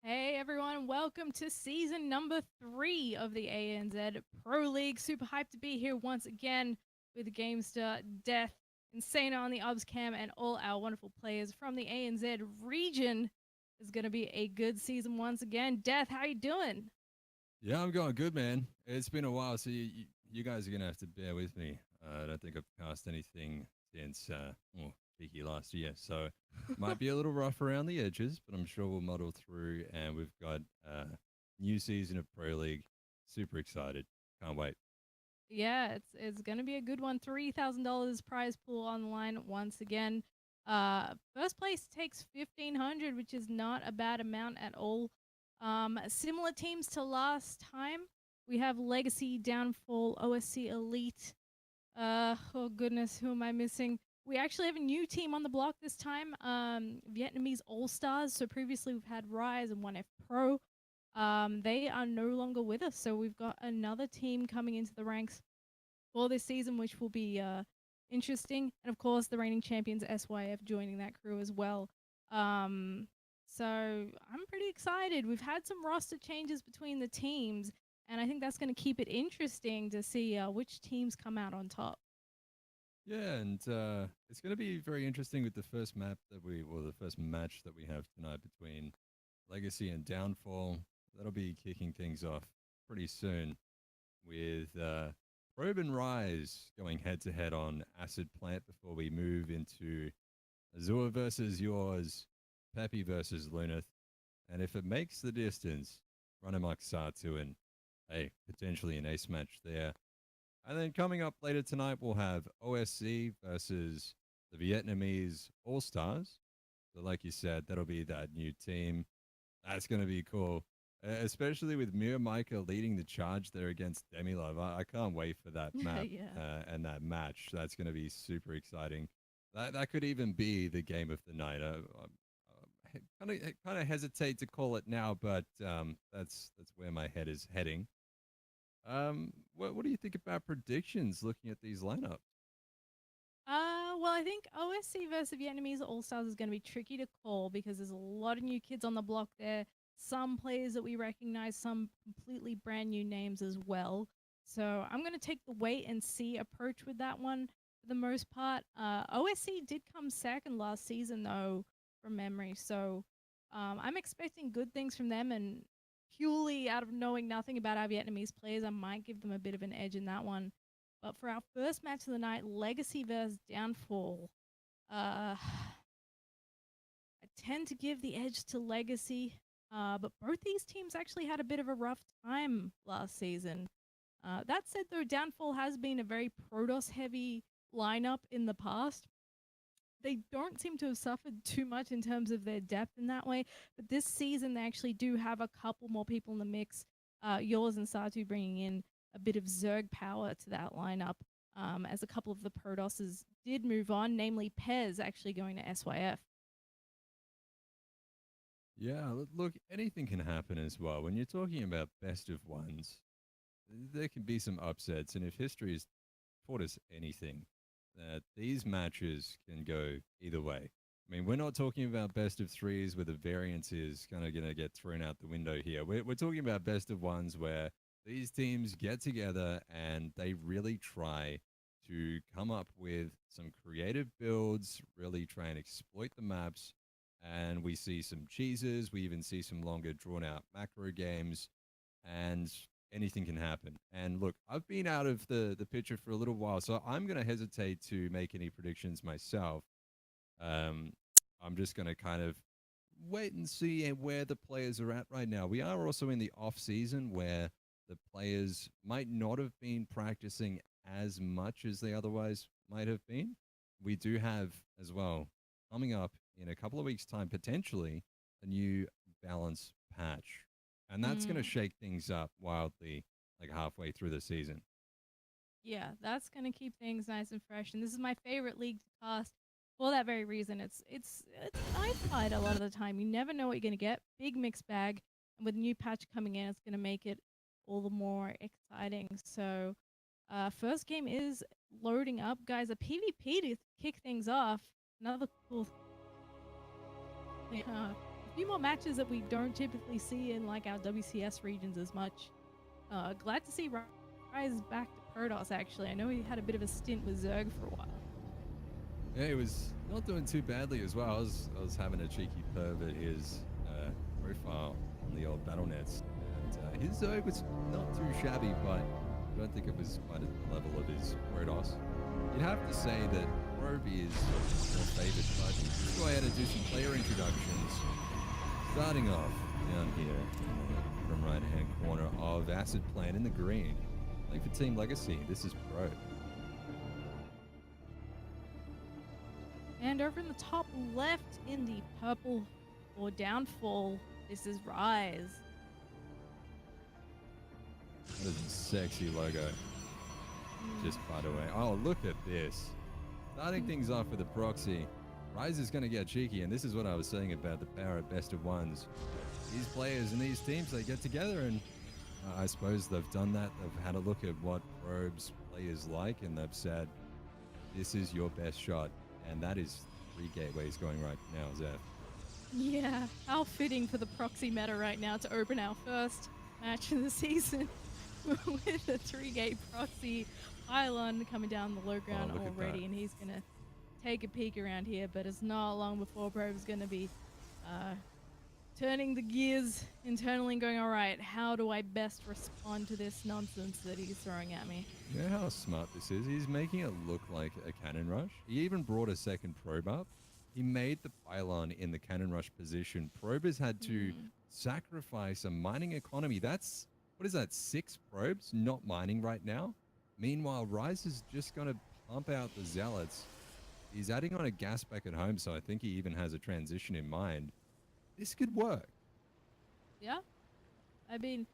Hey everyone, welcome to season number 3 of the ANZ Pro League. Super hyped to be here once again with Gamester, Death, Insane on the Obs Cam, and all our wonderful players from the ANZ region. Is going to be a good season once again. Death, how you doing? Yeah, I'm going good, man. It's been a while, so you guys are gonna have to bear with me. I don't think I've cast anything since cheeky last year, so might be a little rough around the edges, but I'm sure we'll muddle through. And we've got new season of Pro League. Super excited. Can't wait. Yeah, it's gonna be a good one. $3,000 prize pool on the line once again. First place takes 1,500, which is not a bad amount at all. Similar teams to last time. We have Legacy, Downfall, OSC Elite. Oh goodness, who am I missing? We actually have a new team on the block this time. Vietnamese All Stars. So previously we've had Rise and 1F Pro. They are no longer with us, so we've got another team coming into the ranks for this season, which will be interesting. And of course, the reigning champions SYF joining that crew as well. Um, so I'm pretty excited. We've had some roster changes between the teams, and I think that's going to keep it interesting to see which teams come out on top. Yeah, and it's gonna be very interesting with the first map that the first match that we have tonight between Legacy and Downfall. That'll be kicking things off pretty soon, with Probe and Rise going head to head on Acid Plant before we move into Azure versus Yours, Peppy versus Lunith. And if it makes the distance, Runamuk Sartu and potentially an ace match there. And then coming up later tonight, we'll have OSC versus the Vietnamese All Stars. So, like you said, that'll be that new team. That's going to be cool, especially with Mira Micah leading the charge there against Demilove. I can't wait for that map Yeah. and that match. That's going to be super exciting. That could even be the game of the night. Kind of hesitate to call it now, but that's where my head is heading. What do you think about predictions looking at these lineups? Well, I think OSC versus Vietnamese All Stars is going to be tricky to call because there's a lot of new kids on the block there. Some players that we recognize, some completely brand new names as well. So I'm going to take the wait and see approach with that one for the most part. OSC did come second last season, though, from memory. So I'm expecting good things from them. And purely out of knowing nothing about our Vietnamese players, I might give them a bit of an edge in that one. But for our first match of the night, Legacy versus Downfall, I tend to give the edge to Legacy. But both these teams actually had a bit of a rough time last season. That said, though, Downfall has been a very Protoss heavy lineup in the past. They don't seem to have suffered too much in terms of their depth in that way. But this season, they actually do have a couple more people in the mix. Yours and Satu bringing in a bit of Zerg power to that lineup, as a couple of the Protosses did move on, namely Pez actually going to SYF. Yeah, look, anything can happen as well. When you're talking about best of ones, there can be some upsets. And if history has taught us anything, that these matches can go either way. I mean, we're not talking about best of threes where the variance is kind of going to get thrown out the window here. We're talking about best of ones where these teams get together and they really try to come up with some creative builds, really try and exploit the maps. And we see some cheeses. We even see some longer drawn out macro games. And anything can happen. And look, I've been out of the picture for a little while, so I'm going to hesitate to make any predictions myself. Um, I'm just going to kind of wait and see where the players are at right now. We are also in the off season where the players might not have been practicing as much as they otherwise might have been. We do have as well coming up in a couple of weeks' time potentially a new balance patch, and that's going to Mm, shake things up wildly like halfway through the season. yeah, that's gonna keep things nice and fresh. And this is my favorite league to cast for that very reason. It's a knife fight a lot of the time. You never know what you're gonna get. Big mixed bag, and with a new patch coming in, it's gonna make it all the more exciting. So, first game is loading up, guys. A PvP to kick things off. Another cool thing. few more matches that we don't typically see in like our WCS regions as much. Glad to see Rise back to Protoss. Actually, I know he had a bit of a stint with Zerg for a while. Yeah, he was not doing too badly as well. I was having a cheeky perv at his profile on the old battle nets, and his Zerg was not too shabby, but I don't think it was quite at the level of his Protoss. You'd have to say that Probe is your favorite, but let's go ahead and do some player introductions. Starting off down here from right-hand corner of Acid Plan in the green. Playing for Team Legacy, this is Probe. And over in the top left in the purple or downfall, this is Rise. What a sexy logo. Just by the way. Oh, look at this. Starting things off with a proxy. Rise is going to get cheeky, and this is what I was saying about the power of best of ones. These players and these teams, they get together, and I suppose they've done that. They've had a look at what Probe's play is like, and they've said, this is your best shot. And that is 3 gateways going right now, Zeph. Yeah, how fitting for the proxy meta right now to open our first match of the season with a 3-gate proxy pylon coming down the low ground already, and he's gonna take a peek around here, but it's not long before Probe's gonna be turning the gears internally and going, all right, how do I best respond to this nonsense that he's throwing at me? You know how smart this is? He's making it look like a cannon rush. He even brought a second probe up. He made the pylon in the cannon rush position. Probe has had to sacrifice a mining economy. That's, what is that, 6 probes not mining right now? Meanwhile, Rise is just going to pump out the Zealots. He's adding on a gas back at home, so I think he even has a transition in mind. This could work. Yeah. I mean,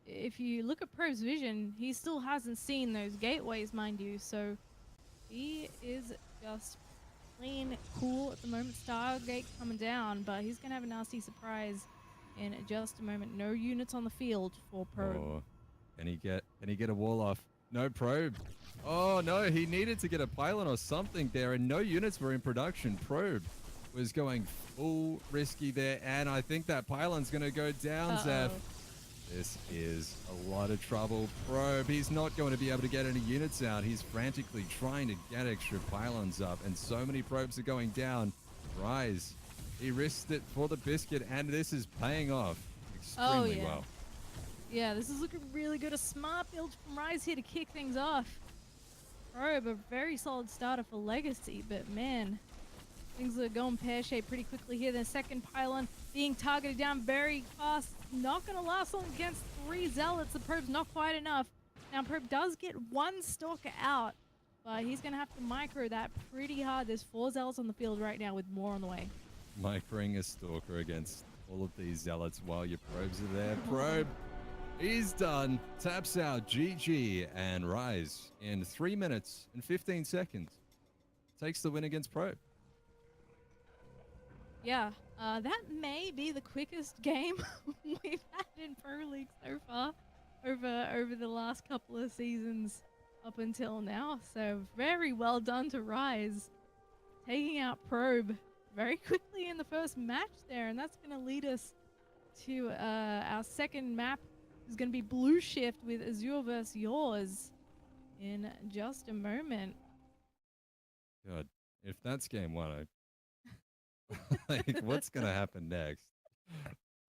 if you look at Probe's vision, he still hasn't seen those gateways, mind you, so he is just plain cool at the moment. Stargate coming down, but he's going to have a nasty surprise in just a moment. No units on the field for Probe. Oh, can he get a wall off? No probe. Oh no, he needed to get a pylon or something there, and no units were in production. Probe was going full risky there, and I think that pylon's going to go down, Zeph. This is a lot of trouble. Probe, he's not going to be able to get any units out. He's frantically trying to get extra pylons up, and so many probes are going down. Rise, he risked it for the biscuit, and this is paying off extremely well. Yeah, this is looking really good. A smart build from Rise here to kick things off. Probe, a very solid starter for Legacy, but man, things are going pear-shaped pretty quickly here. The second pylon being targeted down very fast. Not going to last long against 3 Zealots. The Probe's not quite enough. Now, Probe does get 1 Stalker out, but he's going to have to micro that pretty hard. There's 4 Zealots on the field right now with more on the way. Microing a Stalker against all of these Zealots while your Probes are there. Probe, he's done. Taps out GG, and Rise in 3 minutes and 15 seconds takes the win against Probe. Yeah, that may be the quickest game we've had in Pro League so far over the last couple of seasons up until now. So very well done to Rise, taking out Probe very quickly in the first match there, and that's going to lead us to our second map. Is going to be Blue Shift with Azure versus Yours in just a moment. God, if that's game 1, like, what's going to happen next?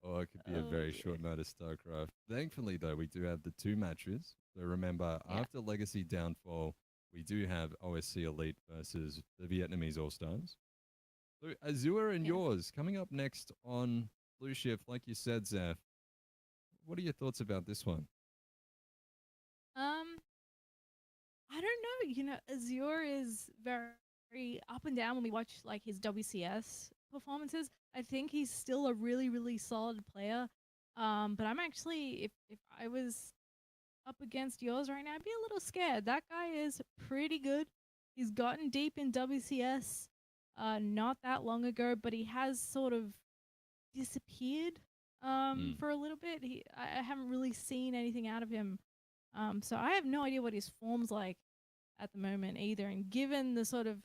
Oh, it could be a very short notice StarCraft. Thankfully, though, we do have the 2 matches. So remember, after Legacy Downfall, we do have OSC Elite versus the Vietnamese All-Stars. So Azure and Yours coming up next on Blue Shift, like you said, Zeph. What are your thoughts about this one? I don't know. You know, Azure is very up and down when we watch like his WCS performances. I think he's still a really, really solid player. But I'm actually, if I was up against Yours right now, I'd be a little scared. That guy is pretty good. He's gotten deep in WCS not that long ago, but he has sort of disappeared for a little bit. I haven't really seen anything out of him. So I have no idea what his form's like at the moment either. And given the sort of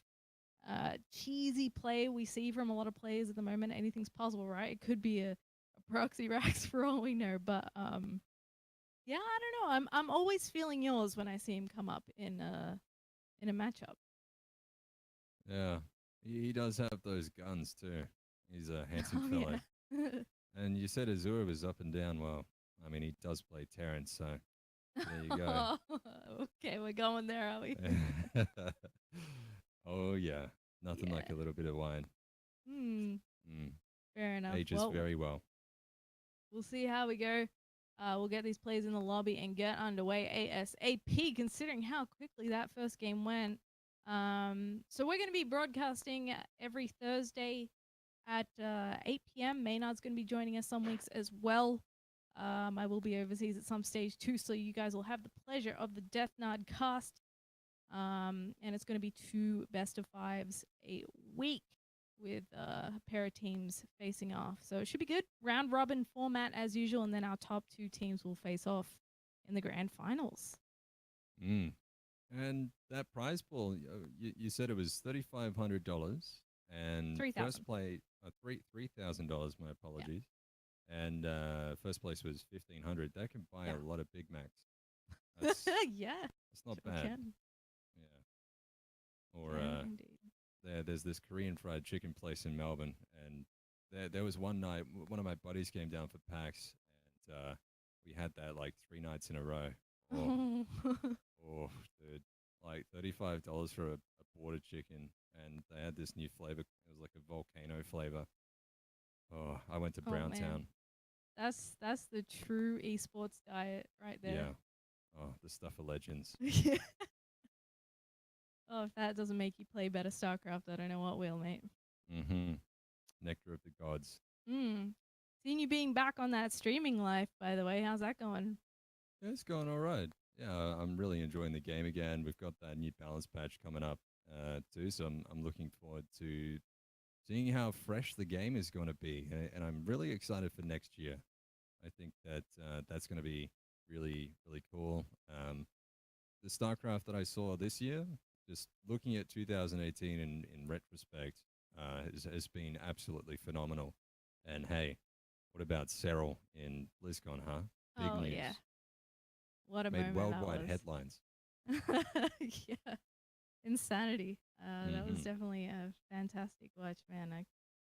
cheesy play we see from a lot of players at the moment. Anything's possible, right? It could be a proxy Rax for all we know, but yeah, I don't know. I'm always feeling yours when I see him come up in a matchup. Yeah, he does have those guns too. He's a handsome Oh fellow. yeah. And you said Azura was up and down. Well, I mean, he does play Terrence, so there you go. Okay, we're going there, are we? Oh, yeah. Nothing Yeah. like a little bit of wine. Hmm. Mm. Fair enough. Ages Well, very well. we'll see how we go. We'll get these plays in the lobby and get underway ASAP, considering how quickly that first game went. So we're going to be broadcasting every Thursday at 8 p.m. Maynard's going to be joining us some weeks as well. I will be overseas at some stage too, so you guys will have the pleasure of the Death Nod cast. And it's going to be 2 best of 5s a week with a pair of teams facing off. So it should be good. Round robin format as usual, and then our top 2 teams will face off in the grand finals. Mm. And that prize pool, you said it was $3,500, and 3,000. first play $3,000. My apologies. Yeah. And first place was 1,500. That can buy a lot of Big Macs. That's yeah, that's not sure bad. Can. Yeah. Or there's this Korean fried chicken place in Melbourne, and there was one night one of my buddies came down for PAX, and we had that like 3 nights in a row. Oh, oh, dude, like $35 for a border chicken, and they had this new flavor. It was like a volcano flavor. Oh, I went to Browntown. That's the true esports diet right there. Yeah. Oh, the stuff of legends. Yeah. Oh, if that doesn't make you play better StarCraft, I don't know what will, mate. Mm-hmm. Nectar of the gods. Seeing you being back on that streaming life, by the way, how's that going? Yeah, it's going all right. Yeah, I'm really enjoying the game again. We've got that new balance patch coming up too, so I'm looking forward to seeing how fresh the game is going to be, and I'm really excited for next year. I think that that's going to be really, really cool. The StarCraft that I saw this year, just looking at 2018 in retrospect, has been absolutely phenomenal. And hey, what about Serral in BlizzCon, huh? Big news. Yeah. What a Made moment worldwide that was. headlines. Yeah. Insanity. That was definitely a fantastic watch, man.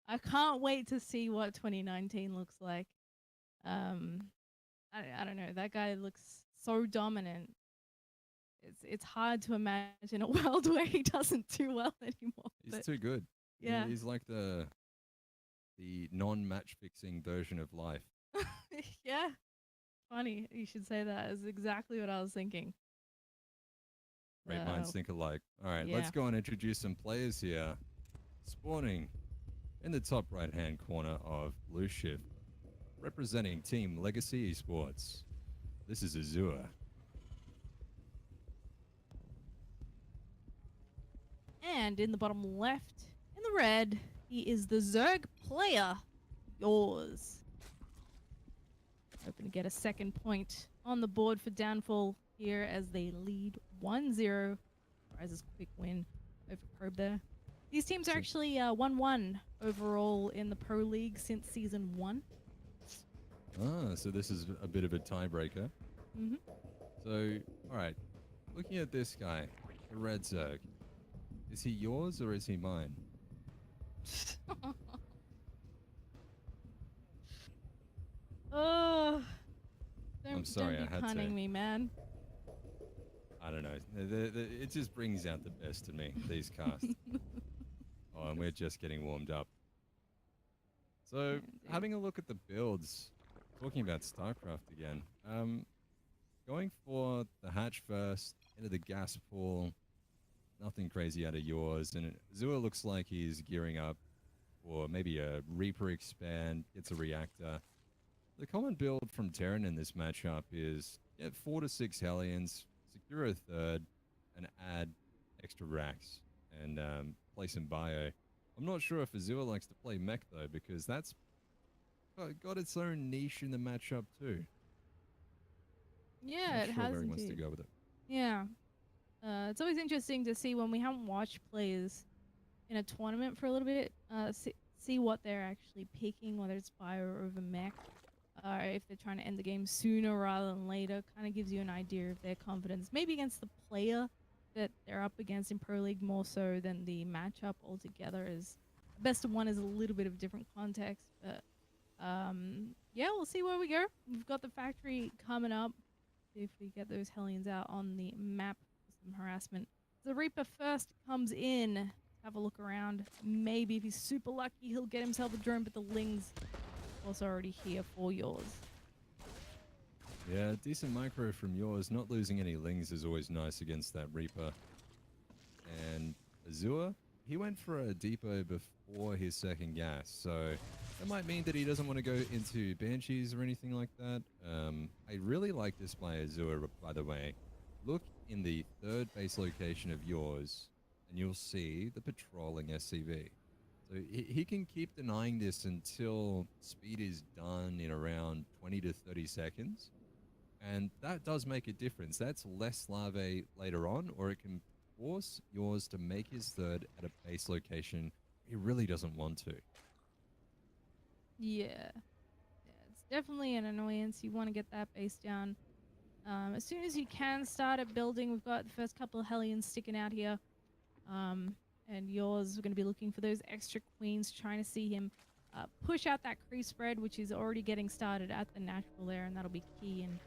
I can't wait to see what 2019 looks like. I don't know. That guy looks so dominant. It's hard to imagine a world where he doesn't do well anymore. He's too good. Yeah. He's like the non-match fixing version of life. Yeah. Funny you should say that. Is exactly what I was thinking. Great minds think alike. All right, let's go and introduce some players here. Spawning in the top right-hand corner of Blue Shift, representing Team Legacy Esports. This is Azure. And in the bottom left, in the red, he is the Zerg player. Yours. Hoping to get a second point on the board for Downfall here as they lead 1-0. Rise's quick win over Probe there. These teams are actually 1-1 overall in the Pro League since Season 1. Ah, so this is a bit of a tiebreaker. Mm-hmm. So, all right, looking at this guy, the Red Zerg, is he yours or is he mine? Oh, I'm sorry, don't be I had punning to. me, man. I don't know. It just brings out the best in me, these casts. Oh, and we're just getting warmed up. So, having a look at the builds, talking about StarCraft again, going for the hatch first, into the gas pool, nothing crazy out of yours, and Azure looks like he's gearing up for maybe a Reaper expand, gets a reactor. The common build from Terran in this matchup is get 4 to 6 Hellions, secure a third, and add extra racks, and play some bio. I'm not sure if Azure likes to play mech though, because that's got its own niche in the matchup too. Yeah, not it sure has where he indeed. wants to go with it. Yeah. It's always interesting to see when we haven't watched players in a tournament for a little bit. See what they're actually picking, whether it's fire over mech, if they're trying to end the game sooner rather than later. Kind of gives you an idea of their confidence, maybe against the player that they're up against in Pro League more so than the matchup altogether. Is best of one is a little bit of different context, but yeah, we'll see where we go. We've got the factory coming up. See if we get those Hellions out on the map for some harassment. The Reaper first comes in. Have a look around. Maybe if he's super lucky, he'll get himself a drone, but the Ling's also already here for yours. Yeah, decent micro from yours. Not losing any Lings is always nice against that Reaper. And Azure, he went for a depot before his second gas, so that might mean that he doesn't want to go into Banshees or anything like that. I really like this by Azure, by the way. Look in the third base location of yours, and you'll see the patrolling SCV. So he can keep denying this until speed is done in around 20 to 30 seconds. And that does make a difference. That's less larvae later on, or it can force yours to make his third at a base location he really doesn't want to. Yeah. Yeah, it's definitely an annoyance. You want to get that base down. As soon as you can start at building, we've got the first couple of Hellions sticking out here. And yours are going to be looking for those extra queens, trying to see him push out that creep spread, which is already getting started at the natural there, and that'll be key in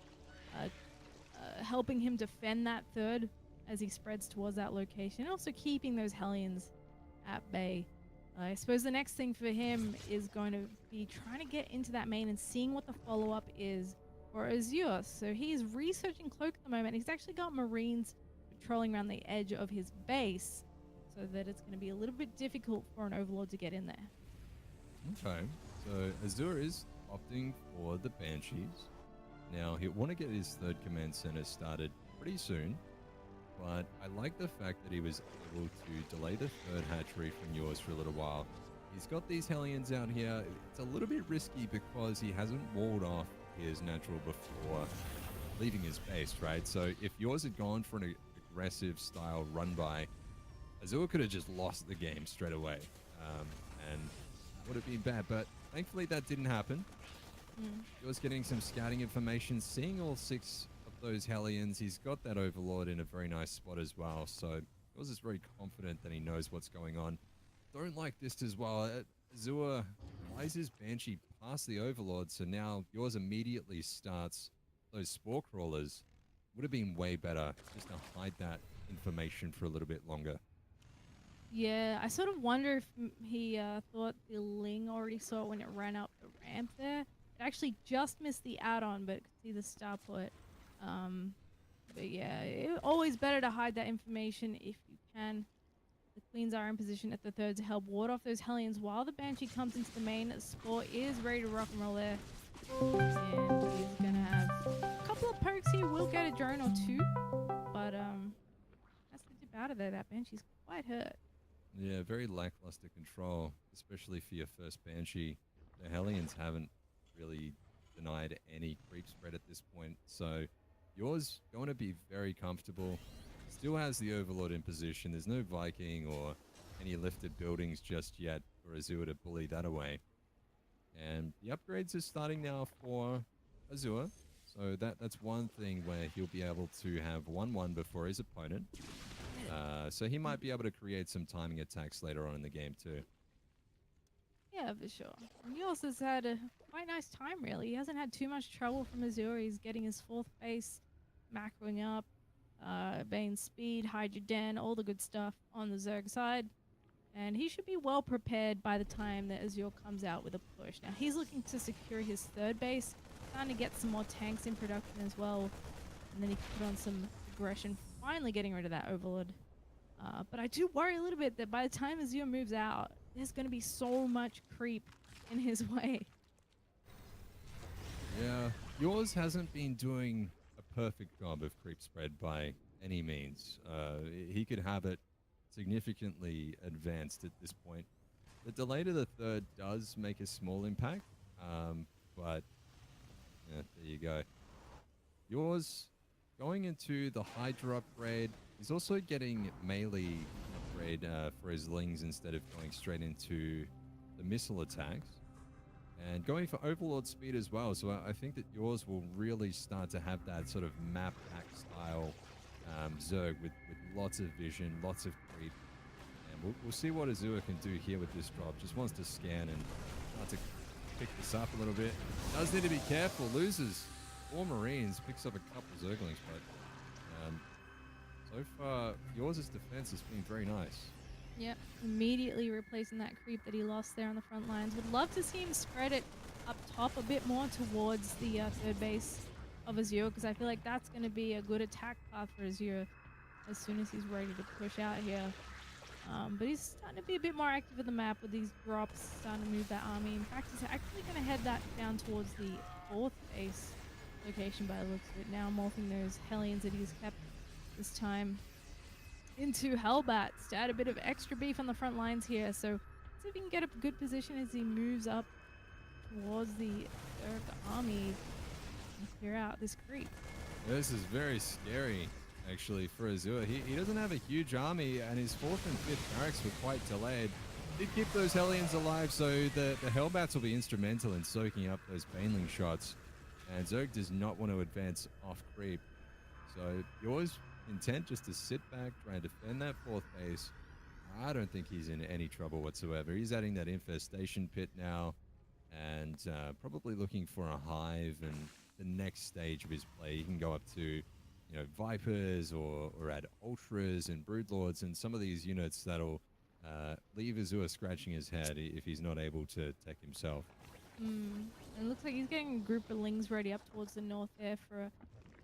helping him defend that third as he spreads towards that location, and also keeping those Hellions at bay. I suppose the next thing for him is going to be trying to get into that main and seeing what the follow-up is for Azure. So he's researching Cloak at the moment. He's actually got Marines patrolling around the edge of his base, so that it's going to be a little bit difficult for an Overlord to get in there. Okay, so Azure is opting for the Banshees. Now, he'll want to get his third command center started pretty soon, but I like the fact that he was able to delay the third hatchery from yours for a little while. He's got these Hellions out here. It's a little bit risky because he hasn't walled off his natural before leaving his base, right? So if yours had gone for an aggressive style run by, Azure could have just lost the game straight away, and would have been bad, but thankfully that didn't happen. He was getting some scouting information, seeing all 6 of those Hellions. He's got that Overlord in a very nice spot as well, so yours is very confident that he knows what's going on. Don't like this as well. Azure flies his Banshee past the Overlord, so now yours immediately starts those Spore Crawlers. Would have been way better just to hide that information for a little bit longer. Yeah, I sort of wonder if he thought the Ling already saw it when it ran up the ramp there. It actually just missed the add-on, but could see the star put. But yeah, always better to hide that information if you can. The queens are in position at the third to help ward off those Hellions while the Banshee comes into the main. Spore is ready to rock and roll there. And he's going to have a couple of pokes here. Will get a drone or 2. But that's the dip out of there. That Banshee's quite hurt. Yeah, very lackluster control, especially for your first Banshee. The Hellions haven't really denied any creep spread at this point, so yours going to be very comfortable. Still has the Overlord in position. There's no Viking or any lifted buildings just yet for Azure to bully that away. And the upgrades are starting now for Azure, so that's one thing where he'll be able to have 1-1 before his opponent. So he might be able to create some timing attacks later on in the game too. Yeah, for sure. And yours has had a quite nice time, really. He hasn't had too much trouble from Azure. He's getting his 4th base, macroing up, Bane speed, Hydra Den, all the good stuff on the Zerg side. And he should be well prepared by the time that Azure comes out with a push. Now, he's looking to secure his 3rd base, trying to get some more tanks in production as well. And then he can put on some aggression, finally getting rid of that Overlord. But I do worry a little bit that by the time Azure moves out, there's going to be so much creep in his way. Yeah, yours hasn't been doing a perfect job of creep spread by any means. He could have it significantly advanced at this point. The delay to the third does make a small impact, but yeah, there you go. Yours going into the Hydra upgrade. He's also getting melee upgrade for his Lings instead of going straight into the missile attacks. And going for Overlord speed as well. So I think that yours will really start to have that sort of map hack style Zerg with lots of vision, lots of creep. And we'll see what Azure can do here with this drop. Just wants to scan and start to pick this up a little bit. Does need to be careful. Loses 4 Marines, picks up a couple Zerglings, but so far yours' defense has been very nice. Yep, immediately replacing that creep that he lost there on the front lines. Would love to see him spread it up top a bit more towards the third base of Azure, because I feel like that's going to be a good attack path for Azure as soon as he's ready to push out here. But he's starting to be a bit more active in the map with these drops, starting to move that army. In fact, he's actually going to head that down towards the 4th base location by the looks of it now, morphing those Hellions that he's kept this time into Hellbats to add a bit of extra beef on the front lines here. So let's see if he can get a good position as he moves up towards the Zerg army and clear out this creep. This is very scary, actually, for Azure. He doesn't have a huge army, and his 4th and 5th barracks were quite delayed. Did keep those Hellions alive, so the Hellbats will be instrumental in soaking up those Baneling shots. And Zerg does not want to advance off creep. So yours intent just to sit back, try and defend that 4th base. I don't think he's in any trouble whatsoever. He's adding that infestation pit now, and probably looking for a hive and the next stage of his play. He can go up to, Vipers or add Ultras and Broodlords and some of these units that'll leave Azure scratching his head if he's not able to tech himself. It looks like he's getting a group of Lings ready up towards the north there for a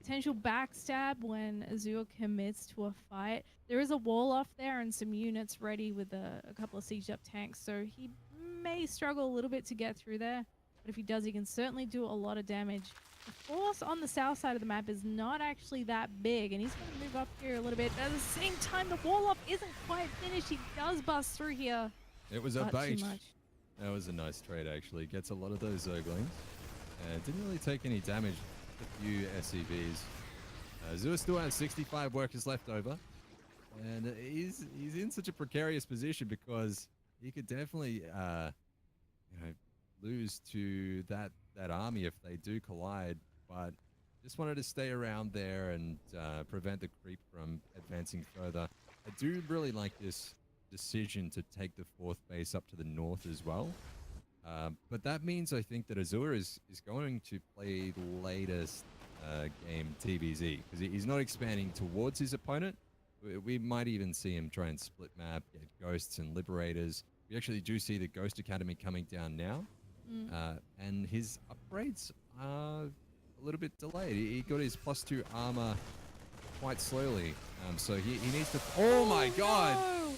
potential backstab when Azure commits to a fight. There is a wall off there and some units ready with a couple of sieged up tanks, so he may struggle a little bit to get through there. But if he does, he can certainly do a lot of damage. The force on the south side of the map is not actually that big, and he's going to move up here a little bit. But at the same time, the wall off isn't quite finished. He does bust through here. It was a bait. Too much. That was a nice trade, actually. Gets a lot of those Zerglings. Didn't really take any damage. A few SCVs. Azure still has 65 workers left over, and he's in such a precarious position because he could definitely lose to that army if they do collide. But just wanted to stay around there and prevent the creep from advancing further. I do really like this decision to take the 4th base up to the north as well. But that means I think that Azure is going to play the latest game TVZ, because he's not expanding towards his opponent. We might even see him try and split map, get Ghosts and Liberators. We actually do see the Ghost Academy coming down now. And his upgrades are a little bit delayed. He got his +2 armor quite slowly. So he needs to... Oh my god! No!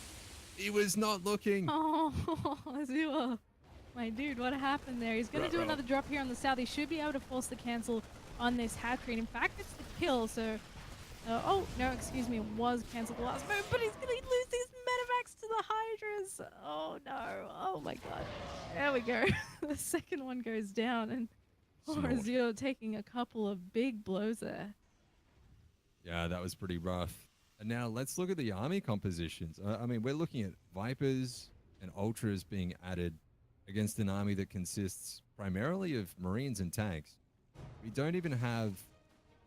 He was not looking! Oh, Azure. My dude, what happened there? He's going to do another drop here on the south. He should be able to force the cancel on this Hatcrete. In fact, it's the kill, so... oh, no, excuse me. It was cancelled the last move, but he's going to lose these medevacs to the Hydras. Oh, no. Oh, my God. There we go. The second one goes down, and poor Azure taking a couple of big blows there. Yeah, that was pretty rough. And now let's look at the army compositions. I mean, we're looking at Vipers and Ultras being added against an army that consists primarily of Marines and tanks. We don't even have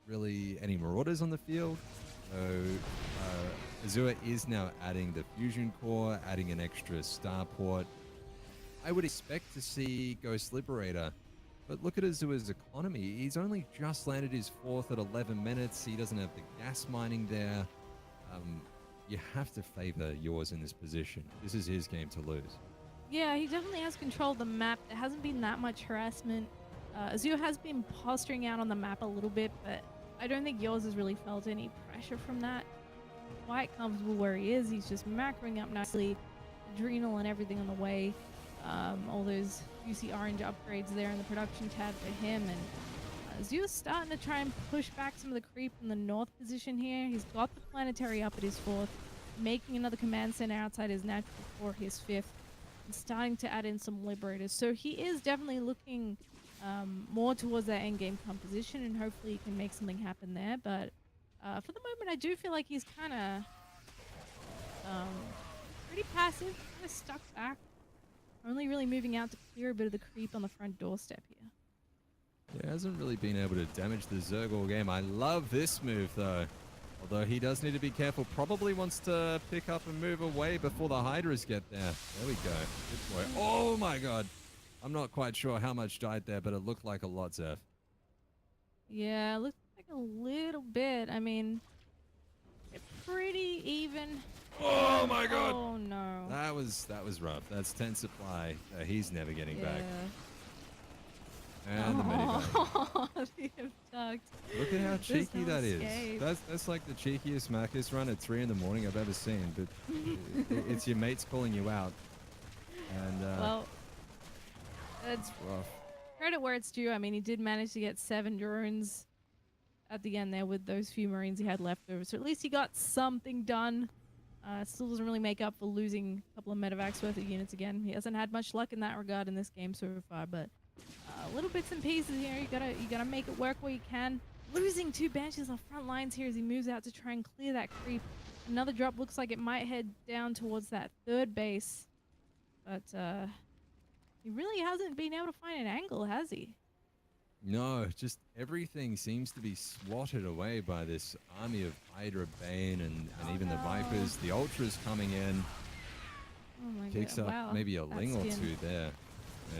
really any Marauders on the field. So Azure is now adding the Fusion Core, adding an extra starport. I would expect to see Ghost Liberator, but look at Azure's economy. He's only just landed his 4th at 11 minutes. He doesn't have the gas mining there. You have to favor yours in this position. This is his game to lose. Yeah, he definitely has control of the map. There hasn't been that much harassment. Azure has been posturing out on the map a little bit, but I don't think yours has really felt any pressure from that. Quite comfortable where he is. He's just macroing up nicely. Adrenal and everything on the way. All those juicy orange upgrades there in the production tab for him. And Azure's starting to try and push back some of the creep in the north position here. He's got the planetary up at his 4th, making another command center outside his natural for his 5th, and starting to add in some liberators. So he is definitely looking more towards that endgame composition, and hopefully he can make something happen there. But for the moment, I do feel like he's kind of pretty passive, kind of stuck back, only really moving out to clear a bit of the creep on the front doorstep here. He hasn't really been able to damage the Zerg all game. I love this move, though. Although he does need to be careful. Probably wants to pick up and move away before the Hydras get there. There we go. Good boy. Oh, my God. I'm not quite sure how much died there, but it looked like a lot, Zeph. Yeah, looks like a little bit. I mean, they're pretty even. Oh, my God. Oh, no. That was rough. That's 10 supply. He's never getting back. And the minigun. Oh, the abduct. Look at how cheeky that is. Escape. That's like the cheekiest Marcus run at 3 in the morning I've ever seen. But it's your mates calling you out. And well, it's rough. credit where it's due. I mean, he did manage to get 7 drones at the end there with those few Marines he had left over. So at least he got something done. Still doesn't really make up for losing a couple of medevacs worth of units again. He hasn't had much luck in that regard in this game so far, but little bits and pieces here. You gotta make it work where you can. Losing 2 Banshees on front lines here as he moves out to try and clear that creep. Another drop looks like it might head down towards that 3rd base, but he really hasn't been able to find an angle, has he? No, just everything seems to be swatted away by this army of Hydra, Bane, and even the Vipers. The Ultras coming in. Oh my Kicks god! up Wow, maybe a ling or 2 there.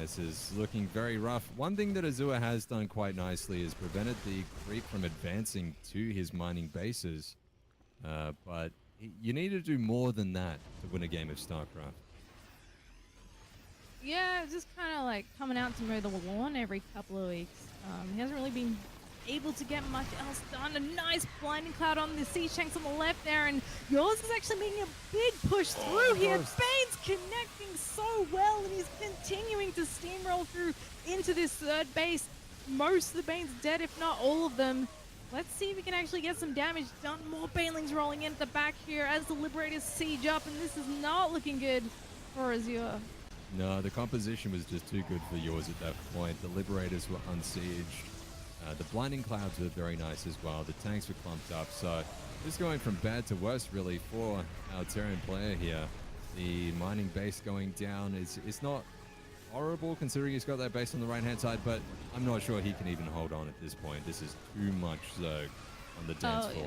This is looking very rough. One thing that Azure has done quite nicely is prevented the creep from advancing to his mining bases. But you need to do more than that to win a game of StarCraft. Yeah, just kind of like coming out to mow the lawn every couple of weeks. He hasn't really been able to get much else done. A nice blinding cloud on the siege tanks on the left there, and yours is actually making a big push through here. Bane's connecting so well, and he's continuing to steamroll through into this 3rd base. Most of the Bane's dead, if not all of them. Let's see if we can actually get some damage done. More Banelings rolling in at the back here as the Liberators siege up, and this is not looking good for Azure. No, the composition was just too good for yours at that point. The Liberators were unsieged. The blinding clouds were very nice as well. The tanks were clumped up. So just going from bad to worse, really, for our Terran player here. The mining base going down is not horrible, considering he's got that base on the right-hand side, but I'm not sure he can even hold on at this point. This is too much Zerg on the dance floor.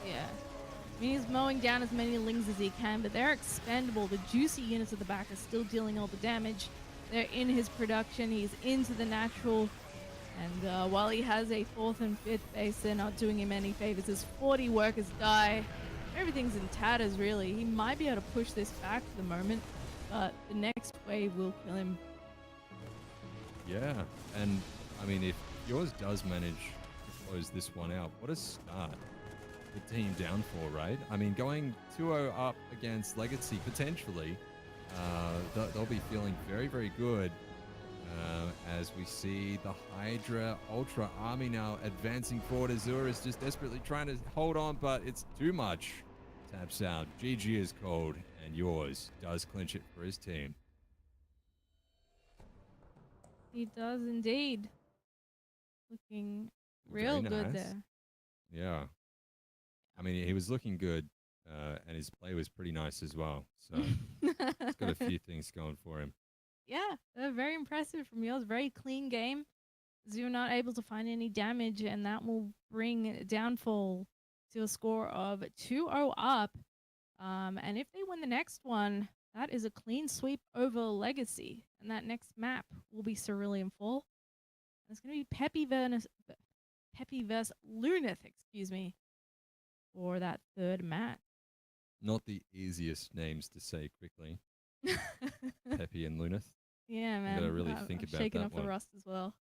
Yeah. I mean, he's mowing down as many lings as he can, but they're expendable. The juicy units at the back are still dealing all the damage. They're in his production. He's into the natural. And while he has a 4th and 5th base, they're not doing him any favors. His 40 workers die. Everything's in tatters, really. He might be able to push this back for the moment, but the next wave will kill him. Yeah, and I mean, if yours does manage to close this one out, what a start. The team down for, right? I mean, going 2-0 up against Legacy, potentially, they'll be feeling very, very good as we see the Hydra Ultra army now advancing forward. Azure is just desperately trying to hold on, but it's too much. Taps out. GG is cold, and yours does clinch it for his team. He does indeed. Looking real good there. Yeah. I mean, he was looking good, and his play was pretty nice as well. So he's got a few things going for him. Yeah, very impressive from yours. Very clean game. Zoo not able to find any damage, and that will bring Downfall to a score of 2-0 up. And if they win the next one, that is a clean sweep over Legacy. And that next map will be Cerulean Fall. And it's going to be Peppy versus Luneth, excuse me, for that 3rd match. Not the easiest names to say quickly. Peppy and Luneth. Yeah, man. You gotta really think I'm about shaking that off one. the rust as well.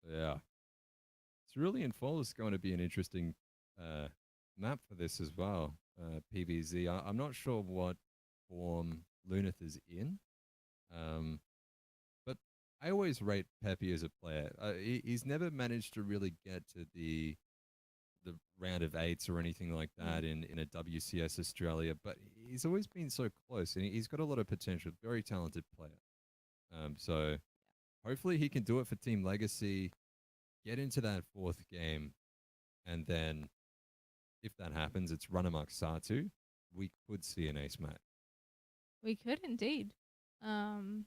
Yeah. Cerulean Fall is going to be an interesting map for this as well. PVZ. I'm not sure what form Luneth is in. But I always rate Peppy as a player. He's never managed to really get to the round of 8s or anything like that in a WCS Australia, but he's always been so close, and he's got a lot of potential. Very talented player. So hopefully he can do it for Team Legacy, get into that 4th game, and then if that happens, it's run amok Satu. We could see an ace match. We could indeed. Um,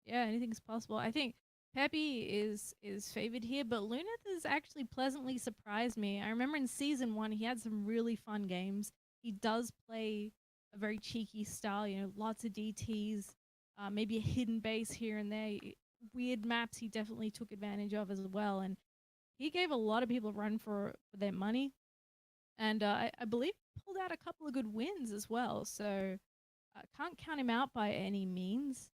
yeah, anything's possible. I think Peppy is favored here, but Luneth has actually pleasantly surprised me. I remember in season one he had some really fun games. He does play a very cheeky style, you know, lots of DTs, maybe a hidden base here and there. Weird maps he definitely took advantage of as well, and he gave a lot of people a run for their money. And I believe he pulled out a couple of good wins as well. So can't count him out by any means.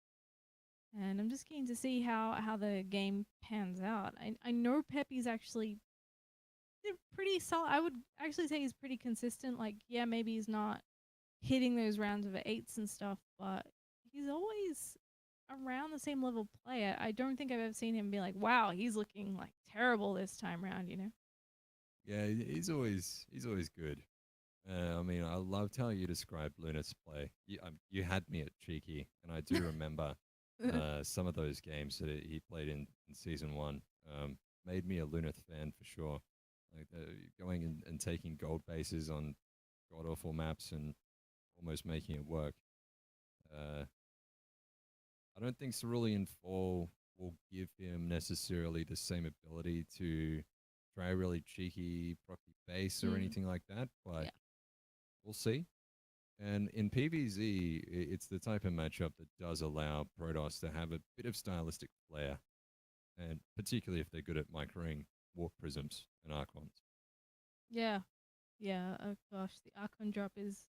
And I'm just keen to see how the game pans out. I know Pepe's actually pretty solid. I would actually say he's pretty consistent. Like, yeah, maybe he's not hitting those rounds of eights and stuff, but he's always around the same level play. I don't think I've ever seen him be like, wow, he's looking like terrible this time around, you know? Yeah, he's always good. I mean, I loved how you described Luna's play. You had me at cheeky, and I do remember some of those games that he played in season one. Made me a Luneth fan for sure. Like going and taking gold bases on god awful maps and almost making it work. Uh, I don't think Cerulean Fall will give him necessarily the same ability to try a really cheeky procky base or Mm, anything like that, but yeah. we'll see. And in PvZ, it's the type of matchup that does allow Protoss to have a bit of stylistic flair, and particularly if they're good at microing warp prisms and archons. Yeah. Yeah. Oh gosh, the Archon drop is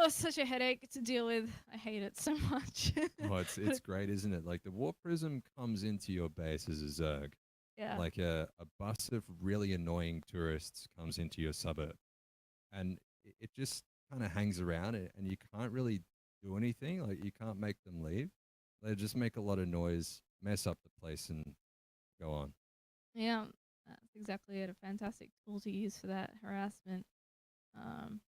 such a headache to deal with. I hate it so much. Oh, it's But it's great, isn't it? Like the warp prism comes into your base as a Zerg, yeah. like a bus of really annoying tourists comes into your suburb, and it just kind of hangs around, and you can't really do anything. Like you can't make them leave. They just make a lot of noise, mess up the place, and go on. Yeah. That's exactly it. A fantastic tool to use for that harassment. Um,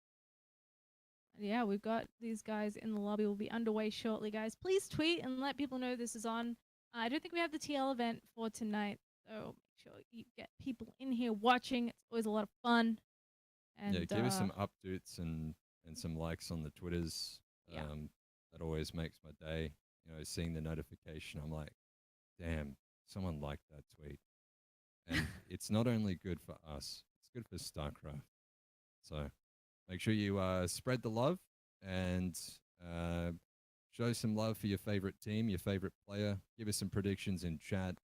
yeah, we've got these guys in the lobby. Will be underway shortly, guys. Please tweet and let people know this is on. I don't think we have the TL event for tonight, so make sure you get people in here watching. It's always a lot of fun. Yeah, And give us some updates and some likes on the Twitters. yeah, That always makes my day. You know, seeing the notification, I'm like, damn, someone liked that tweet. And it's not only good for us, it's good for StarCraft. So make sure you spread the love and uh, show some love for your favorite team, your favorite player. Give us some predictions in chat.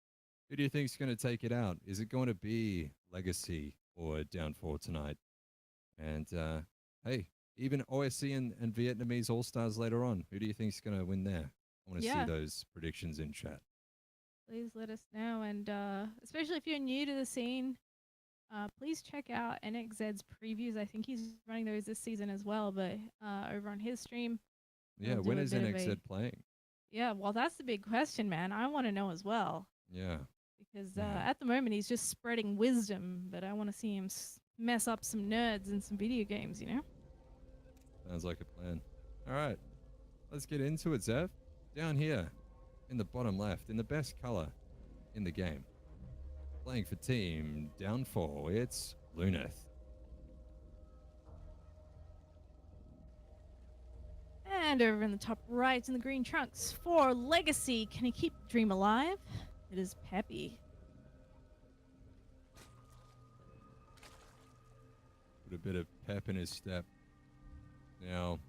Who do you think is going to take it out? Is it going to be Legacy or Downfall tonight? And hey, even OSC and Vietnamese All Stars later on. Who do you think is going to win there? I want to see yeah. those predictions in chat. Please let us know, and especially if you're new to the scene, please check out NXZ's previews. I think he's running those this season as well, but over on his stream, he'll Yeah, do when a is bit of a NXZ playing? yeah. Well, that's the big question, man. I want to know as well Yeah, because man, at the moment he's just spreading wisdom, but I want to see him mess up some nerds in some video games. You know? sounds like a plan. All right, let's get into it, Zev. Down here in the bottom left, in the best color in the game, playing for Team Downfall, it's Luneth. And over in the top right in the green trunks for Legacy, can he keep the dream alive? It is Peppy. Put a bit of pep in his step. Now,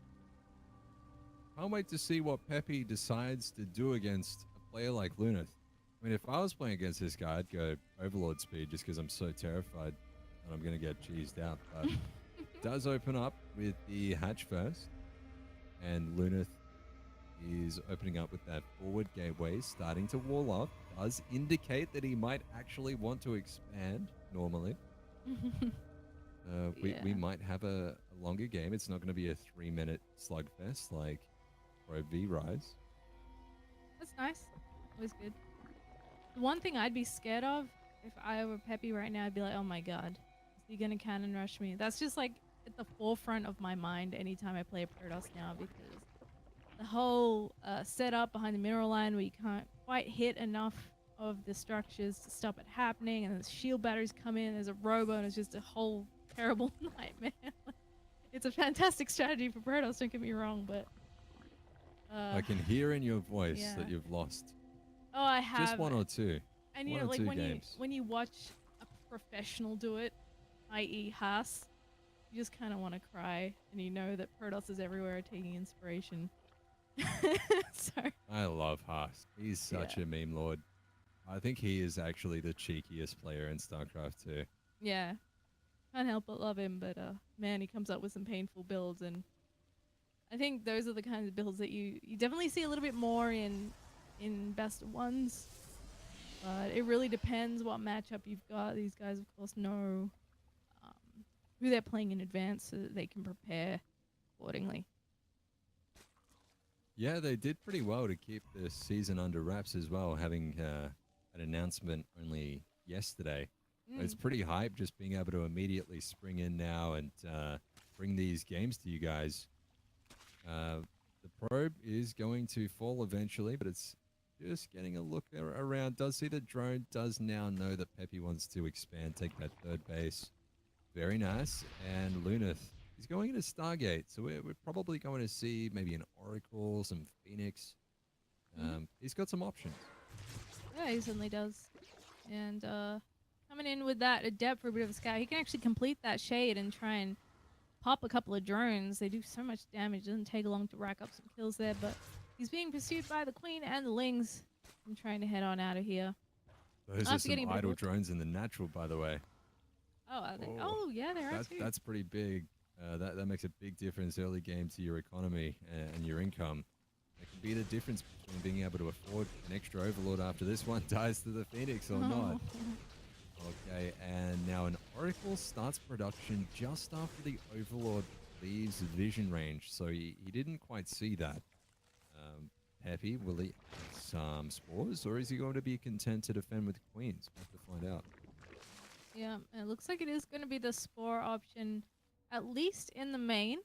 can't wait to see what Pepe decides to do against a player like Luneth. I mean, if I was playing against this guy, I'd go Overlord speed just because I'm so terrified that I'm going to get cheesed out. But does open up with the hatch first, and Luneth is opening up with that forward gateway, starting to wall off. Does indicate that he might actually want to expand normally. We Yeah. might have a longer game. It's not going to be a 3-minute slugfest like Pro V Rise. That's nice. Always good. The one thing I'd be scared of if I were Peppy right now, I'd be like, oh my god, is he gonna cannon rush me? That's just like at the forefront of my mind anytime I play a Protoss now because the whole setup behind the mineral line where you can't quite hit enough of the structures to stop it happening, and the shield batteries come in, there's a robo, and it's just a whole terrible nightmare. It's a fantastic strategy for Protoss, don't get me wrong, but Uh, I can hear in your voice yeah. that you've lost Oh, I just have. one or two. And One or like two games. when you watch a professional do it, i.e., Haas, you just kind of want to cry, and you know that Protoss is everywhere taking inspiration. So I love Haas. He's yeah, such a meme lord. I think he is actually the cheekiest player in StarCraft 2. yeah, can't help but love him. But man, he comes up with some painful builds, and I think those are the kinds of builds that you definitely see a little bit more in best of ones. But it really depends what matchup you've got. These guys, of course, know who they're playing in advance so that they can prepare accordingly. Yeah, they did pretty well to keep the season under wraps as well, having an announcement only yesterday. It's Mm. pretty hype just being able to immediately spring in now and bring these games to you guys. Uh, the probe is going to fall eventually, but it's just getting a look around. Does see the drone, does now know that Peppy wants to expand, take that third base. Very nice. And Lunith is going into Stargate. So we're probably going to see maybe an Oracle, some Phoenix. Mm-hmm. He's got some options. Yeah, he certainly does. And coming in with that adept for a bit of a scout, he can actually complete that shade and try and pop a couple of drones. They do so much damage. It doesn't take long to rack up some kills there, but he's being pursued by the Queen and the Lings. I'm trying to head on out of here. Those are After some getting a bit of idle look. drones in the natural, by the way. Oh, are they? Oh, Oh, yeah, there are too. that's pretty big. That makes a big difference early game to your economy and your income. It can be the difference between being able to afford an extra overlord after this one dies to the Phoenix or not. Oh. Okay, and now an Oracle starts production just after the Overlord leaves vision range, so he didn't quite see that. Peppy, will he have some spores, or is he going to be content to defend with queens? We'll have to find out. Yeah, it looks like it is going to be the spore option, at least in the main.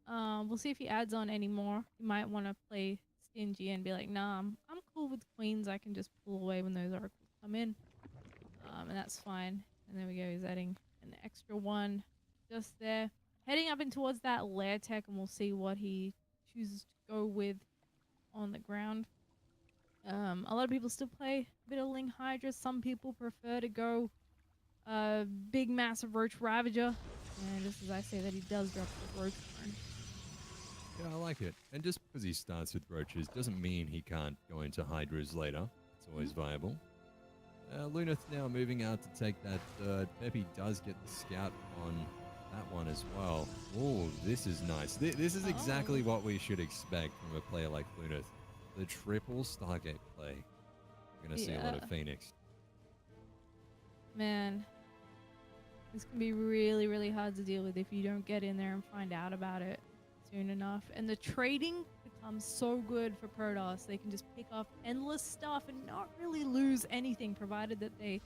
We'll see if he adds on any more. You might want to play stingy and be like, nah, I'm cool with queens. I can just pull away when those oracles come in. And that's fine. And there we go. He's adding an extra one just there. Heading up in towards that lair tech, and we'll see what he chooses to go with on the ground. A lot of people still play a bit of Ling Hydra. Some people prefer to go big massive roach ravager. And just as I say that, he does drop the roach burn. Yeah, I like it. And just because he starts with roaches doesn't mean he can't go into hydras later. It's always viable. Lunith now moving out to take that third. Peppy does get the scout on that one as well. Oh, this is nice. This is exactly what we should expect from a player like Lunith. The triple Stargate play. We're going to see a lot of Phoenix. Man, this can be really, really hard to deal with if you don't get in there and find out about it soon enough. And the trading becomes so good for Protoss. They can just pick off endless stuff and not really lose anything, provided that they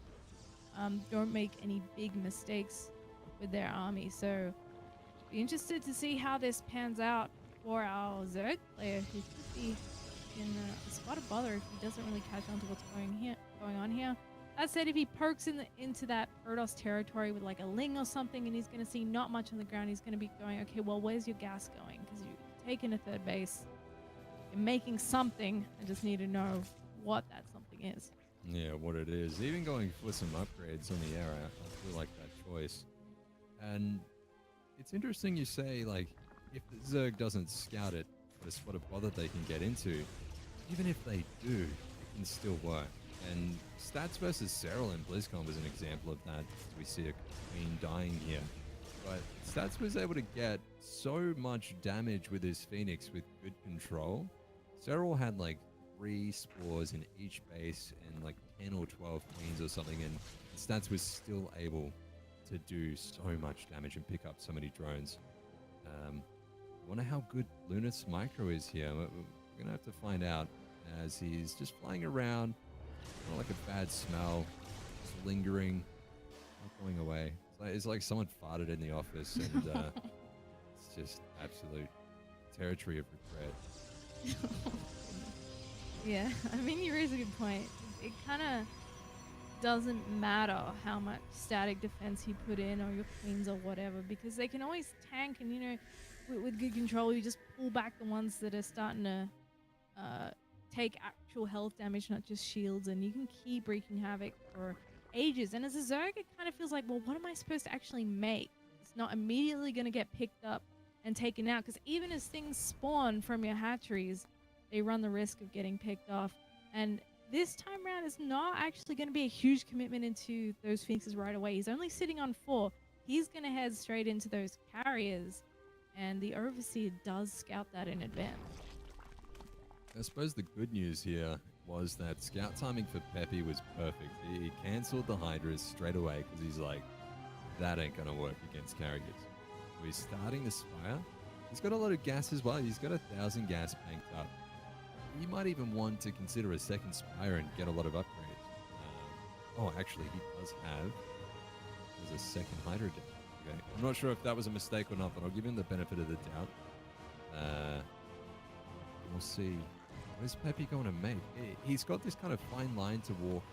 don't make any big mistakes with their army. So be interested to see how this pans out for our Zerg player, who could be in a spot of bother if he doesn't really catch on to what's going on here. That said, if he pokes into that Protoss territory with like a Ling or something, and he's going to see not much on the ground, he's going to be going, okay, well, where's your gas going? Because you've taken a third base, you're making something. I just need to know what that something is. Yeah, what it is. Even going for some upgrades on the era, I feel like that choice. And it's interesting you say, like, if the Zerg doesn't scout it, what a spot of bother they can get into, even if they do, it can still work. And Stats versus Serral in BlizzCon was an example of that. We see a queen dying here. But Stats was able to get so much damage with his Phoenix with good control. Serral had like 3 spores in each base and like 10 or 12 queens or something, and Stats was still able to do so much damage and pick up so many drones. I wonder how good Lunith's micro is here. We're going to have to find out as he's just flying around. Not like a bad smell, just lingering, not going away. It's like someone farted in the office, and it's just absolute territory of regret. Yeah, I mean, you raise a good point. It kind of doesn't matter how much static defense you put in or your queens or whatever, because they can always tank, and with good control, you just pull back the ones that are starting to uh, take actual health damage, not just shields, and you can keep wreaking havoc for ages. And as a Zerg, it kind of feels like, well, what am I supposed to actually make? It's not immediately going to get picked up and taken out, because even as things spawn from your hatcheries, they run the risk of getting picked off. And this time around is not actually going to be a huge commitment into those Phoenixes right away. He's only sitting on 4. He's going to head straight into those carriers, and the Overseer does scout that in advance. I suppose the good news here was that scout timing for Peppy was perfect. He cancelled the Hydras straight away because he's like, that ain't going to work against carriers. So he's starting the Spire. He's got a lot of gas as well. He's got 1,000 gas banked up. He might even want to consider a second Spire and get a lot of upgrades. Actually, he does have. There's a second Hydra deck. Okay. I'm not sure if that was a mistake or not, but I'll give him the benefit of the doubt. We'll see. What is Peppy going to make? He's got this kind of fine line to walk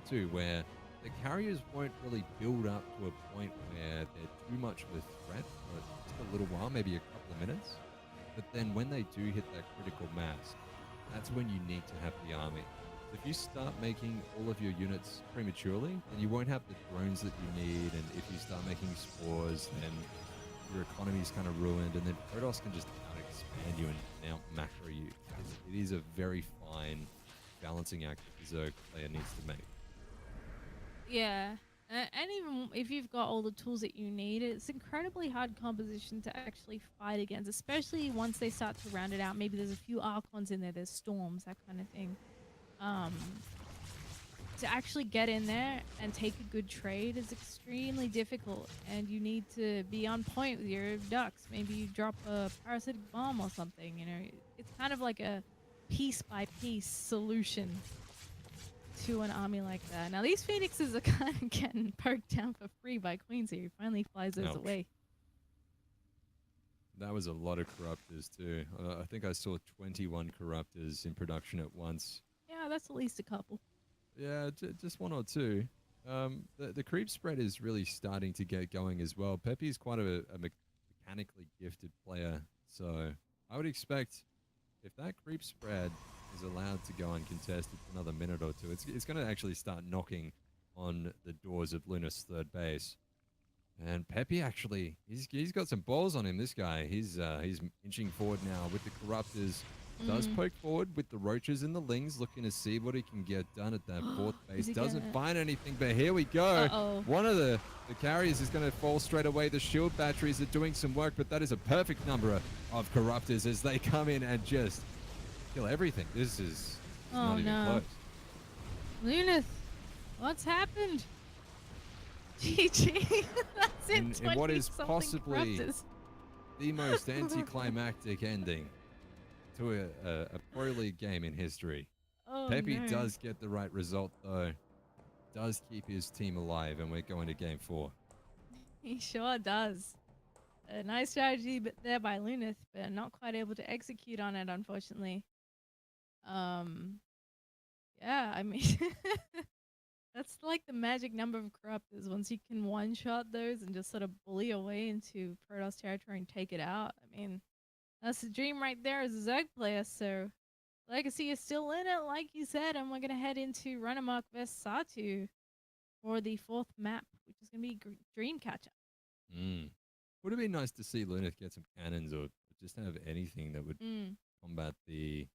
too, where the carriers won't really build up to a point where they're too much of a threat for just a little while, maybe a couple of minutes. But then when they do hit that critical mass, that's when you need to have the army. So if you start making all of your units prematurely, then you won't have the drones that you need. And if you start making spores, then your economy's kind of ruined. And then Protoss can just out-expand you and out-macro you. It is a very fine balancing act that the Zerg player needs to make. Yeah. And even if you've got all the tools that you need, it's incredibly hard composition to actually fight against, especially once they start to round it out. Maybe there's a few Archons in there, there's Storms, that kind of thing. To actually get in there and take a good trade is extremely difficult, and you need to be on point with your ducks. Maybe you drop a parasitic bomb or something, you know. It's kind of like a piece by piece solution to an army like that. Now these Phoenixes are kind of getting poked down for free by Queen, so he finally flies those away. That was a lot of Corruptors too. I think I saw 21 Corruptors in production at once. Yeah, that's at least a couple. Yeah, just one or two. The creep spread is really starting to get going as well. Pepe's quite a mechanically gifted player, so I would expect if that creep spread is allowed to go uncontested for another minute or two, it's going to actually start knocking on the doors of Luna's third base. And Pepe actually, he's got some balls on him. This guy, he's inching forward now with the Corruptors. Does poke forward with the Roaches and the Lings, looking to see what he can get done at that fourth base. Doesn't find anything, but here we go. One of the carriers is going to fall straight away. The shield batteries are doing some work, but that is a perfect number of Corruptors as they come in and just kill everything. This is not even close. Lunith, what's happened? GG. That's in what is possibly the most anticlimactic ending to a Pro League game in history. Pepe does get the right result, though. Does keep his team alive, and we're going to game 4. He sure does. A nice strategy there by Lunith, but not quite able to execute on it, unfortunately. Yeah, I mean, that's like the magic number of Corruptors. Once you can one-shot those and just sort of bully away into Protoss territory and take it out, I mean, that's the dream right there as a Zerg player. So Legacy is still in it, like you said, and we're going to head into Runamark vs Satu for the 4th map, which is going to be Dreamcatcher. Would it be nice to see Lunith get some cannons or just have anything that would combat the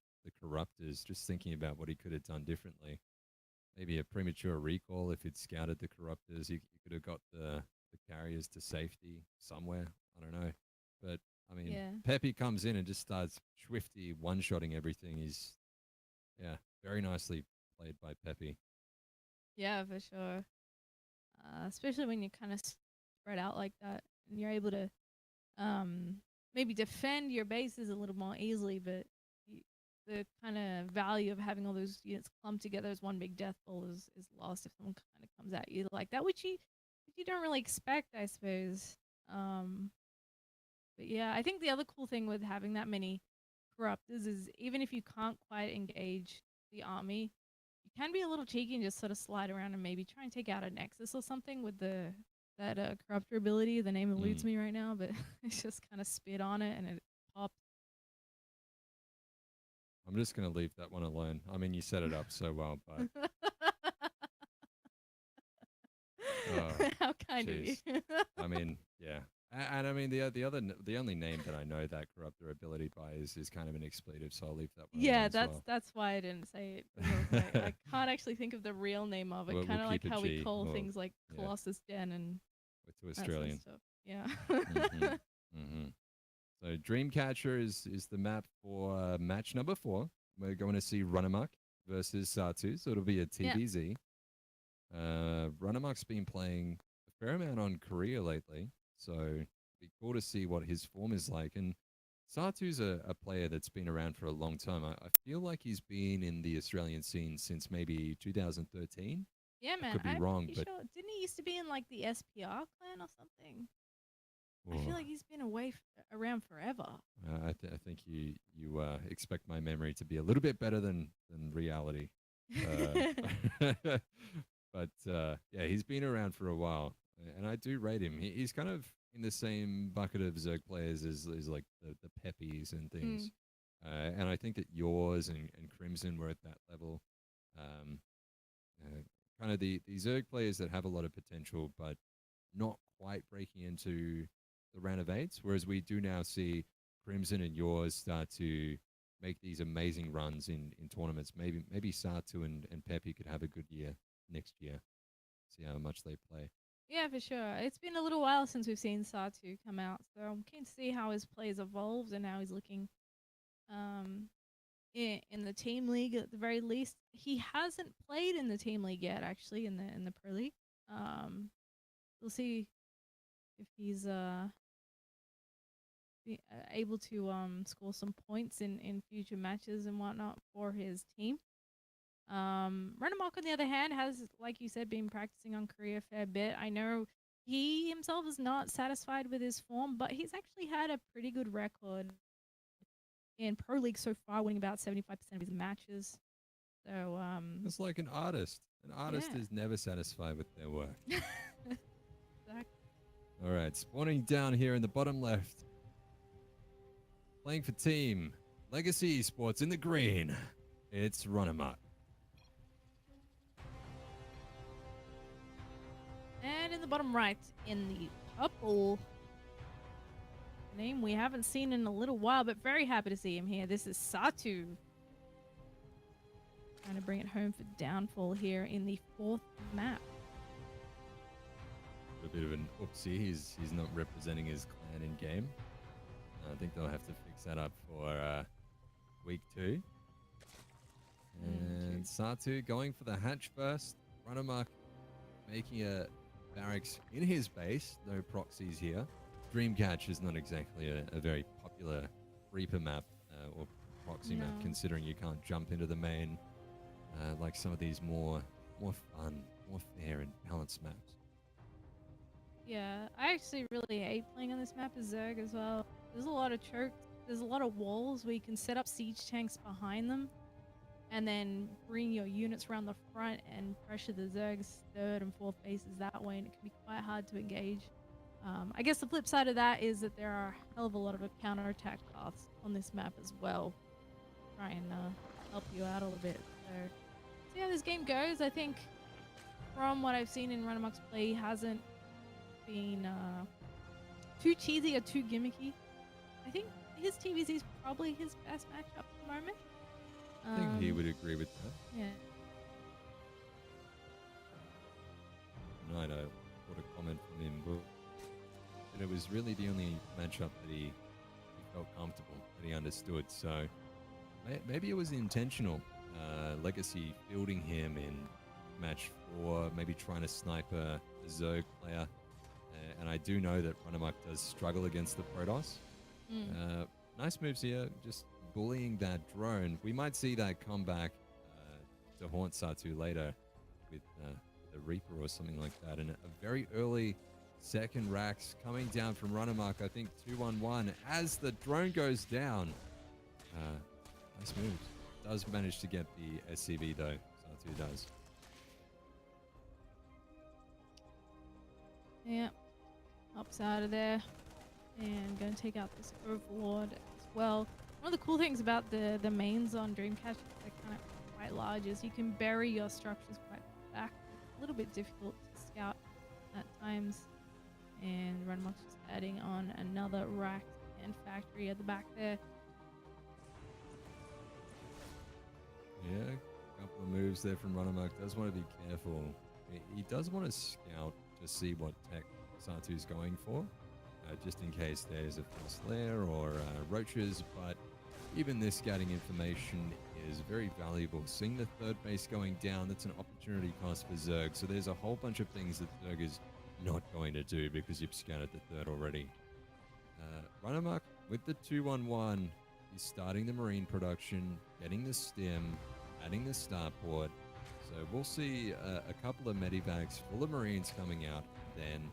Corruptors? Just thinking about what he could have done differently. Maybe a premature recall if he'd scouted the Corruptors. He could have got the carriers to safety somewhere. I don't know. But I mean, Pepe comes in and just starts swifty one-shotting everything. He's, very nicely played by Pepe. Yeah, for sure. Especially when you kind of spread out like that and you're able to maybe defend your bases a little more easily, but the kind of value of having all those units clumped together as one big death ball is lost if someone kind of comes at you like that, which you don't really expect, I suppose. But yeah, I think the other cool thing with having that many Corruptors is even if you can't quite engage the army, you can be a little cheeky and just sort of slide around and maybe try and take out a Nexus or something with that Corruptor ability. The name eludes me right now, but it's just kind of spit on it and it pops. I'm just going to leave that one alone. I mean, you set it up so well, but oh, How kind of you. jeez. I mean, yeah. And I mean, the only name that I know that corrupt their ability by is kind of an expletive, so I'll leave that one alone Yeah, as well. that's why I didn't say it. 'Cause I was like, I can't actually think of the real name of it. We'll Kind of like keep it how we G. call Well, things like yeah, Colossus Den and we're too that sort of Australian. stuff. Yeah. Mm-hmm. Mm-hmm. So Dreamcatcher is the map for match number 4. We're going to see Runamuck versus Satu, so it'll be a Yeah. TVZ. Runamuck's been playing a fair amount on Korea lately, so it'd be cool to see what his form is like. And Satu's a player that's been around for a long time. I feel like he's been in the Australian scene since maybe 2013. Yeah, I man. could be I'm wrong, pretty but sure. Didn't he used to be in like the SPR clan or something? I feel oh, like he's been around forever. I think you expect my memory to be a little bit better than reality. Uh, but yeah, he's been around for a while, and I do rate him. He's kind of in the same bucket of Zerg players as like the Peppies and Mm. things. And I think that yours and Crimson were at that level. Um, uh, Kind of the Zerg players that have a lot of potential, but not quite breaking into the round of eights. Whereas we do now see Crimson and yours start to make these amazing runs in tournaments. Maybe Satu and Pepe could have a good year next year. See how much they play. Yeah, for sure. It's been a little while since we've seen Satu come out, so I'm keen to see how his plays evolved and how he's looking. Um, in the team league at the very least. He hasn't played in the team league yet, actually, in the pro league. Um, we'll see if he's able to score some points in future matches and whatnot for his team. Renamok, on the other hand, has, like you said, been practicing on Korea a fair bit. I know he himself is not satisfied with his form, but he's actually had a pretty good record in pro league so far, winning about 75% of his matches. So It's like an artist. An artist yeah. is never satisfied with their work. Exactly. All right, spawning down here in the bottom left. Playing for team Legacy Esports in the green. It's Runamuck. And in the bottom right, in the purple, name we haven't seen in a little while, but very happy to see him here. This is Satu. Trying to bring it home for Downfall here in the 4th map. A bit of an oopsie. He's not representing his clan in game. I think they'll have to fix that up for week 2. And Satu going for the hatch first. Runamuck making a barracks in his base. No proxies here. Dreamcatch is not exactly a very popular Reaper map or proxy map, considering you can't jump into the main like some of these more fun, more fair and balanced maps. Yeah, I actually really hate playing on this map as Zerg as well. There's a lot of chokes. There's a lot of walls where you can set up siege tanks behind them and then bring your units around the front and pressure the Zerg's 3rd and 4th bases that way, and it can be quite hard to engage. I guess the flip side of that is that there are a hell of a lot of counterattack paths on this map as well. Try and help you out a little bit. So, see how this game goes. I think from what I've seen in Runamuck's play, he hasn't been too cheesy or too gimmicky. I think his TVZ is probably his best matchup at the moment. I think he would agree with that. Yeah. Tonight I got a comment from him, but it was really the only matchup that he felt comfortable, that he understood. So maybe it was intentional. Legacy fielding him in match 4, maybe trying to snipe a Zerg player. And I do know that Runamuck does struggle against the Protoss. Nice moves here, just bullying that drone. We might see that come back to haunt Satu later with the Reaper or something like that. And a very early second racks coming down from Runamuck. I think 2-1-1 as the drone goes down. Nice moves. Does manage to get the SCV though. Satu does. Yeah. Hops out of there. And going to take out this Overlord as well. One of the cool things about the mains on Dreamcast, they're kind of quite large, is you can bury your structures quite far back. A little bit difficult to scout at times. And Runmock's just adding on another rack and factory at the back there. Yeah, a couple of moves there from Runamuck. Does want to be careful. He does want to scout to see what tech Satu's going for, just in case there's a first lair or roaches, but even this scouting information is very valuable. Seeing the third base going down, that's an opportunity cost for Zerg, so there's a whole bunch of things that Zerg is not going to do because you've scouted the third already. Runamuck with the 2-1-1, he's starting the marine production, getting the stim, adding the starport. So we'll see a couple of medivacs full of marines coming out. Then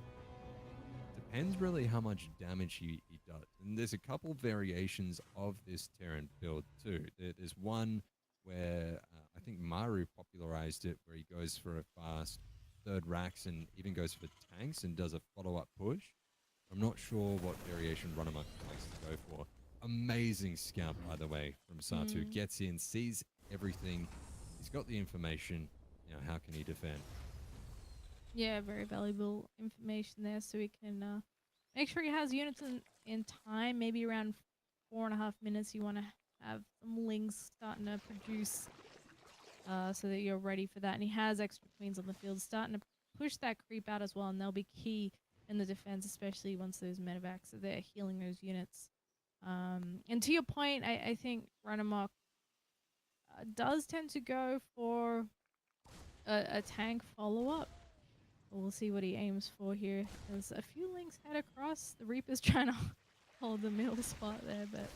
depends really how much damage he does. And there's a couple variations of this Terran build too. There's one where I think Maru popularized it, where he goes for a fast third racks and even goes for tanks and does a follow-up push. I'm not sure what variation Runamuck likes to go for. Amazing scout, by the way, from Satu. Gets in, sees everything. He's got the information. Now, how can he defend? Yeah, very valuable information there, so we can make sure he has units in time. Maybe around 4.5 minutes, you want to have some lings starting to produce so that you're ready for that. And he has extra queens on the field, starting to push that creep out as well, and they'll be key in the defense, especially once those medevacs are there healing those units. And to your point, I think Runamuck does tend to go for a tank follow-up. We'll see what he aims for here. There's a few links head across. The Reaper's trying to hold the middle spot there, but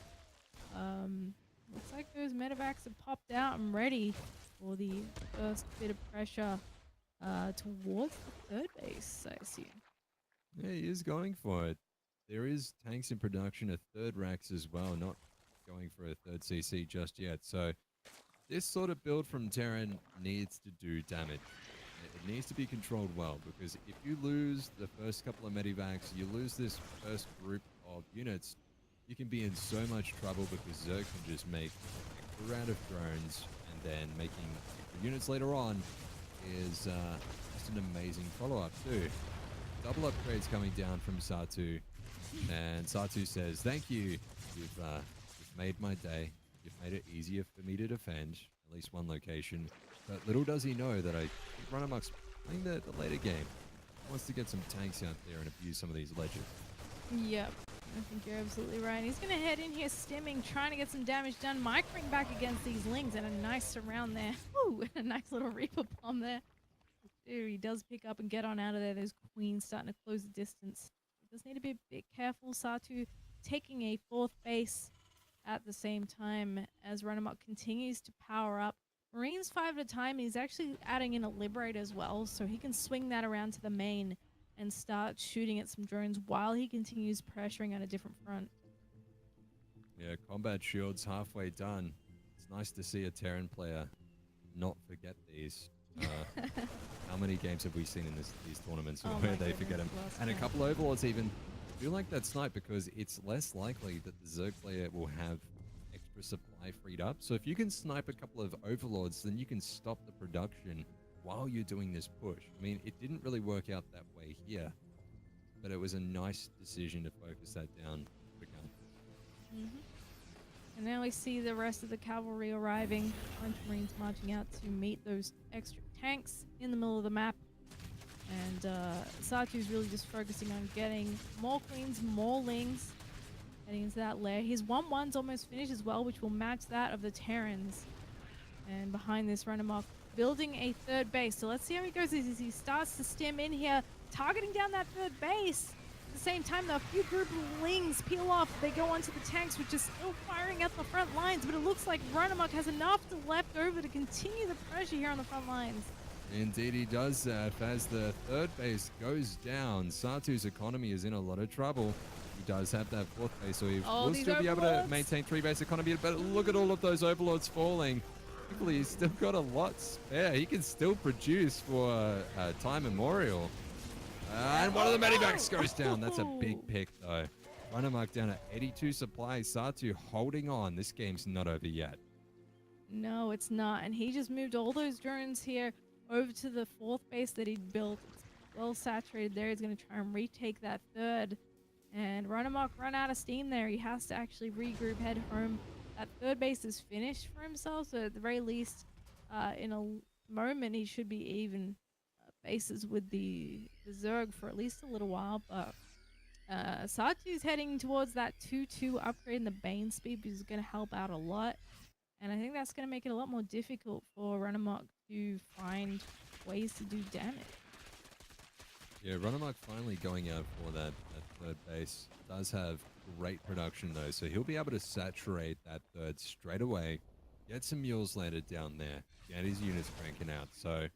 looks like those medevacs have popped out and ready for the first bit of pressure towards the third base, I assume. Yeah, he is going for it. There is tanks in production, a third racks as well, not going for a third CC just yet. So this sort of build from Terran needs to do damage. It needs to be controlled well, because if you lose the first couple of medivacs, you lose this first group of units, you can be in so much trouble because Zerg can just make a round of drones, and then making units later on is just an amazing follow-up too. Double upgrades coming down from Satu, and Satu says, thank you, you've made my day, you've made it easier for me to defend, at least one location. But little does he know that I think Runamuck's playing the later game. He wants to get some tanks out there and abuse some of these ledges. Yep, I think you're absolutely right. He's going to head in here stimming, trying to get some damage done, microing back against these lings, and a nice surround there. Woo! A nice little Reaper bomb there. Dude, he does pick up and get on out of there. Those queens starting to close the distance. He does need to be a bit careful. Satu taking a fourth base at the same time as Runamuck continues to power up. Marines 5 at a time. He's actually adding in a Liberator as well, so he can swing that around to the main and start shooting at some drones while he continues pressuring at a different front. Yeah, combat shields halfway done. It's nice to see a Terran player not forget these. How many games have we seen in these tournaments where they forget them? And a couple overlords even. I do like that snipe because it's less likely that the Zerg player will have extra supply freed up. So if you can snipe a couple of overlords, then you can stop the production while you're doing this push. I mean, it didn't really work out that way here, but it was a nice decision to focus that down quicker. And now we see the rest of the cavalry arriving. A bunch of Marines marching out to meet those extra tanks in the middle of the map. And Satu's really just focusing on getting more queens, more lings, heading into that lair. His 1-1's almost finished as well, which will match that of the Terrans. And behind this, Runamuck building a third base. So let's see how he goes as he starts to stem in here, targeting down that third base. At the same time, though, a few group of lings peel off. They go onto the tanks, which is still firing at the front lines, but it looks like Runamuck has enough left over to continue the pressure here on the front lines. Indeed he does, Zaf. As the third base goes down, Satu's economy is in a lot of trouble. He does have that fourth base, so he will still be able to maintain three-base economy, but look at all of those overlords falling. Thankfully, he's still got a lot spare. He can still produce for time immemorial. And one of the medivacs goes down. That's a big pick, though. Runamark down at 82 supplies. Satu holding on. This game's not over yet. No, it's not. And he just moved all those drones here over to the fourth base that he'd built. It's well saturated there. He's going to try and retake that third. And Runamark run out of steam there. He has to actually regroup, head home. That third base is finished for himself. So at the very least, in a moment, he should be even bases with the Zerg for at least a little while. But Satu's heading towards that 2-2 upgrade in the Bane speed, which is going to help out a lot. And I think that's going to make it a lot more difficult for Runamark to find ways to do damage. Yeah, Runamark finally going out for that third base. Does have great production though, so he'll be able to saturate that third straight away. Get some mules landed down there. Get his units cranking out. So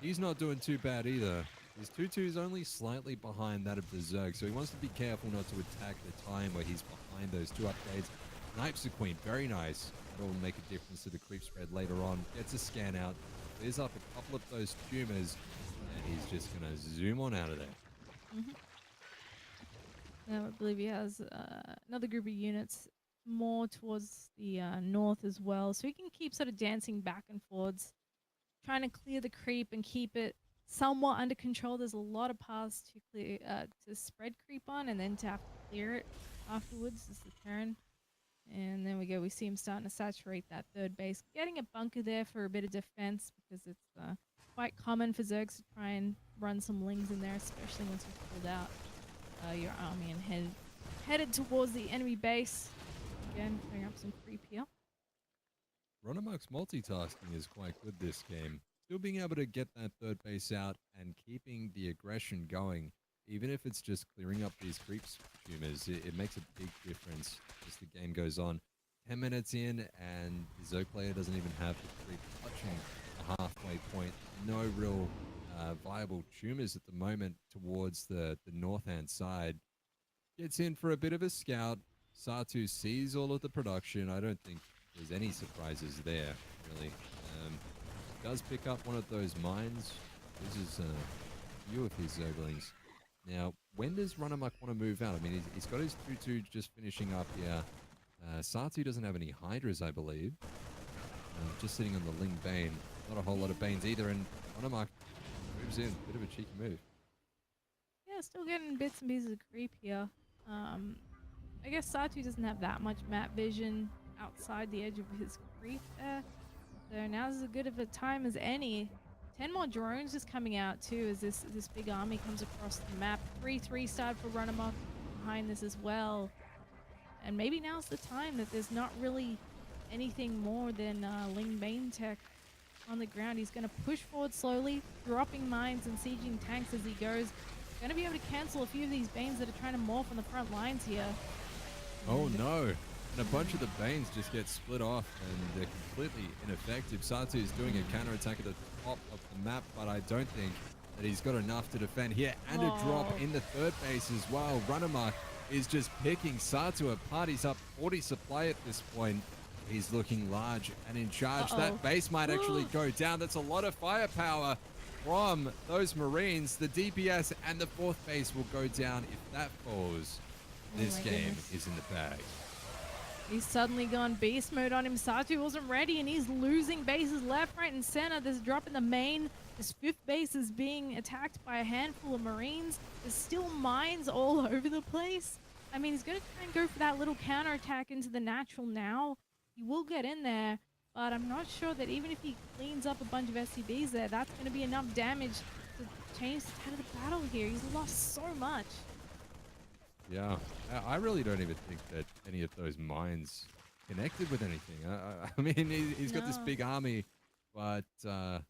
he's not doing too bad either. His 2-2 is only slightly behind that of the Zerg, so he wants to be careful not to attack the time where he's behind those two upgrades. Snipes the Queen, very nice. That'll make a difference to the creep spread later on. Gets a scan out, clears up a couple of those tumors, and he's just going to zoom on out of there. Now I believe he has another group of units more towards the north as well, so he can keep sort of dancing back and forwards, trying to clear the creep and keep it somewhat under control. There's a lot of paths to clear, to spread creep on, and then to have to clear it afterwards is the turn. And then we go. We see him starting to saturate that third base, getting a bunker there for a bit of defense because it's quite common for Zergs to try and run some lings in there, especially once you've pulled out your army and headed towards the enemy base. Again, bring up some creep here. Runamark's multitasking is quite good this game. Still being able to get that third base out and keeping the aggression going, even if it's just clearing up these creeps tumors, it makes a big difference as the game goes on. 10 minutes in and the Zerg player doesn't even have the creep touching the halfway point. No real viable tumors at the moment towards the north-hand side. Gets in for a bit of a scout. Satu sees all of the production. I don't think there's any surprises there, really. Does pick up one of those mines. Loses a few of his Zerglings. Now, when does Runamark want to move out? I mean, he's got his 2-2 just finishing up here. Satu doesn't have any Hydras, I believe. Just sitting on the Ling Bane. Not a whole lot of Banes either, and Runamark moves in. Bit of a cheeky move. Yeah, still getting bits and pieces of creep here. I guess Satu doesn't have that much map vision outside the edge of his creep there. So now's as good of a time as any. 10 more drones just coming out too as this big army comes across the map. 3-3 started for Runamark behind this as well. And maybe now's the time that there's not really anything more than Ling Bane tech on the ground. He's going to push forward slowly, dropping mines and sieging tanks as he goes. Going to be able to cancel a few of these Banes that are trying to morph on the front lines here. Oh no! And a bunch of the Banes just get split off and they're completely ineffective. Satu is doing a counterattack at the top of the map, but I don't think that he's got enough to defend here. And a drop in the third base as well. Runamark is just picking Satu apart. He's up 40 supply at this point. He's looking large and in charge. That base might actually go down. That's a lot of firepower from those Marines. The DPS and the fourth base will go down if that falls. This game is in the bag. He's suddenly gone beast mode on him. Satu wasn't ready and he's losing bases left, right, and center. There's a drop in the main. This fifth base is being attacked by a handful of Marines. There's still mines all over the place. I mean, he's going to try and go for that little counterattack into the natural now. He will get in there, but I'm not sure that even if he cleans up a bunch of SCBs there, that's going to be enough damage to change the tide of the battle here. He's lost so much. Yeah, I really don't even think that any of those mines connected with anything. I mean, he's got this big army, but a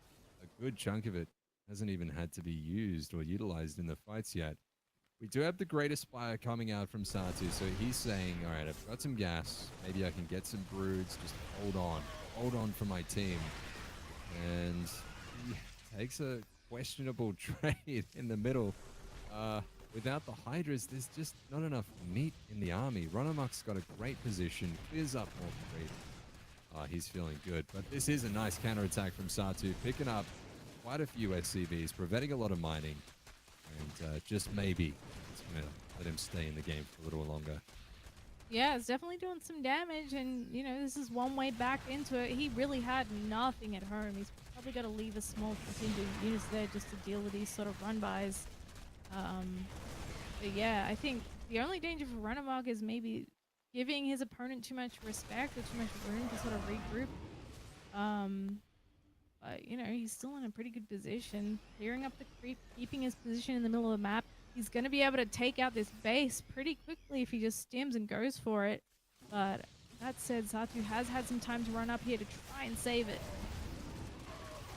good chunk of it hasn't even had to be used or utilized in the fights yet. We do have the greatest fire coming out from Satu, so he's saying, all right, I've got some gas. Maybe I can get some broods. Just hold on for my team. And he takes a questionable trade in the middle. Without the Hydras, there's just not enough meat in the army. Runamark's got a great position, clears up more creep. He's feeling good, but this is a nice counterattack from Satu, picking up quite a few SCVs, preventing a lot of mining, and just maybe it's going to let him stay in the game for a little longer. Yeah, it's definitely doing some damage, and this is one way back into it. He really had nothing at home. He's probably got to leave a small contingent of units there just to deal with these sort of run-bys. But yeah, I think the only danger for Runamark is maybe giving his opponent too much respect or too much room to sort of regroup. Um, but he's still in a pretty good position, clearing up the creep, keeping his position in the middle of the map. He's going to be able to take out this base pretty quickly if he just stims and goes for it. But that said, Satu has had some time to run up here to try and save it.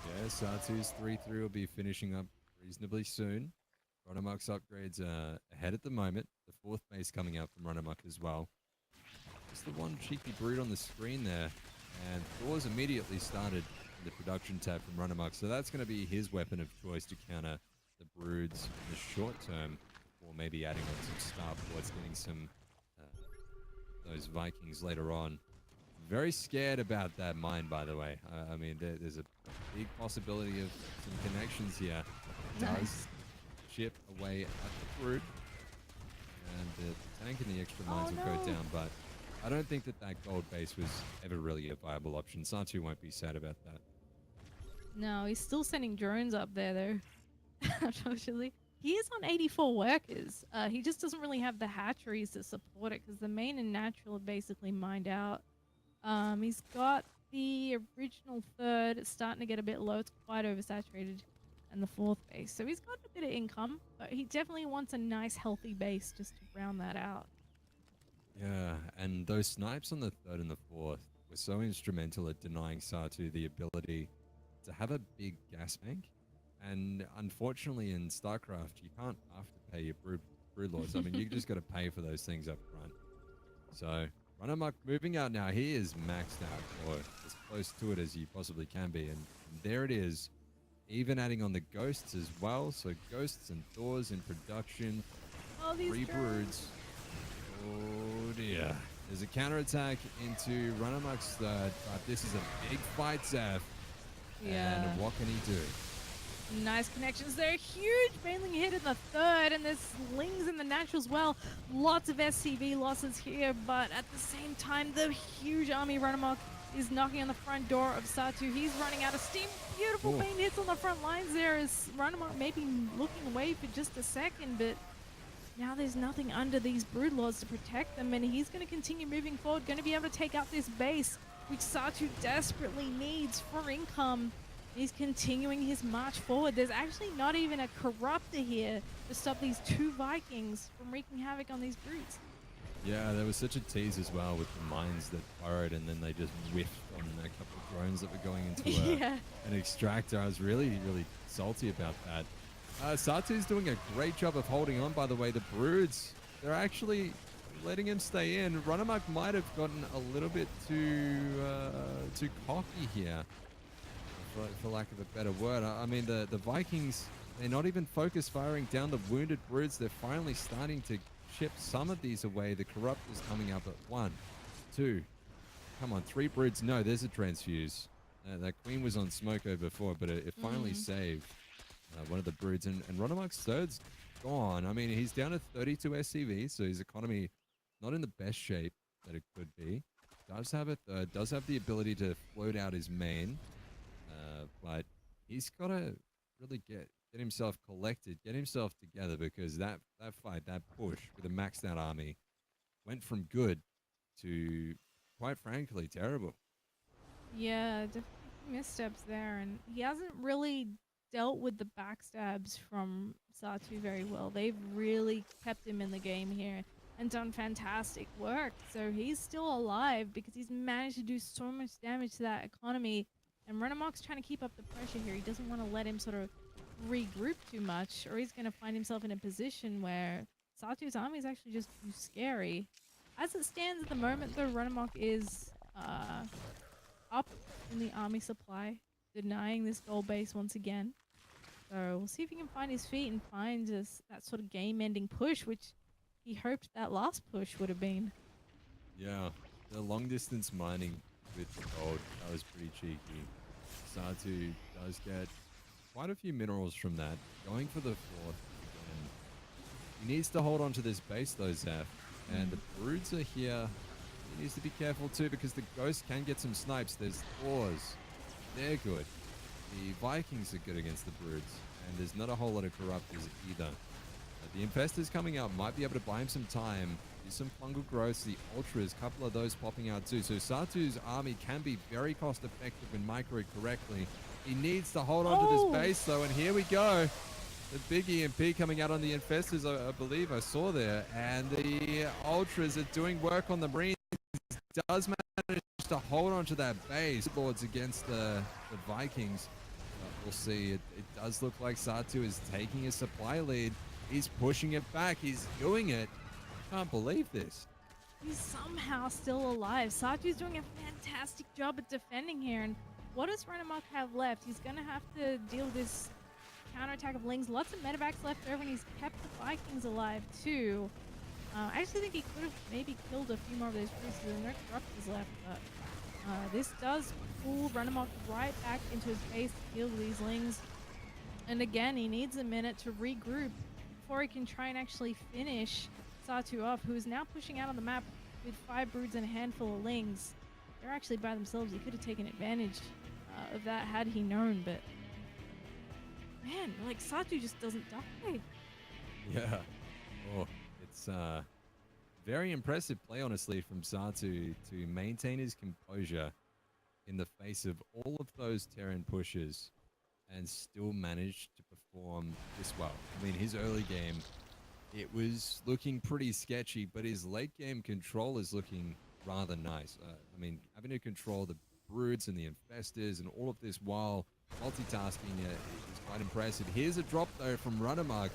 Yeah, Satu's 3-3 will be finishing up reasonably soon. Runamark's upgrades are ahead at the moment. The fourth base coming out from Runamark as well. Just the one cheeky brood on the screen there. And Thor's immediately started in the production tab from Runamark. So that's going to be his weapon of choice to counter the broods in the short term. Or maybe adding on some star ports, getting some those Vikings later on. Very scared about that mine, by the way. I mean, there's a big possibility of some connections here. Nice. Chip away at the brood. And the tank and the extra mines will go down, but I don't think that gold base was ever really a viable option. Satu won't be sad about that. No, he's still sending drones up there, though. Unfortunately. He is on 84 workers. He just doesn't really have the hatcheries to support it because the main and natural are basically mined out. He's got the original third. It's starting to get a bit low. It's quite oversaturated. And the fourth base. So he's got a bit of income, but he definitely wants a nice, healthy base just to round that out. Yeah, and those snipes on the third and the fourth were so instrumental at denying Satu the ability to have a big gas bank. And unfortunately, in StarCraft, you can't afterpay your brood lords. I mean, you just got to pay for those things up front. So Runamark moving out now. He is maxed out, or as close to it as you possibly can be. And there it is. Even adding on the ghosts as well. So ghosts and Thors in production. Oh, these 3 broods. Oh dear. There's a counterattack into Runamark's third, but this is a big fight, Zeph. Yeah. And what can he do? Nice connections there. Huge Baneling hit in the third, and there's slings in the natural as well. Lots of SCV losses here, but at the same time, the huge army Runamark is knocking on the front door of Satu. He's running out of steam. Beautiful Bane hits on the front lines there as Runamark maybe looking away for just a second, but now there's nothing under these brood lords to protect them, and he's going to continue moving forward, going to be able to take out this base, which Satu desperately needs for income. He's continuing his march forward. There's actually not even a corruptor here to stop these 2 Vikings from wreaking havoc on these brutes. Yeah, there was such a tease as well with the mines that burrowed and then they just whiffed on a couple of drones that were going into an extractor. I was really, really salty about that. Satu's doing a great job of holding on, by the way. The broods, they're actually letting him stay in. Runamark might have gotten a little bit too cocky here, for lack of a better word. I mean, the Vikings, they're not even focus firing down the wounded broods. They're finally starting to chip some of these away. The Corruptor's coming up at 1, 2. Come on, 3 broods. No, there's a transfuse. That Queen was on Smoko before, but it finally saved one of the broods. And Runamark's third's gone. I mean, he's down to 32 SCV, so his economy not in the best shape that it could be. Does have a third, does have the ability to float out his main. But he's got to really get himself collected, get himself together, because that fight, that push with a maxed out army went from good to, quite frankly, terrible. Yeah, definitely missteps there, and he hasn't really dealt with the backstabs from Satu very well. They've really kept him in the game here and done fantastic work. So he's still alive because he's managed to do so much damage to that economy. And Runamark's trying to keep up the pressure here. He doesn't want to let him sort of regroup too much, or he's going to find himself in a position where Satu's army is actually just too scary. As it stands at the moment, though, Runamark is up in the army supply, denying this gold base once again. So we'll see if he can find his feet and find that sort of game-ending push, which he hoped that last push would have been. Yeah, the long-distance mining with the gold, that was pretty cheeky. Satu does get quite a few minerals from that. Going for the fourth again. He needs to hold on to this base though, Zeph. And the broods are here. He needs to be careful too because the ghost can get some snipes. There's Thors. They're good. The Vikings are good against the broods. And there's not a whole lot of corruptors either. The infestors coming out might be able to buy him some time. Do some fungal growths. The ultras, a couple of those popping out too. So Satu's army can be very cost effective when microed correctly. He needs to hold on to this base though. And here we go. The big EMP coming out on the infestors, I believe I saw there. And the ultras are doing work on the Marines. Does manage to hold on to that base. Lords against the Vikings. We'll see. It does look like Satu is taking a supply lead. He's pushing it back. He's doing it. Can't believe this. He's somehow still alive. Satu's doing a fantastic job at defending here. And what does Renamok have left? He's going to have to deal with this counterattack of Lings. Lots of medevacs left over, and he's kept the Vikings alive too. I actually think he could have maybe killed a few more of those priests. There are no corruptors left, but this does pull Renamok right back into his base to deal with these Lings. And again, he needs a minute to regroup before he can try and actually finish Satu off, who is now pushing out on the map with 5 broods and a handful of Lings. They're actually by themselves. He could have taken advantage of that had he known, but man, like Satu just doesn't die. Yeah. Oh, it's very impressive play, honestly, from Satu to maintain his composure in the face of all of those Terran pushes and still manage to perform this well. I mean, his early game, it was looking pretty sketchy, but his late game control is looking rather nice. I mean, having to control the broods and the infestors and all of this while multitasking is quite impressive. Here's a drop, though, from Runamark,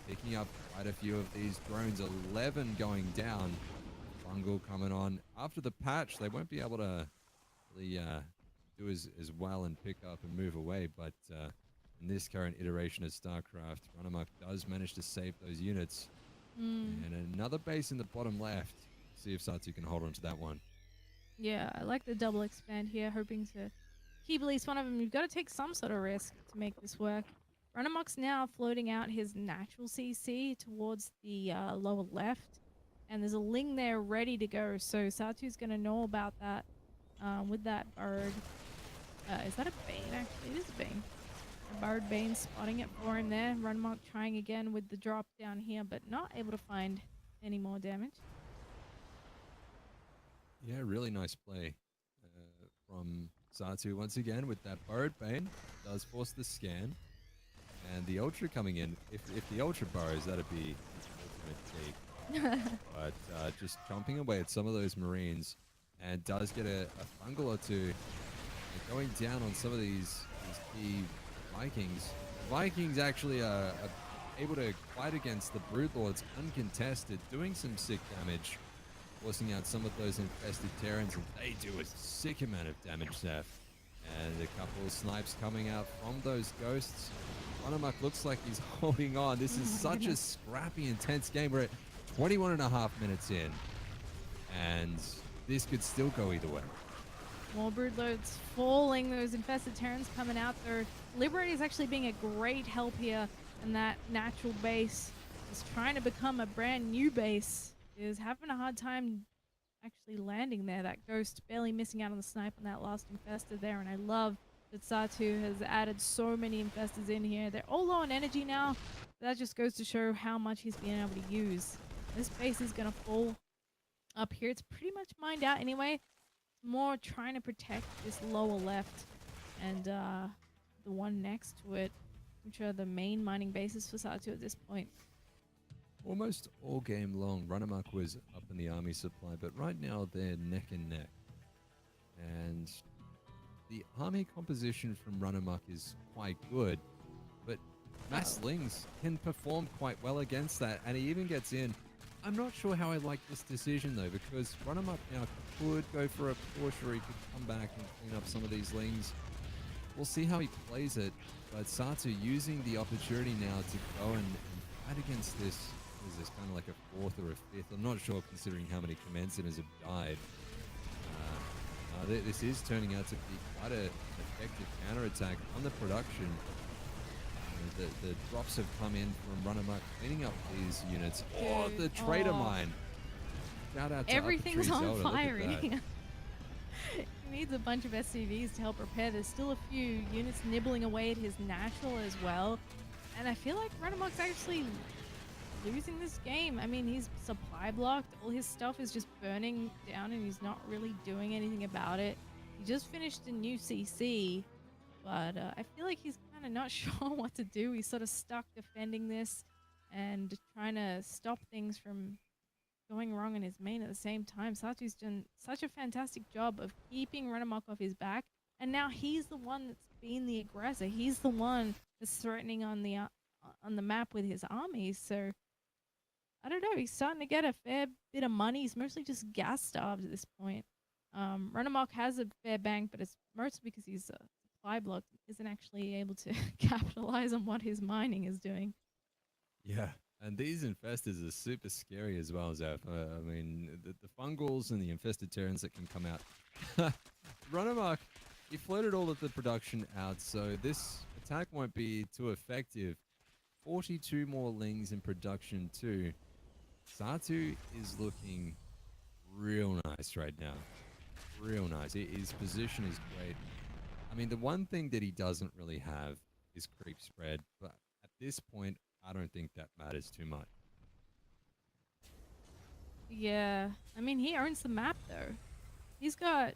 picking up quite a few of these drones. 11 going down. Fungal coming on. After the patch, they won't be able to really do as well and pick up and move away, but in this current iteration of StarCraft, Runamark does manage to save those units. And another base in the bottom left. See if Satu can hold on to that one. Yeah, I like the double expand here, hoping to keep at least one of them. You've got to take some sort of risk to make this work. Runamark's now floating out his natural CC towards the lower left, and there's a Ling there ready to go, so Satu's going to know about that with that bird. Is that a Bane, actually? It is a Bane. A bird Bane spotting it for him there. Runamark trying again with the drop down here, but not able to find any more damage. Yeah, really nice play from Satu once again with that bird Bane. Does force the scan. And the Ultra coming in. If the Ultra burrows, that'd be ultimate take. But just chomping away at some of those Marines, and does get a fungal or two. And going down on some of these key Vikings. Vikings actually are able to fight against the Broodlords uncontested, doing some sick damage, forcing out some of those infested Terrans, and they do a sick amount of damage, Zeph. And a couple of snipes coming out from those ghosts. Runamark looks like he's holding on. This is such a scrappy, intense game. We're at 21.5 minutes in, and this could still go either way. More broodlords falling, those infested Terrans coming out there. Liberator is actually being a great help here, and that natural base is trying to become a brand new base. Is having a hard time actually landing there. That ghost barely missing out on the snipe on that last infestor there, and I love that Satu has added so many infestors in here. They're all low on energy now. That just goes to show how much he's been able to use. This base is going to fall up here. It's pretty much mined out anyway. More trying to protect this lower left and the one next to it, which are the main mining bases for Satu at this point. Almost all game long, Runamark was up in the army supply, but right now they're neck and neck. And the army composition from Runamark is quite good, but Mass Lings can perform quite well against that, and he even gets in. I'm not sure how I like this decision though, because Runamark now could go for a push, or he could come back and clean up some of these Lings. We'll see how he plays it, but Satu using the opportunity now to go and fight against this. Is this kind of like a fourth or a fifth? I'm not sure, considering how many command centers have died. This is turning out to be quite an effective counterattack on the production. The drops have come in from Runamuk, cleaning up these units. Oh, Dude, the trader oh, mine. Shout out to Upper Tree everything's on Zelda. Look fire at in that. here. He needs a bunch of SCVs to help repair. There's still a few units nibbling away at his natural as well. And I feel like Renamok's actually losing this game. I mean, he's supply blocked. All his stuff is just burning down and he's not really doing anything about it. He just finished a new CC, but I feel like he's kind of not sure what to do. He's sort of stuck defending this and trying to stop things from going wrong in his main at the same time. Satu's done such a fantastic job of keeping Renamok off his back, and now he's the one that's been the aggressor. He's the one that's threatening on the map with his armies. So I don't know. He's starting to get a fair bit of money. He's mostly just gas starved at this point. Renamok has a fair bank, but it's mostly because he's a supply block, isn't actually able to capitalize on what his mining is doing. Yeah, and these infestors are super scary as well, Zeph. I mean, the fungals and the infested terrans that can come out. Runamark, he floated all of the production out, so this attack won't be too effective. 42 more lings in production too. Satu is looking real nice right now. Real nice. His position is great. I mean, the one thing that he doesn't really have is creep spread, but at this point, I don't think that matters too much. Yeah, I mean, he owns the map though. He's got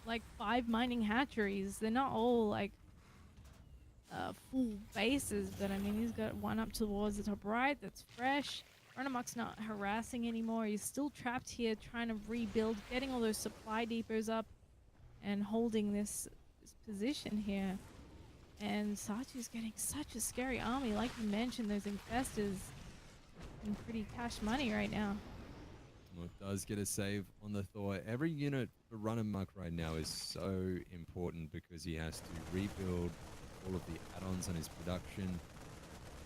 like 5 mining hatcheries. They're not all like full bases, but I mean, he's got one up towards the top right that's fresh. Renamuk's not harassing anymore. He's still trapped here trying to rebuild, getting all those supply depots up and holding this position here. And Satu's getting such a scary army. Like you mentioned, those infestors in pretty cash money right now. Well, it does get a save on the Thor. Every unit for Runamuck right now is so important because he has to rebuild all of the add-ons on his production.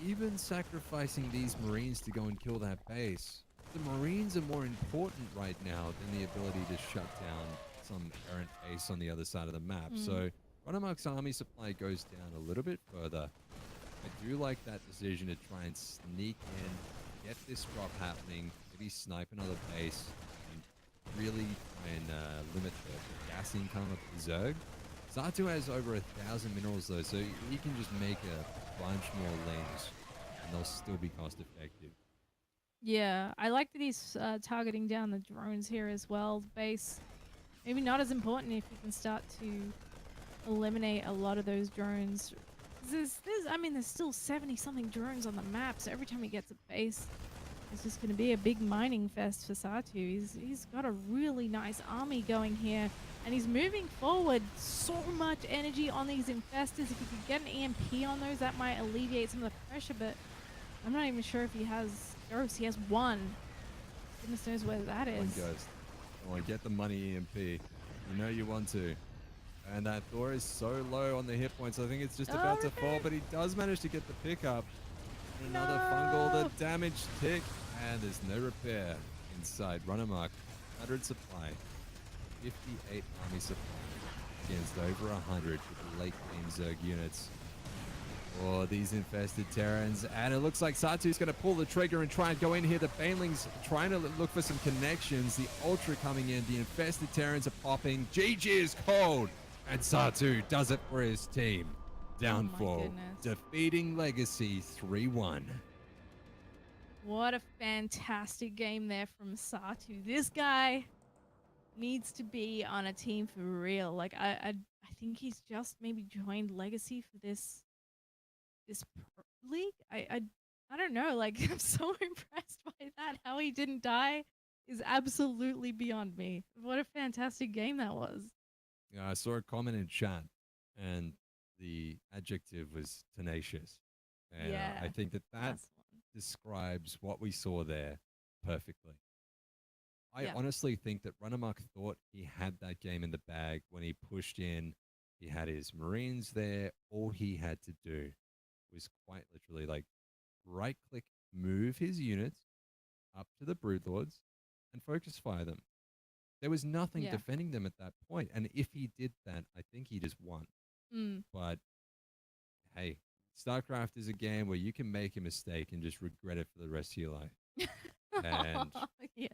Even sacrificing these Marines to go and kill that base. The Marines are more important right now than the ability to shut down some errant base on the other side of the map. So Runamuck's army supply goes down a little bit further. I do like that decision to try and sneak in, get this drop happening, maybe snipe another base, and really try and limit the gas income of the Zerg. Satu has over 1,000 minerals though, so he can just make a bunch more lanes, and they'll still be cost effective. Yeah, I like that he's targeting down the drones here as well. The base, maybe not as important if you can start to eliminate a lot of those drones. I mean, there's still 70 something drones on the map, so every time he gets a base, it's just going to be a big mining fest for Satu. He's got a really nice army going here, and he's moving forward. So much energy on these infestors. If you could get an EMP on those, that might alleviate some of the pressure, but I'm not even sure if he has ghosts. He has one. Goodness knows where that One is. ghost. Come on, get the money EMP. You know you want to. And that Thor is so low on the hit points. I think it's just about to fall, but he does manage to get the pickup. Another fungal, the damage tick, and there's no repair inside. Runamark, 100 supply, 58 army supply against over 100 with the late game Zerg units. Oh, these infested Terrans, and it looks like Satu's going to pull the trigger and try and go in here. The Banelings trying to look for some connections. The Ultra coming in, the infested Terrans are popping. GG is cold, and Satu does it for his team. Downfall, defeating Legacy 3-1. What a fantastic game there from Satu. This guy needs to be on a team for real. Like I think he's just maybe joined Legacy for this league. I don't know. Like I'm so impressed by that. How he didn't die is absolutely beyond me. What a fantastic game that was. I saw a comment in chat, and the adjective was tenacious. And Yeah, I think that describes what we saw there perfectly. I honestly think that Runamuck thought he had that game in the bag when he pushed in. He had his Marines there. All he had to do was quite literally like right click, move his units up to the Broodlords and focus fire them. There was nothing defending them at that point. And if he did that, I think he just won. But hey, StarCraft is a game where you can make a mistake and just regret it for the rest of your life. And Yeah.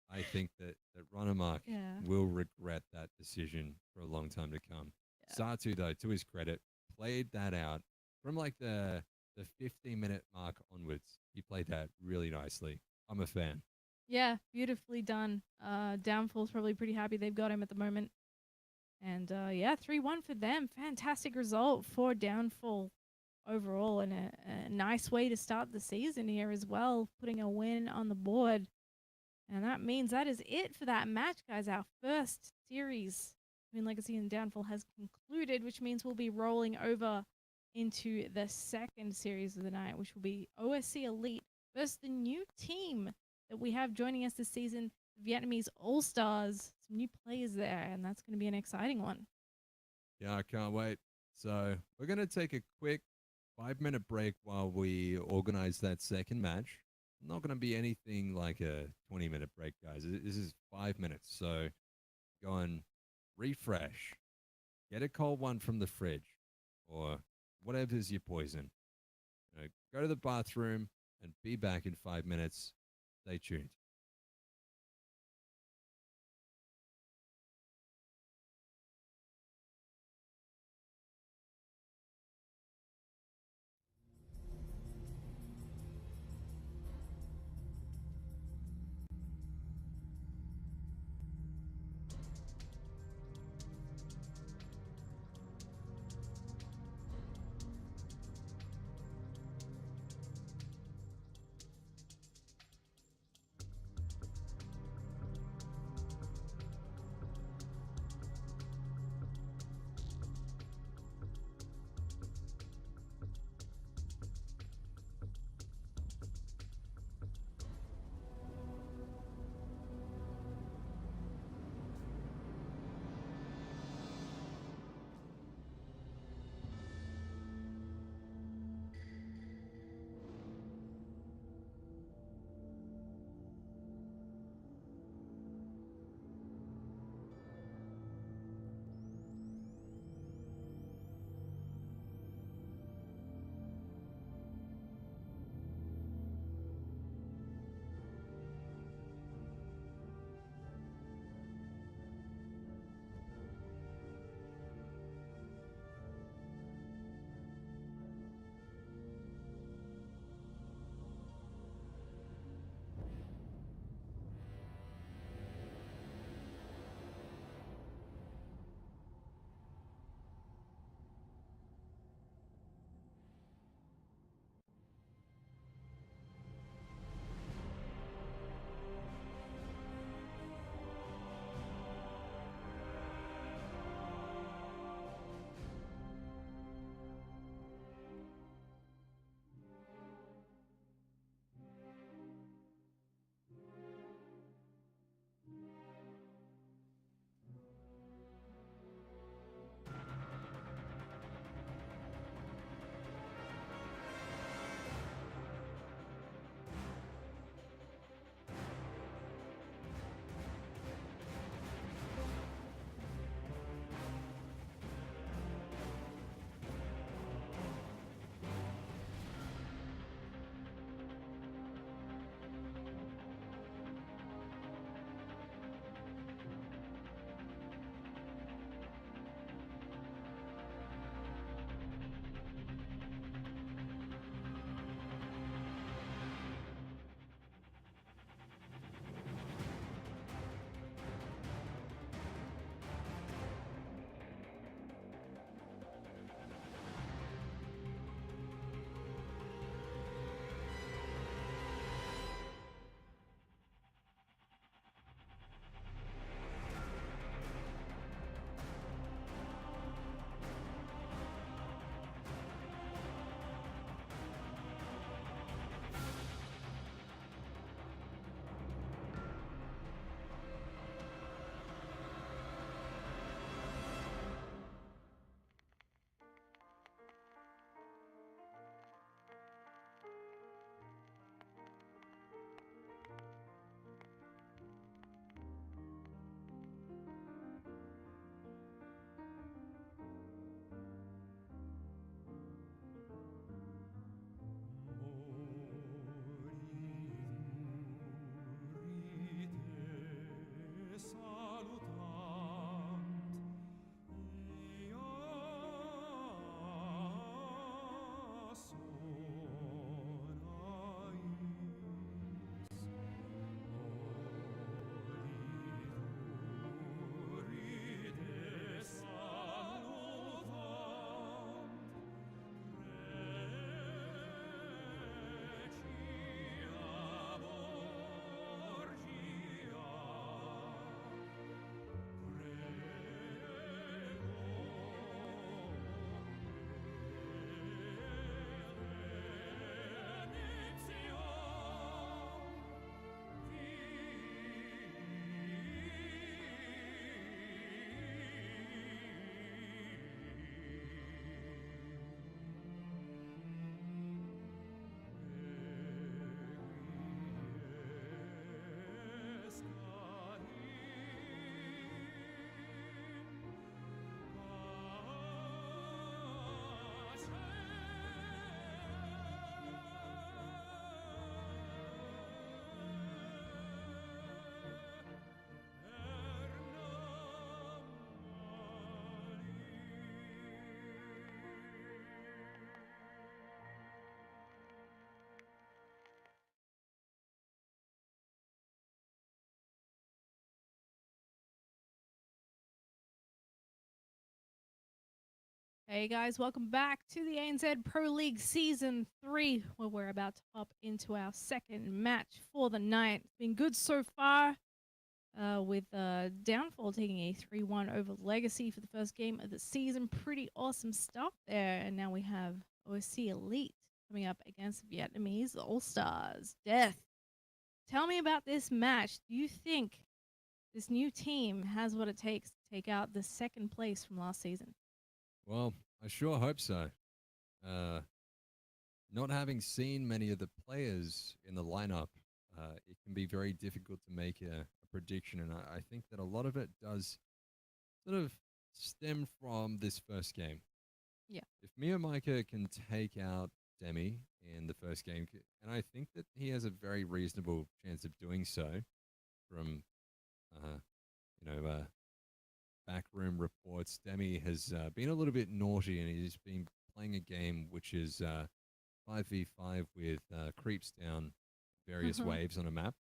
I think that Ronamark Yeah. will regret that decision for a long time to come. Yeah. Satu, though, to his credit, played that out from like the 15-minute mark onwards. He played that really nicely. I'm a fan. Yeah, beautifully done. Downfall's probably pretty happy they've got him at the moment. And yeah, 3-1 for them. Fantastic result for Downfall overall, and a nice way to start the season here as well, putting a win on the board. And that means that is it for that match, guys. Our first series between Legacy and Downfall has concluded, which means we'll be rolling over into the second series of the night, which will be OSC Elite versus the new team that we have joining us this season, Vietnamese All Stars. Some new players there, and that's going to be an exciting one. Yeah, I can't wait. So we're going to take a quick 5-minute break while we organize that second match. Not going to be anything like a 20-minute break, guys. This is 5 minutes. So go and refresh, get a cold one from the fridge or whatever's your poison. Go to the bathroom and be back in 5 minutes. Stay tuned. Hey guys, welcome back to the ANZ Pro League Season 3, where we're about to hop into our second match for the night. It's been good so far, with Downfall taking a 3-1 over Legacy for the first game of the season. Pretty awesome stuff there. And now we have OSC Elite coming up against Vietnamese All-Stars. Death, tell me about this match. Do you think this new team has what it takes to take out the second place from last season? Well, I sure hope so. Uh, Not having seen many of the players in the lineup, it can be very difficult to make a prediction. And I think that a lot of it does sort of stem from this first game. Yeah. If Mio Micah can take out Demi in the first game, and I think that he has a very reasonable chance of doing so from, uh, you know, backroom reports, Demi has been a little bit naughty and he's been playing a game which is 5v5 with creeps down various waves on a map.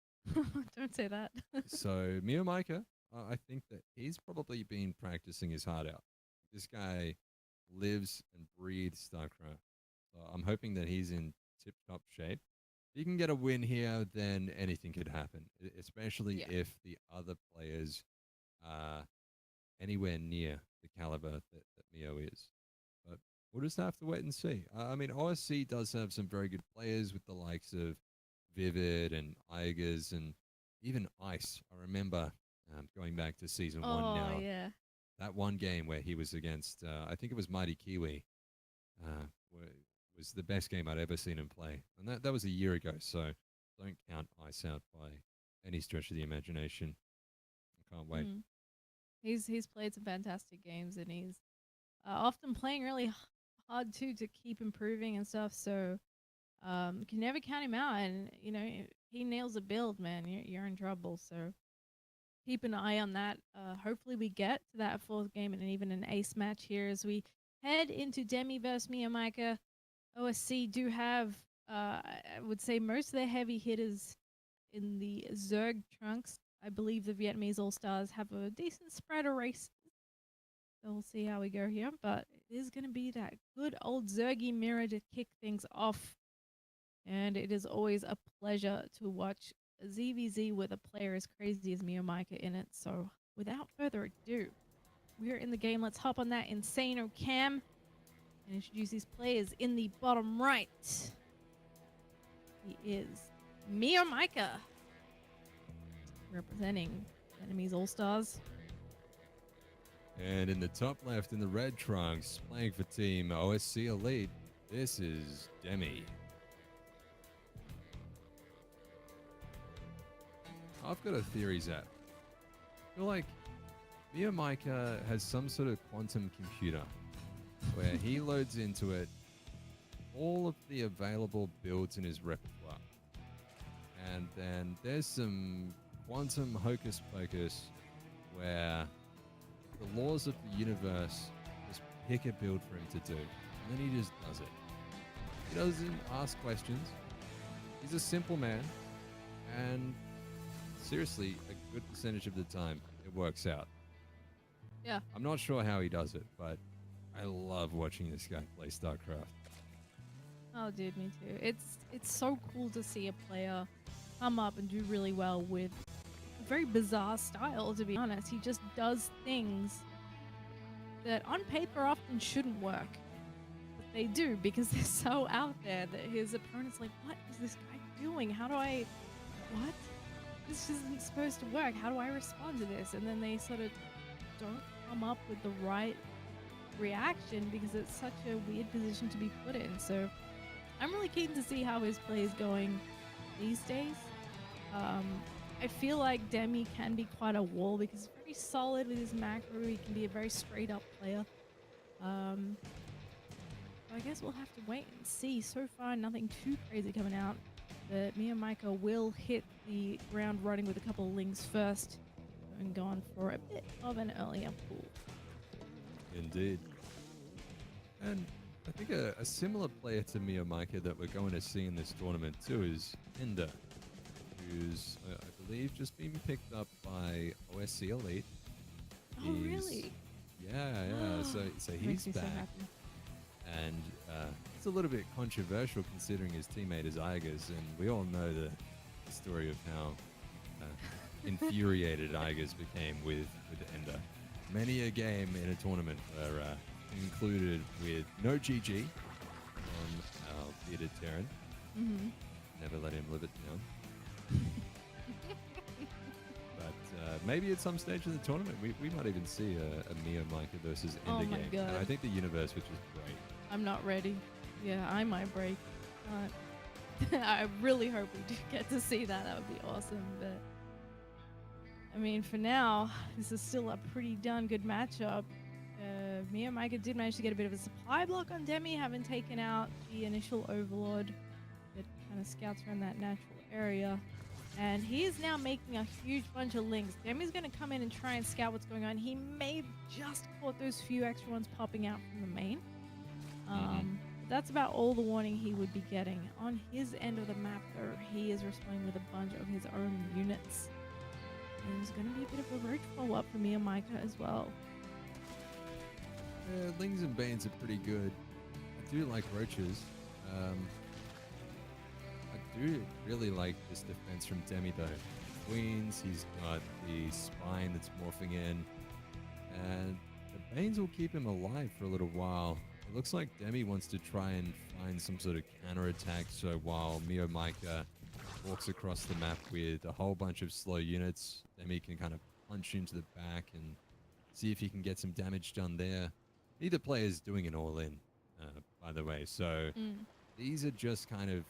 Don't say that. So Mio Micah, I think that he's probably been practicing his heart out. This guy lives and breathes StarCraft. So I'm hoping that he's in tip-top shape. If he can get a win here, then anything could happen, especially Yeah. if the other players are anywhere near the caliber that Mio is. But we'll just have to wait and see. I mean, OSC does have some very good players with the likes of Vivid and Igers and even Ice. I remember going back to season one Oh, now, yeah. that one game where he was against, I think it was Mighty Kiwi, was the best game I'd ever seen him play. And that was a year ago, so don't count Ice out by any stretch of the imagination. I can't wait. Mm. He's played some fantastic games, and he's often playing really hard too to keep improving and stuff. So can never count him out. And if he nails a build, man, you're in trouble. So keep an eye on that. Hopefully we get to that fourth game and even an ace match here as we head into Demi versus Mia Micah. OSC do have, I would say, most of their heavy hitters in the Zerg trunks. I believe the Vietnamese All Stars have a decent spread of races. So we'll see how we go here. But it is going to be that good old Zergy mirror to kick things off. And it is always a pleasure to watch a ZVZ with a player as crazy as Mio Micah in it. So without further ado, we're in the game. Let's hop on that Insano cam and introduce these players in the bottom right. He is Mio Micah, representing Vietnamese All Stars. And in the top left, in the red trunks, playing for Team OSC Elite, this is Demi. I've got a theory, Zap. I feel like Mio Micah has some sort of quantum computer where he loads into it all of the available builds in his repertoire. And then there's some quantum hocus pocus where the laws of the universe just pick a build for him to do. And then he just does it. He doesn't ask questions. He's a simple man. And seriously, a good percentage of the time, it works out. Yeah. I'm not sure how he does it, but I love watching this guy play StarCraft. Oh, dude, me too. It's so cool to see a player come up and do really well with a very bizarre style, to be honest. He just does things that on paper often shouldn't work. But they do because they're so out there that his opponent's like, what is this guy doing? What? This isn't supposed to work. How do I respond to this? And then they sort of don't come up with the right reaction because it's such a weird position to be put in. So I'm really keen to see how his play is going these days. I feel like Demi can be quite a wall because he's very solid with his macro. He can be a very straight up player. So I guess we'll have to wait and see. So far, nothing too crazy coming out. But Mia Micah will hit the ground running with a couple of lings first and gone for a bit of an earlier pull. Indeed. And I think a similar player to Mio Micah that we're going to see in this tournament too is Ender, who's, I believe, just been picked up by OSC Elite. Oh, really? Yeah. So he's Makes me back. so happy. And it's a little bit controversial considering his teammate is Igers, and we all know the story of how infuriated Igers became with Ender. Many a game in a tournament were concluded with no GG on our bearded Terran. Mm-hmm. Never let him live it down. But maybe at some stage in the tournament, we might even see a Mio Micah versus Oh Ender my game. God. And I think the universe would just break. I'm not ready. Yeah, I might break. I really hope we do get to see that. That would be awesome. But I mean, for now, this is still a pretty darn good matchup. Mia Micah did manage to get a bit of a supply block on Demi, having taken out the initial Overlord that kind of scouts around that natural area. And he is now making a huge bunch of links. Demi's going to come in and try and scout what's going on. He may have just caught those few extra ones popping out from the main. That's about all the warning he would be getting. On his end of the map, though, he is responding with a bunch of his own units. And there's going to be a bit of a roach follow-up for Mia Micah as well. Lings and Banes are pretty good. I do like roaches. I do really like this defense from Demi though. Queens, he's got the spine that's morphing in, and the Banes will keep him alive for a little while. It looks like Demi wants to try and find some sort of counterattack, so while Mio Micah walks across the map with a whole bunch of slow units, Demi can kind of punch into the back and see if he can get some damage done there. Neither player is doing an all-in, by the way, so these are just kind of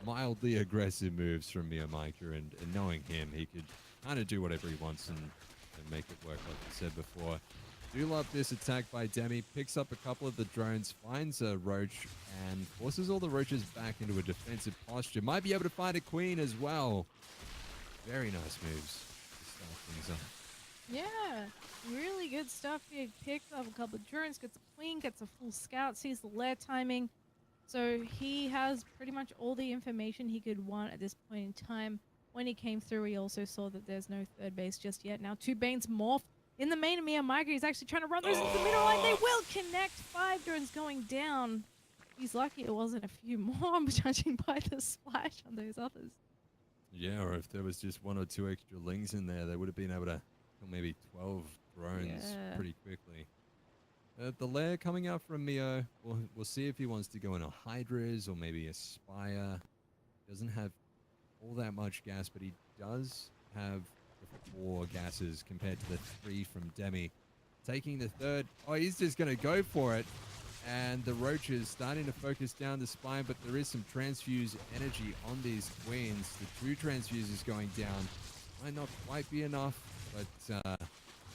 mildly aggressive moves from Mio Micah, and knowing him, he could kind of do whatever he wants and make it work, like I said before. Do love this attack by Demi. Picks up a couple of the drones, finds a roach, and forces all the roaches back into a defensive posture. Might be able to find a queen as well. Very nice moves to start things up. Yeah, really good stuff here. Picks up a couple of drones, gets a queen, gets a full scout, sees the lair timing. So he has pretty much all the information he could want at this point in time. When he came through, he also saw that there's no third base just yet. Now 2 Banes morph in the main of Mia Micah. He's actually trying to run those into the middle line. They will connect. 5 drones going down. He's lucky it wasn't a few more, judging by the splash on those others. Yeah, or if there was just 1 or 2 extra lings in there, they would have been able to kill maybe 12 drones pretty quickly. The lair coming out from Mio, we'll see if he wants to go in a Hydras or maybe a Spire. Doesn't have all that much gas, but he does have the 4 gases compared to the 3 from Demi. Taking the third. Oh, he's just going to go for it. And the Roach is starting to focus down the spine, but there is some transfuse energy on these queens. The 2 transfuses going down might not quite be enough, but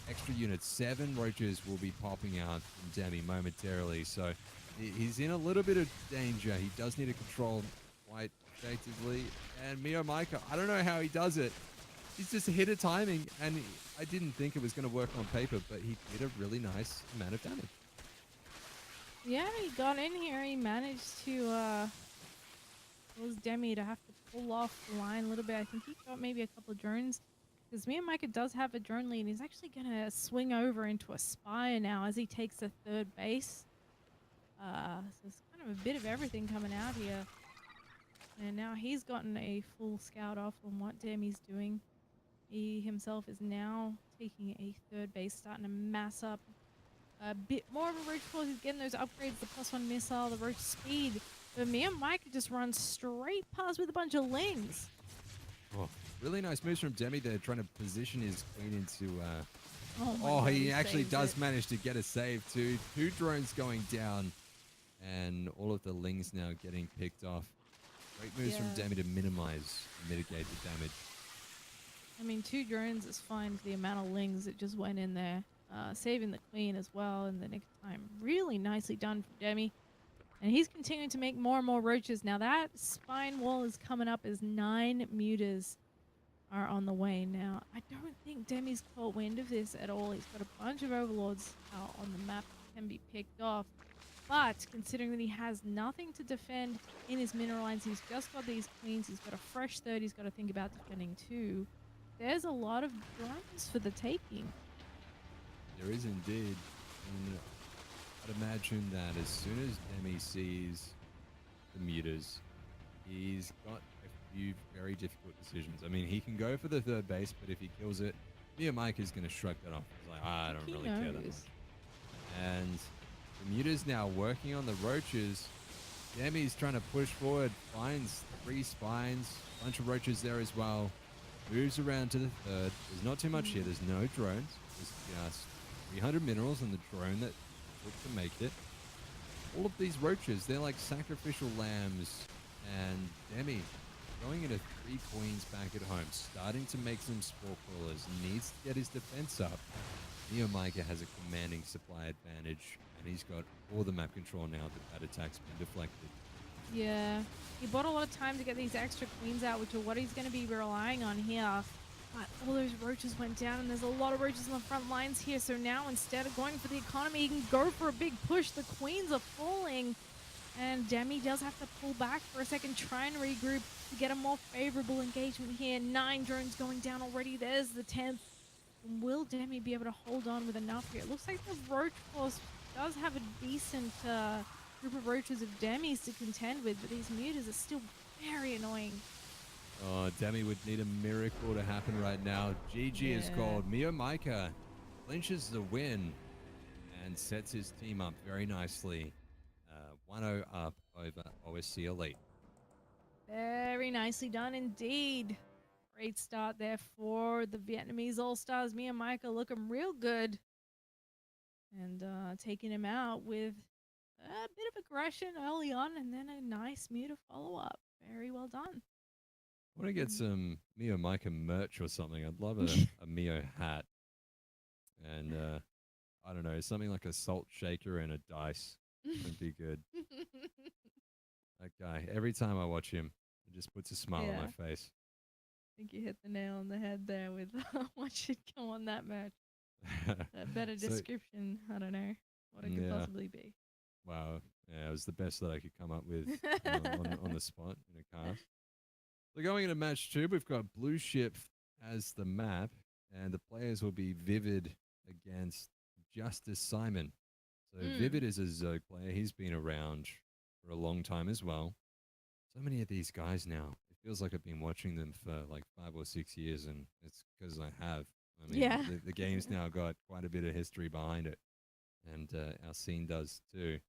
extra units. 7 roaches will be popping out from Demi momentarily, so he's in a little bit of danger. He does need to control quite effectively. And Mio Micah, I don't know how he does it. He's just hit a timing, and I didn't think it was going to work on paper, but he did a really nice amount of damage. Yeah, he got in here. He managed to cause Demi to have to pull off the line a little bit. I think he got maybe a couple of drones. Because Mia Micah does have a drone lead, and he's actually going to swing over into a Spire now as he takes the third base. So it's kind of a bit of everything coming out here. And now he's gotten a full scout off on what Demi's doing. He himself is now taking a third base, starting to mass up a bit more of a roach force. He's getting those upgrades, the +1 missile, the roach speed. But Mia Micah just runs straight past with a bunch of lings. Oh, really nice moves from Demi there, trying to position his queen into... God, he actually does it. manage to get a save too. 2 drones going down, and all of the lings now getting picked off. Great moves from Demi to minimize and mitigate the damage. I mean, 2 drones is fine for the amount of lings that just went in there. Saving the queen as well in the nick of time. Really nicely done for Demi. And he's continuing to make more and more roaches. Now that spine wall is coming up as 9 mutas are on the way. Now, I don't think Demi's caught wind of this at all. He's got a bunch of overlords out on the map that can be picked off. But considering that he has nothing to defend in his mineral lines, he's just got these queens, he's got a fresh third, he's got to think about defending too. There's a lot of drones for the taking. There is indeed. And I'd imagine that as soon as Demi sees the mutas, he's got a few very difficult decisions. I mean, he can go for the third base, but if he kills it, Mike is going to shrug that off. He's like, I I think don't he really care that knows. much. And the muta's now working on the roaches. Demi's trying to push forward, finds 3 spines, bunch of roaches there as well. Moves around to the third. There's not too much here. There's no drones. There's just 300 minerals on the drone that took to make it. All of these roaches, they're like sacrificial lambs. And Demi going into 3 queens back at home, starting to make some spore crawlers, needs to get his defense up. Micah has a commanding supply advantage, and he's got all the map control now that attack's been deflected. Yeah, he bought a lot of time to get these extra queens out, which are what he's going to be relying on here. But all those roaches went down, and there's a lot of roaches on the front lines here. So now, instead of going for the economy, he can go for a big push. The queens are falling, and Demi does have to pull back for a second, try and regroup to get a more favorable engagement here. 9 drones going down already. There's the 10th. Will Demi be able to hold on with enough here? It looks like the roach force does have a decent group of roaches of Demis to contend with, but these mutas are still very annoying. Oh, Demi would need a miracle to happen right now. GG is called. Micah clinches the win and sets his team up very nicely. 1-0 up over OSC Elite. Very nicely done indeed. Great start there for the Vietnamese All-Stars. Micah looking real good. And taking him out with a bit of aggression early on and then a nice muta follow-up. Very well done. I want to get some Micah merch or something. I'd love a Mio hat. And I don't know, something like a salt shaker and a dice would be good. That guy, every time I watch him, it just puts a smile on my face. I think you hit the nail on the head there with what should go on that merch. A better description, I don't know what it could possibly be. Wow. Yeah, it was the best that I could come up with on the spot in a cast. So going into match 2, we've got Blue Ship as the map, and the players will be Vivid against Justice Simon. So Vivid is a Zerg player. He's been around for a long time as well. So many of these guys now. It feels like I've been watching them for like 5 or 6 years, and it's because I have. I mean, the game's now got quite a bit of history behind it, and our scene does too.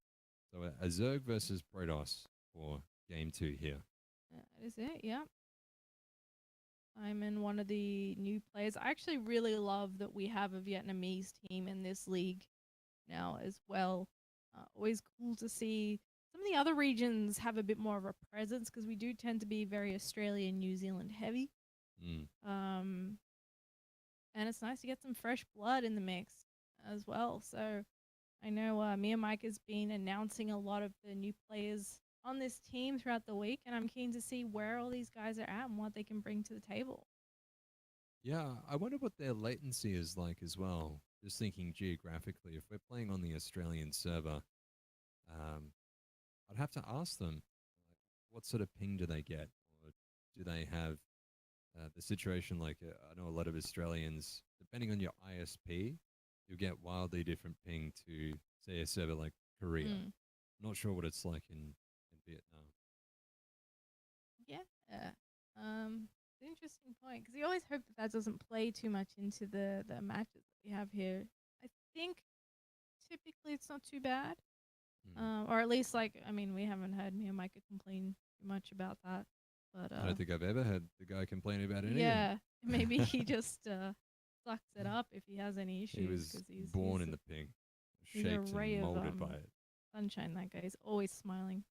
So a Zerg versus Protoss for game 2 here. That is it, yeah. I'm in one of the new players. I actually really love that we have a Vietnamese team in this league now as well. Always cool to see some of the other regions have a bit more of a presence because we do tend to be very Australian, New Zealand heavy. And it's nice to get some fresh blood in the mix as well. So I know Mike has been announcing a lot of the new players on this team throughout the week, and I'm keen to see where all these guys are at and what they can bring to the table. Yeah, I wonder what their latency is like as well. Just thinking geographically, if we're playing on the Australian server, I'd have to ask them, like, what sort of ping do they get? Or do they have the situation like I know a lot of Australians, depending on your ISP, you'll get wildly different ping to, say, a server like Korea. Not sure what it's like in Vietnam. Yeah. It's an interesting point because you always hope that doesn't play too much into the matches that we have here. I think typically it's not too bad. Or at least, like, I mean, we haven't had me and Micah complain too much about that. But I don't think I've ever had the guy complain about anything. Yeah, maybe he just sucks it up if he has any issues. He was born in the ping, shaped and molded by it. Sunshine, that guy is always smiling.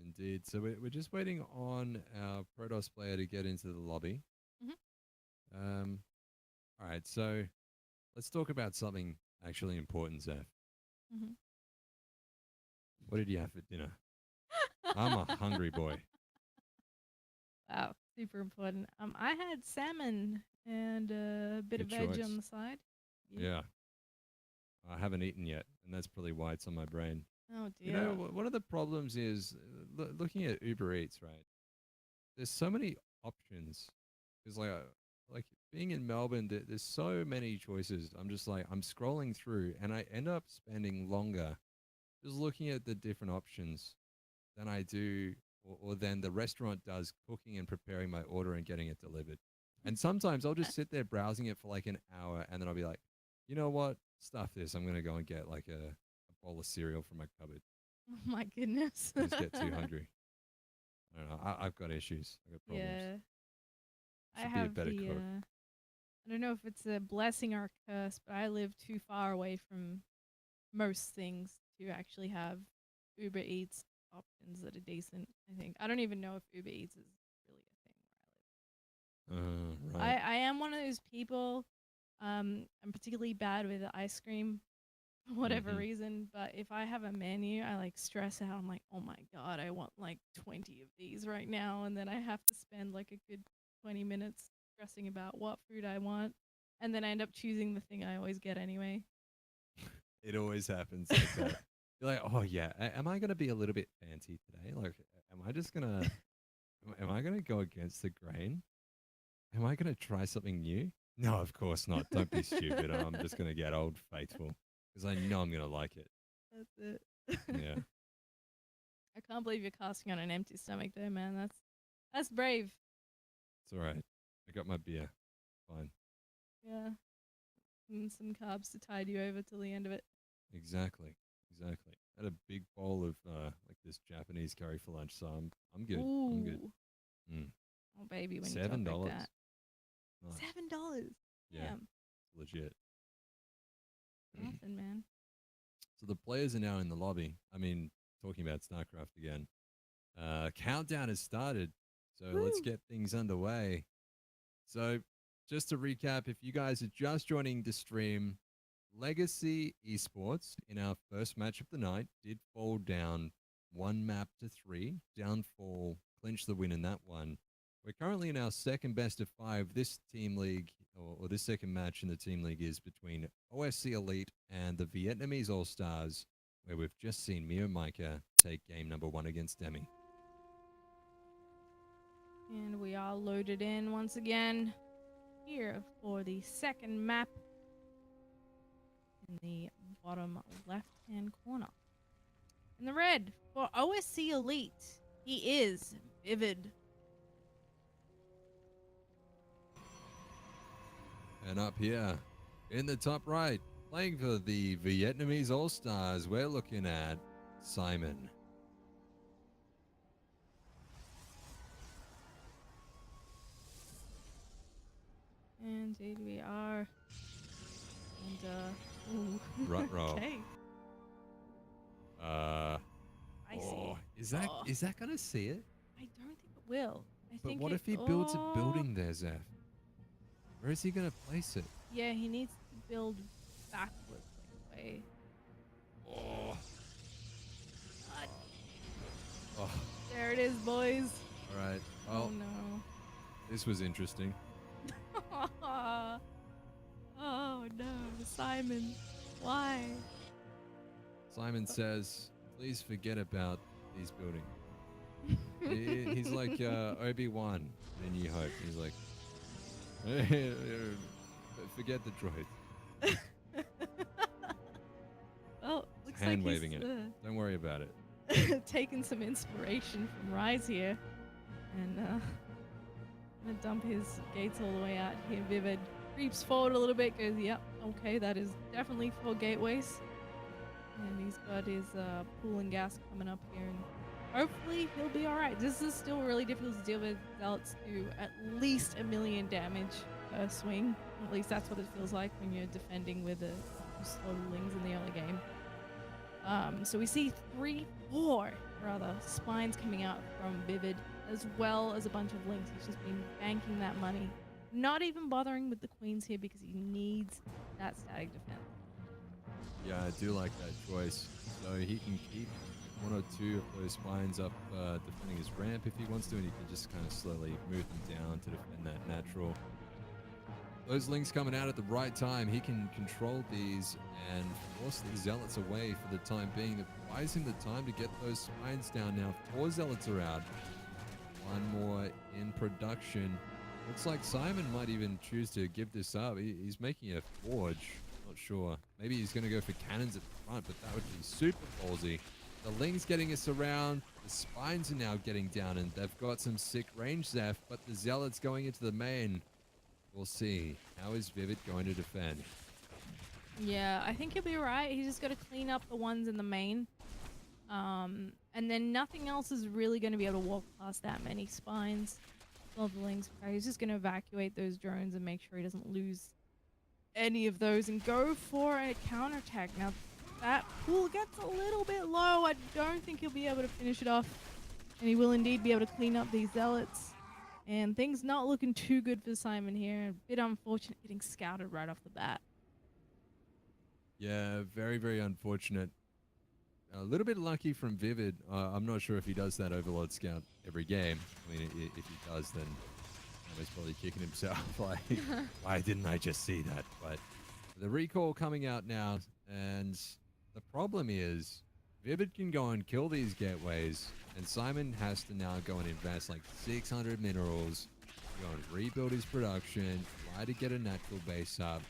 Indeed. So we're just waiting on our Protoss player to get into the lobby. All right, so let's talk about something actually important, Zeph. What did you have for dinner? I'm a hungry boy. Wow, super important. I had salmon and a bit of veg on the side. Yeah. I haven't eaten yet, and that's probably why it's on my brain. Oh, dear. You know, one of the problems is looking at Uber Eats, right? There's so many options. Because, like, like being in Melbourne, there's so many choices. I'm just like, I'm scrolling through and I end up spending longer just looking at the different options than I do, or than the restaurant does cooking and preparing my order and getting it delivered. And sometimes I'll just sit there browsing it for like an hour and then I'll be like, you know what? Stuff this. I'm going to go and get like a bowl of cereal from my cupboard. Oh my goodness. I just get too hungry. I don't know. I've got issues. I've got problems. Yeah. I Should be a have better the cook. I don't know if it's a blessing or a curse, but I live too far away from most things to actually have Uber Eats options that are decent. I think I don't even know if Uber Eats is really a thing where I Right. live. I am one of those people. I'm particularly bad with ice cream for whatever Mm-hmm. reason, but if I have a menu, I like stress out. I'm like, oh my god, I want like 20 of these right now, and then I have to spend like a good 20 minutes stressing about what food I want, and then I end up choosing the thing I always get anyway. It always happens like that. You're like, oh yeah, am I gonna be a little bit fancy today? Like, am I just gonna, am I gonna go against the grain? Am I gonna try something new? No, of course not. Don't be stupid. I'm just gonna get Old Faithful because I know I'm gonna like it. That's it. Yeah, I can't believe you're casting on an empty stomach there, man. That's brave. it's all right. I got my beer. Fine. Yeah. And some carbs to tide you over till the end of it. Exactly. Exactly. Had a big bowl of like this Japanese curry for lunch, so I'm good. I'm good. Ooh. Mm. Oh baby, when you talk Seven like dollars. that. Nice. $7. Yeah, Damn. legit. Nothing, man. So the players are now in the lobby. I mean, talking about StarCraft again. Countdown has started, so let's Woo! get things underway. So, just to recap, if you guys are just joining the stream, Legacy Esports in our first match of the night did fall down 1 map to 3. Downfall clinched the win in that one. We're currently in our second best of 5. This team league, or this second match in the team league, is between OSC Elite and the Vietnamese All Stars, where we've just seen Mio Micah take game number 1 against Demi. And we are loaded in once again here for the second map in the bottom left hand corner. In the red for OSC Elite, he is Vivid. And up here in the top right, playing for the Vietnamese All Stars, we're looking at Simon. Indeed we are. And ooh. Rut roll. Okay. I see. Is that gonna see it? I don't think it will. I But think what if he builds a building there, Zeph? Where is he gonna place it? Yeah, he needs to build backwards like way. Oh. Oh. There it is, boys. All right. Oh Well, no. this was interesting. Oh no, Simon. Why? Simon says, "Please forget about these buildings." He's like Obi-Wan in New Hope. He's like, forget the droids. Well, looks Hand like waving he's it. Don't worry about it. taking some inspiration from Rise here, and gonna dump his gates all the way out here. Vivid creeps forward a little bit, goes, "Yep, okay, that is definitely for gateways." And he's got his pool and gas coming up here, and hopefully he'll be all right. This is still really difficult to deal with. Zealots do at least 1 million damage per swing. At least that's what it feels like when you're defending with a slow lings in the early game. So we see 4 spines coming out from Vivid, as well as a bunch of links. He's just been banking that money, not even bothering with the queens here because he needs that static defense. Yeah, I do like that choice. So he can keep 1 or 2 of those spines up defending his ramp if he wants to, and he can just kind of slowly move them down to defend that natural. Those links coming out at the right time, he can control these and force these zealots away for the time being. It buys him the time to get those spines down. Now 4 zealots are out. 1 more in production. Looks like Simon might even choose to give this up. He's making a forge. Not sure. Maybe he's going to go for cannons at the front, but that would be super ballsy. The Ling's getting us around. The Spines are now getting down, and they've got some sick range, Zeph, but the Zealot's going into the main. We'll see. How is Vivid going to defend? Yeah, I think he'll be right. He's just got to clean up the ones in the main. And then nothing else is really going to be able to walk past that many spines. Well, the Ling's he's just going to evacuate those drones and make sure he doesn't lose any of those and go for a counterattack. Now, that pool gets a little bit low. I don't think he'll be able to finish it off. And he will indeed be able to clean up these Zealots. And things not looking too good for Simon here. A bit unfortunate getting scouted right off the bat. Yeah, very, very unfortunate. A little bit lucky from Vivid. I'm not sure if he does that Overlord Scout every game. I mean, if he does, then he's probably kicking himself. Like, why didn't I just see that? But the recall coming out now, and the problem is Vivid can go and kill these gateways, and Simon has to now go and invest like 600 minerals, go and rebuild his production, try to get a natural base up,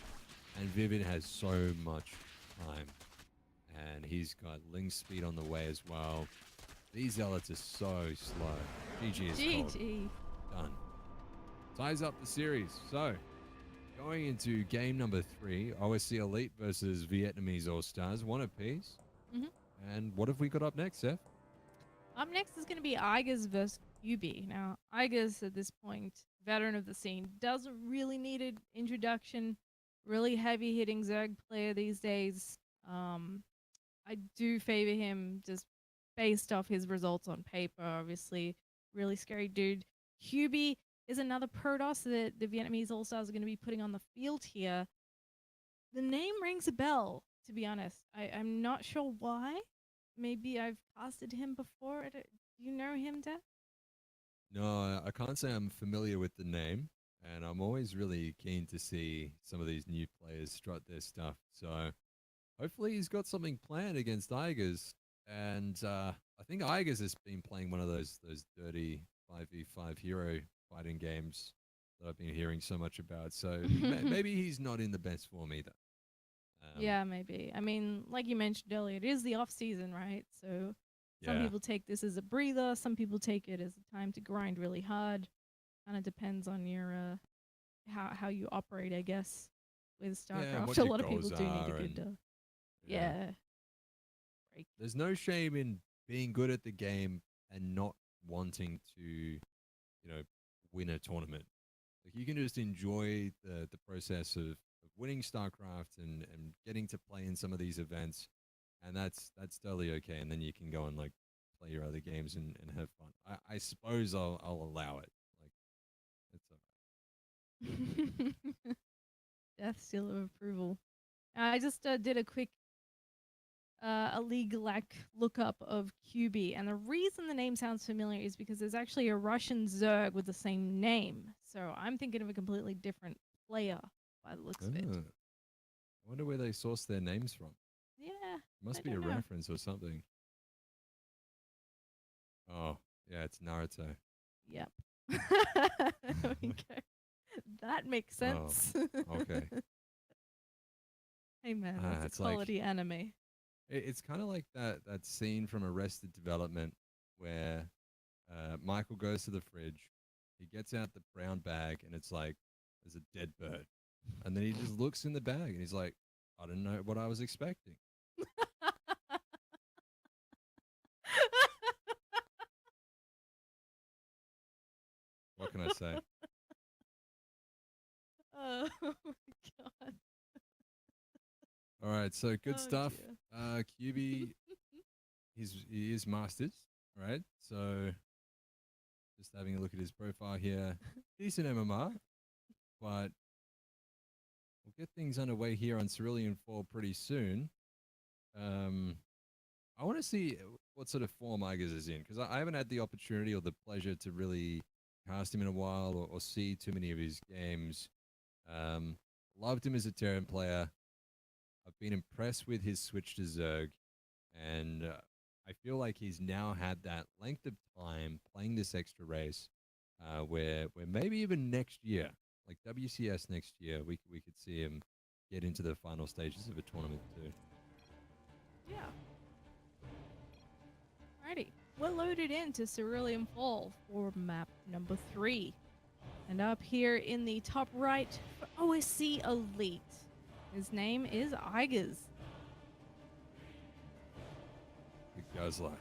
and Vivid has so much time. And he's got Ling speed on the way as well. These Zealots are so slow. GG is called. GG. Done. Ties up the series. So, going into game number 3, OSC Elite versus Vietnamese All-Stars, one apiece. And what have we got up next, Seth? Up next is going to be Igers versus QB. Now, Igers at this point, veteran of the scene, doesn't really need an introduction. Really heavy hitting Zerg player these days. I do favor him just based off his results on paper, obviously. Really scary dude. QB is another Protoss that the Vietnamese All-Stars are going to be putting on the field here. The name rings a bell, to be honest. I'm not sure why. Maybe I've casted him before. Do you know him, Dad? No, I can't say I'm familiar with the name. And I'm always really keen to see some of these new players strut their stuff. So hopefully he's got something planned against Igers. And I think Igers has been playing one of those dirty 5v5 hero fighting games that I've been hearing so much about. So maybe he's not in the best form either. Yeah, maybe. I mean, like you mentioned earlier, it is the off season, right? So some Yeah. people take this as a breather. Some people take it as a time to grind really hard. Kind of depends on your how you operate, I guess, with Yeah, StarCraft. what A your lot of people goals do need a are good, and yeah, break. there's no shame in being good at the game and not wanting to, win a tournament. Like you can just enjoy the process of winning StarCraft and getting to play in some of these events, and that's totally okay. And then you can go and like play your other games and have fun. I suppose I'll allow it. Like it's all Death seal of approval. I just did a quick a league like lookup of QB, and the reason the name sounds familiar is because there's actually a Russian Zerg with the same name. So I'm thinking of a completely different player by the looks of it. right. I wonder where they source their names from. Yeah, It must I be a don't know. reference or something. Oh, yeah, it's Naruto. Yep. There we go. That makes Oh, sense. okay. Hey man, Ah, that's it's a like quality anime. it's kind of like that scene from Arrested Development where Michael goes to the fridge, he gets out the brown bag, and it's like there's a dead bird, and then he just looks in the bag and he's like, I don't know what I was expecting. What can I say? Oh my god. All right, so good Oh stuff. dear. QB, he is masters, right? So just having a look at his profile here, decent MMR, but we'll get things underway here on Cerulean 4 pretty soon. I want to see what sort of form Igers is in because I haven't had the opportunity or the pleasure to really cast him in a while or see too many of his games. Loved him as a Terran player. I've been impressed with his switch to Zerg, and I feel like he's now had that length of time playing this extra race. where maybe even next year, like WCS next year, we could see him get into the final stages of a tournament too. Yeah. Alrighty. We're loaded into Cerulean Fall for map number 3. And up here in the top right for OSC Elite, his name is Igers. Big Guzzler.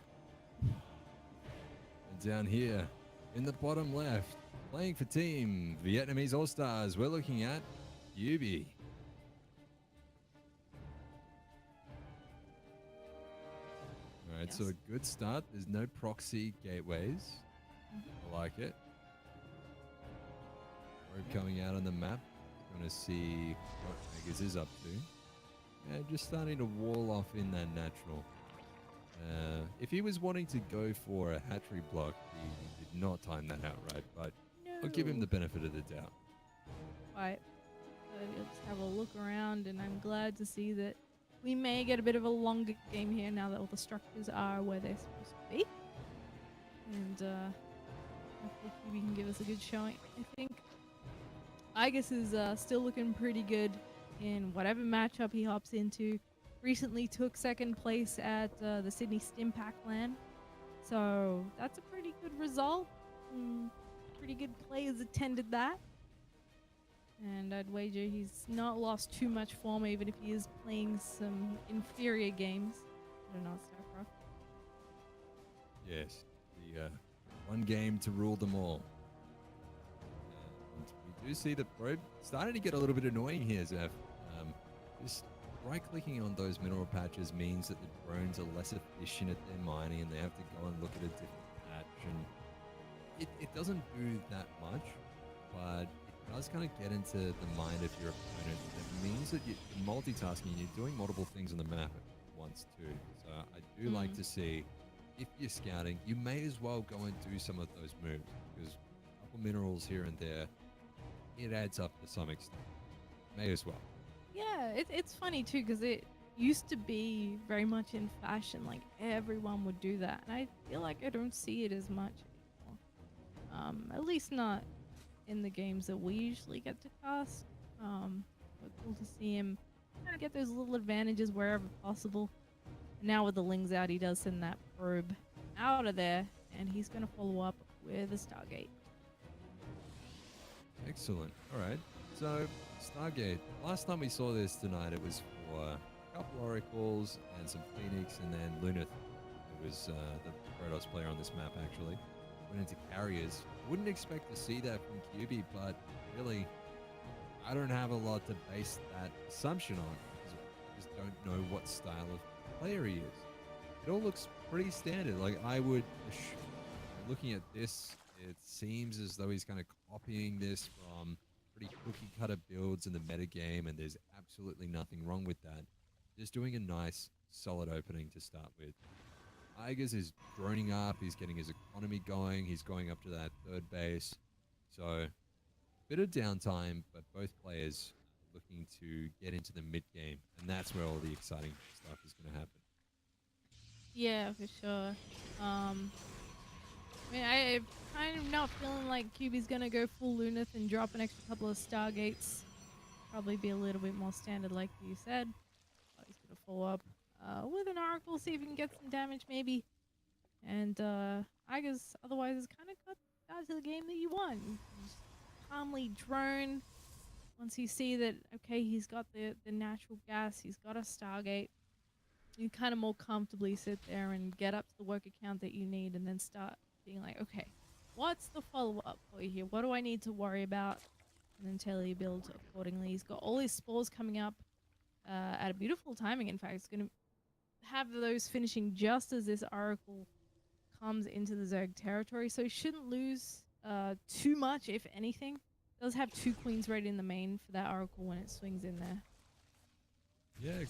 And down here in the bottom left, playing for Team Vietnamese All Stars, we're looking at Yubi. All right, Yes. so a good start. There's no proxy gateways. I like it. Road coming out on the map. Going to see what Vegas is up to. Yeah, just starting to wall off in that natural. If he was wanting to go for a hatchery block, he did not time that out right, but No. I'll give him the benefit of the doubt. Right. So you'll just have a look around, and I'm glad to see that we may get a bit of a longer game here now that all the structures are where they're supposed to be. And hopefully QB can give us a good showing. I think Igus is still looking pretty good in whatever matchup he hops into. Recently took second place at the Sydney Stimpack LAN. So that's a pretty good result. Pretty good players attended that. And I'd wager he's not lost too much form, even if he is playing some inferior games. I don't know, StarCraft. Yes, the one game to rule them all. And we do see the probe starting to get a little bit annoying here, Zeph. Just right-clicking on those mineral patches means that the drones are less efficient at their mining and they have to go and look at a different patch. And it doesn't do that much, but it does kind of get into the mind of your opponent. It means that you're multitasking, you're doing multiple things on the map at once too. So I do like to see, if you're scouting, you may as well go and do some of those moves, because a couple minerals here and there, it adds up to some extent. May as well. Yeah, it's funny too, because it used to be very much in fashion. Like, everyone would do that. And I feel like I don't see it as much anymore. At least not in the games that we usually get to cast. But cool to see him kind of get those little advantages wherever possible. And now with the Lings out, he does send that probe out of there, and he's going to follow up with a Stargate. Excellent. All right. So, Stargate. Last time we saw this tonight, it was for a couple Oracles and some Phoenix, and then Lunith, who was the Protoss player on this map, actually. Went into carriers. Wouldn't expect to see that from QB, but really, I don't have a lot to base that assumption on, because I just don't know what style of player he is. It all looks pretty standard. Like, looking at this, it seems as though he's kind of copying this from pretty cookie cutter builds in the metagame, and there's absolutely nothing wrong with that. Just doing a nice, solid opening to start with. Igers is droning up, he's getting his economy going, he's going up to that third base. So, bit of downtime, but both players looking to get into the mid game, and that's where all the exciting stuff is going to happen. Yeah, for sure. I mean, I'm kind of not feeling like QB's gonna go full Lunith and drop an extra couple of Stargates. Probably be a little bit more standard, like you said. Oh, he's gonna follow up with an Oracle, see if he can get some damage, maybe. And I guess otherwise, it's kind of cut out to the game that you want. You just calmly drone. Once you see that, okay, he's got the natural gas, he's got a Stargate, you kind of more comfortably sit there and get up to the work account that you need, and then start being like, okay, what's the follow-up for you here? What do I need to worry about? And then tailor your build accordingly. He's got all his spores coming up at a beautiful timing. In fact, it's going to have those finishing just as this Oracle comes into the Zerg territory, so he shouldn't lose too much, if anything. Does have 2 queens right in the main for that Oracle when it swings in there. Yeah,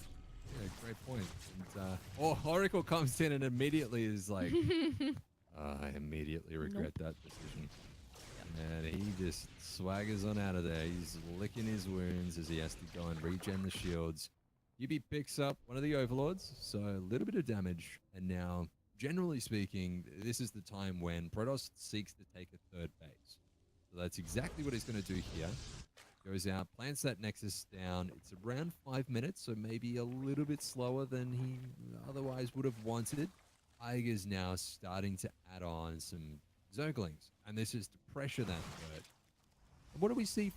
great point. And Oracle comes in and immediately is like, I immediately regret that decision. And he just swaggers on out of there. He's licking his wounds as he has to go and regen the shields. UB picks up one of the overlords, so a little bit of damage. And now generally speaking, this is the time when Protoss seeks to take a third base. So that's exactly what he's going to do here. Goes out, plants that Nexus down. It's around 5 minutes, so maybe a little bit slower than he otherwise would have wanted. Iger's now starting to add on some Zerglings, and this is to pressure that third. And what do we see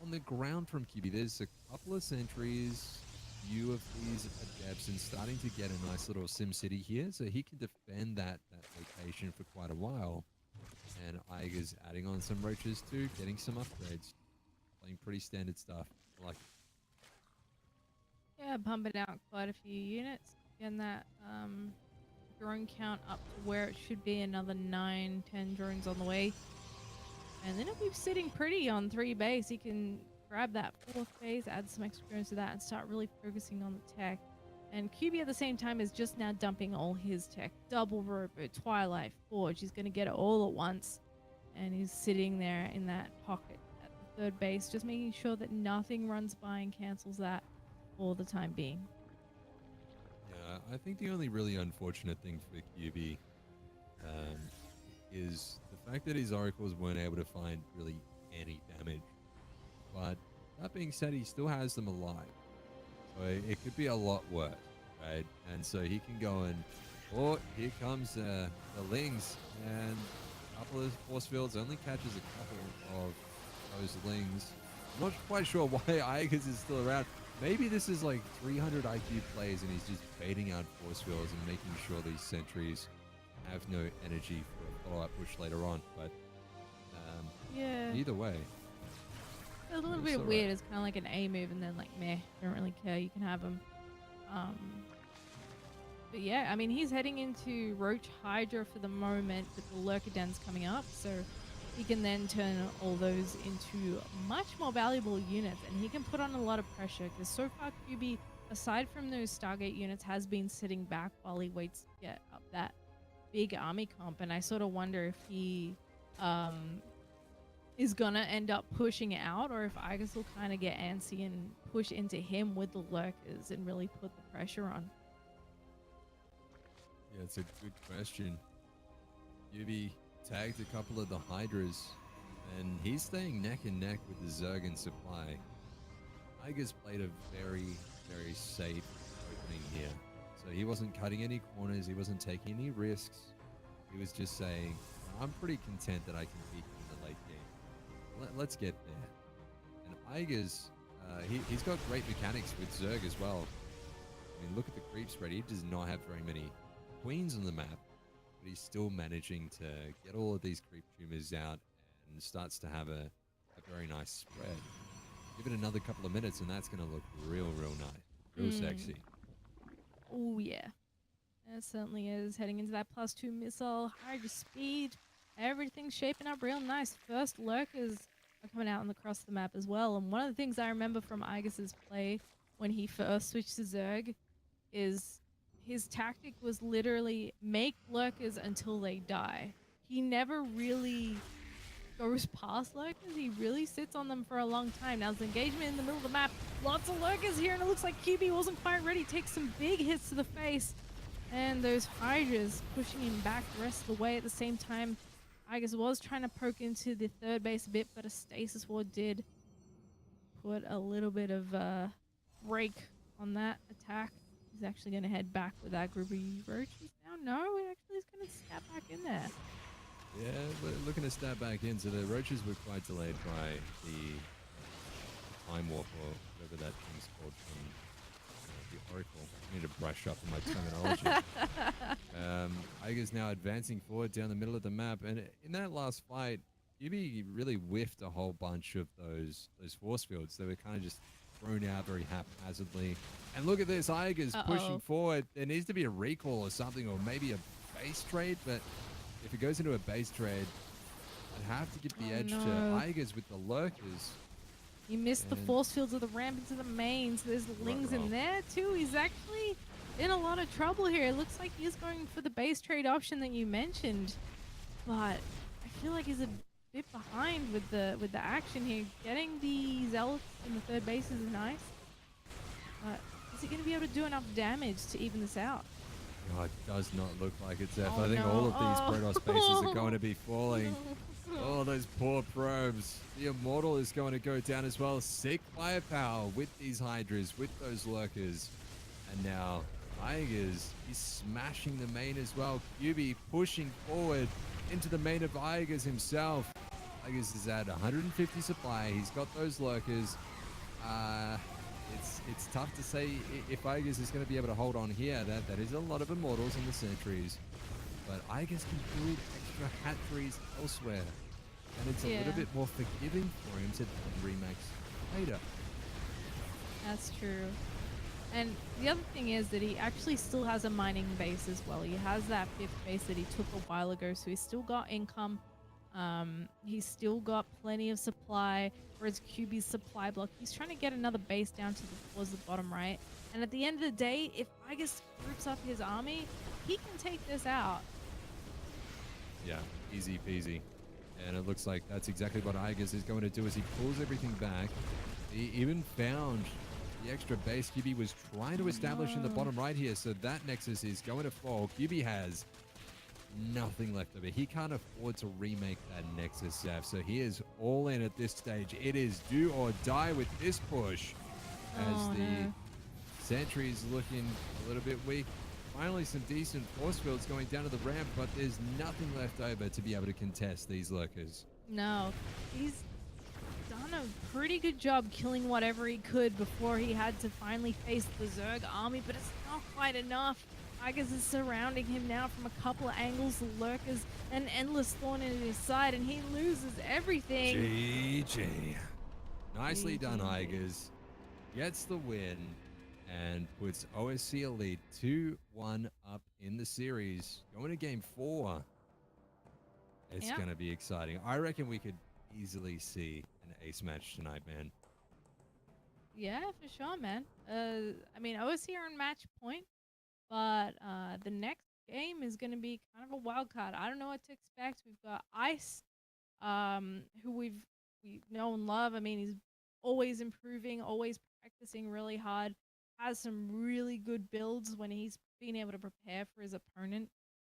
on the ground from QB? There's a couple of sentries, few of these adepts, and starting to get a nice little sim city here, so he can defend that location for quite a while. And Iger's adding on some roaches too, getting some upgrades. Playing pretty standard stuff. I like it. Yeah, pumping out quite a few units. Getting that drone count up to where it should be. Another 9, 10 drones on the way. And then it'll be sitting pretty on 3 base. He can grab that 4th base, add some extra drones to that, and start really focusing on the tech. And QB at the same time is just now dumping all his tech. Double Robo, Twilight, Forge. He's going to get it all at once. And he's sitting there in that pocket at the 3rd base, just making sure that nothing runs by and cancels that for the time being. Yeah, I think the only really unfortunate thing for QB is the fact that his oracles weren't able to find really any damage. But that being said, he still has them alive. So it could be a lot worse, right? And so he can go and, oh, here comes the Lings, and a couple of force fields only catches a couple of those Lings. I'm not quite sure why Igers is still around. Maybe this is like 300 IQ plays and he's just baiting out force fields and making sure these sentries have no energy for a follow-up push later on. But yeah, either way, a little bit weird. It's kind of like an A move, and then like meh, don't really care. You can have him. But yeah, I mean, he's heading into Roach Hydra for the moment with the Lurker Dens coming up, so he can then turn all those into much more valuable units, and he can put on a lot of pressure because so far QB, aside from those Stargate units, has been sitting back while he waits to get up that big army comp. And I sort of wonder if he is gonna end up pushing out, or if Igus will kind of get antsy and push into him with the lurkers and really put the pressure on. Yeah, it's a good question. Yubi tagged a couple of the Hydras, and he's staying neck and neck with the Zerg in supply. Igus played a very, very safe opening here. So he wasn't cutting any corners, he wasn't taking any risks. He was just saying, I'm pretty content that I can beat you in the late game. Let's get there. And Igus, he's got great mechanics with Zerg as well. I mean, look at the creep spread. He does not have very many queens on the map, but he's still managing to get all of these creep tumors out and starts to have a very nice spread. Give it another couple of minutes and that's going to look real nice, real sexy. Oh yeah, it certainly is. Heading into that +2 missile, higher speed, everything's shaping up real nice. First lurkers are coming out across the map as well, and one of the things I remember from Igus's play when he first switched to Zerg is his tactic was literally make lurkers until they die. He never really goes past lurkers. He really sits on them for a long time. Now, there's engagement in the middle of the map. Lots of lurkers here, and it looks like QB wasn't quite ready. Takes some big hits to the face. And those Hydras pushing him back the rest of the way. At the same time, Igus was trying to poke into the third base a bit, but a stasis ward did put a little bit of break on that attack. He's actually going to head back with that group of roaches now. No, it actually is going to snap back in there. Yeah, we're looking to stab back in. So the roaches were quite delayed by the time warp, or whatever that thing's called from the Oracle. I need to brush up on my terminology. Iger's now advancing forward down the middle of the map, and in that last fight, Yubi really whiffed a whole bunch of those force fields. They were kind of just thrown out very haphazardly. And look at this, Iger's pushing forward. There needs to be a recall or something, or maybe a base trade, but if it goes into a base trade, I'd have to give the edge to Igers with the lurkers. He missed the force fields of the ramp into the mains. There's Lings in there too. He's actually in a lot of trouble here. It looks like he's going for the base trade option that you mentioned, but I feel like he's a bit behind with the action here. Getting the zealots in the third base is nice, but is he going to be able to do enough damage to even this out? Oh, it does not look like it's F. Oh I think all no. of these Protoss bases are going to be falling. No. Oh, those poor probes. The Immortal is going to go down as well. Sick firepower with these Hydras, with those Lurkers. And now Tigers, he's smashing the main as well. QB pushing forward into the main of Tigers himself. Tigers is at 150 supply. He's got those Lurkers. It's tough to say if Tigers is going to be able to hold on here. That is a lot of Immortals in the sentries. But Tigers can build extra hatcheries elsewhere. And it's a Yeah, little bit more forgiving for him to remax later. that's true. And the other thing is that he actually still has a mining base as well. He has that fifth base that he took a while ago, so he's still got income. He's still got plenty of supply for his QB supply block. He's trying to get another base down towards the bottom right. And at the end of the day, if Igus groups up his army, he can take this out. Yeah, easy peasy. And it looks like that's exactly what Igus is going to do as he pulls everything back. He even found the extra base QB was trying to establish in the bottom right here. So that Nexus is going to fall. QB has nothing left of it. He can't afford to remake that Nexus, Saf. So he is all in at this stage. It is do or die with this push as the No. Sentry is looking a little bit weak. Finally, some decent force fields going down to the ramp, but there's nothing left over to be able to contest these Lurkers. No. He's done a pretty good job killing whatever he could before he had to finally face the Zerg army, but it's not quite enough. Tigers is surrounding him now from a couple of angles, the Lurkers, an endless thorn in his side, and he loses everything. GG. Nicely done, GG. Igers. Gets the win and puts OSC Elite 2-1 up in the series. Going to game 4. It's Yeah. going to be exciting. I reckon we could easily see an ace match tonight, man. Yeah, for sure, man. I mean, OSC are on match point, but the next game is going to be kind of a wild card. I don't know what to expect. We've got Ice, who we know and love. I mean, he's always improving, always practicing really hard. Has some really good builds when he's been able to prepare for his opponent.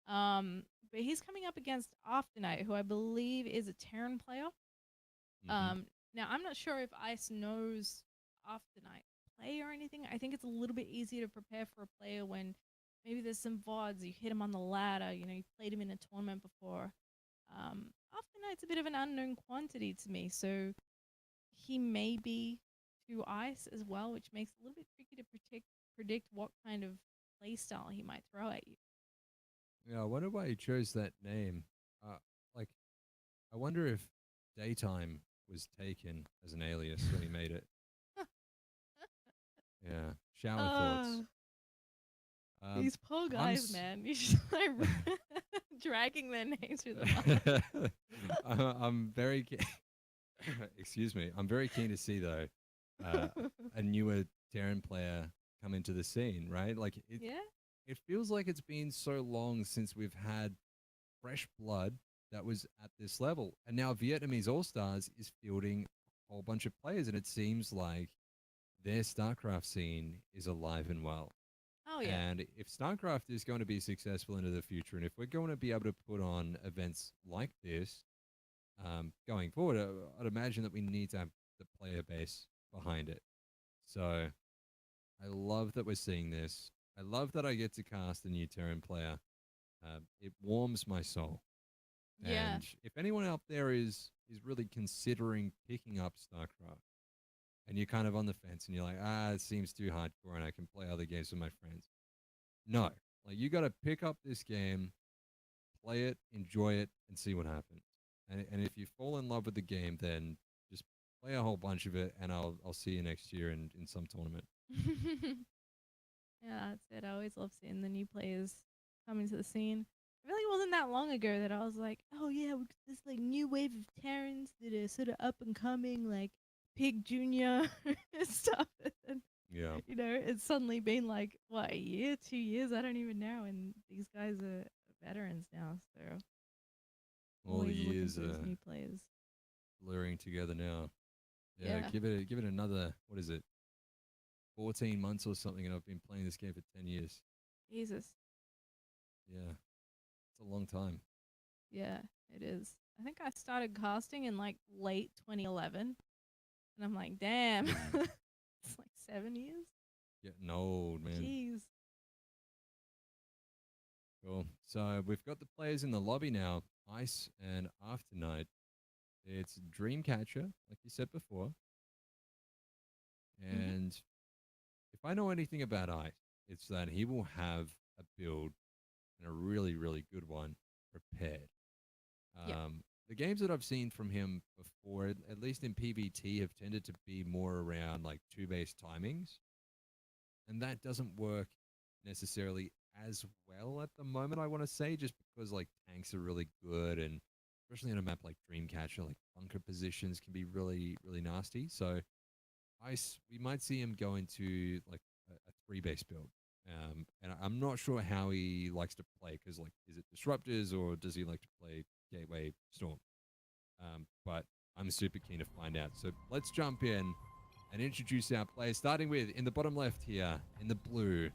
But he's coming up against Afternight, who I believe is a Terran player. Mm-hmm. Now I'm not sure if Ice knows Afternight play or anything. I think it's a little bit easier to prepare for a player when maybe there's some VODs, you hit him on the ladder, you played him in a tournament before. After Night's a bit of an unknown quantity to me, so he may be too ice as well, which makes it a little bit tricky to predict what kind of play style he might throw at you. Yeah, I wonder why he chose that name. Like, I wonder if Daytime was taken as an alias when he made it. Yeah, shower thoughts. These poor guys, man. You just like dragging their names through the mud. I'm very excuse me. I'm very keen to see though a newer Terran player come into the scene, right? Like Yeah. it feels like it's been so long since we've had fresh blood that was at this level. And now Vietnamese All Stars is fielding a whole bunch of players, and it seems like their StarCraft scene is alive and well. Oh yeah. And if StarCraft is going to be successful into the future, and if we're going to be able to put on events like this going forward, I'd imagine that we need to have the player base behind it. So I love that we're seeing this. I love that I get to cast a new Terran player. It warms my soul. Yeah. And if anyone out there is really considering picking up StarCraft, and you're kind of on the fence, and you're like, it seems too hardcore, and I can play other games with my friends. No, like you got to pick up this game, play it, enjoy it, and see what happens. And if you fall in love with the game, then just play a whole bunch of it, and I'll see you next year in some tournament. Yeah, that's it. I always love seeing the new players come into the scene. It really wasn't that long ago that I was like, oh yeah, we got this like new wave of Terrans that are sort of up and coming, like Pig Junior and stuff. And Yeah, it's suddenly been like what, a year, 2 years, I don't even know, and these guys are veterans now. So all the always looking years for those new players. blurring together now. Yeah, Yeah, give it another, what is it, 14 months or something, and I've been playing this game for 10 years. Jesus. Yeah, it's a long time. Yeah, it is. I think I started casting in like late 2011, and I'm like, damn, Mm. it's like 7 years. Getting old, man. Jeez. Cool. So we've got the players in the lobby now. Ice and Afternight. It's Dreamcatcher, like you said before. Hmm. And if I know anything about Ice, it's that he will have a build and a really, really good one prepared. Yep. The games that I've seen from him before, at least in PvT, have tended to be more around like two-base timings, and that doesn't work necessarily as well at the moment. I want to say just because like tanks are really good, and especially on a map like Dreamcatcher, like bunker positions can be really, really nasty. So we might see him go into like a three-base build. And I'm not sure how he likes to play because, like, is it disruptors or does he like to play Gateway Storm? But I'm super keen to find out. So let's jump in and introduce our players, starting with in the bottom left here, in the blue,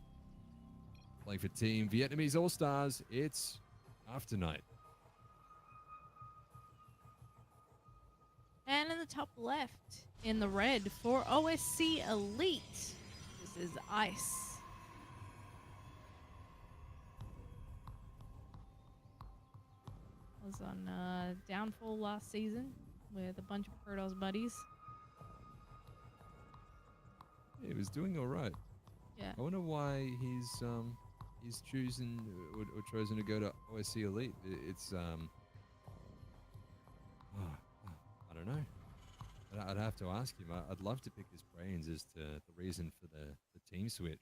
playing for Team Vietnamese All Stars. It's Afternight. And in the top left, in the red for OSC Elite, this is Ice. Was on Downfall last season with a bunch of Protoss buddies. He was doing all right. Yeah. I wonder why he's chosen or chosen to go to OSC Elite. It's I don't know. I'd have to ask him. I'd love to pick his brains as to the reason for the team switch.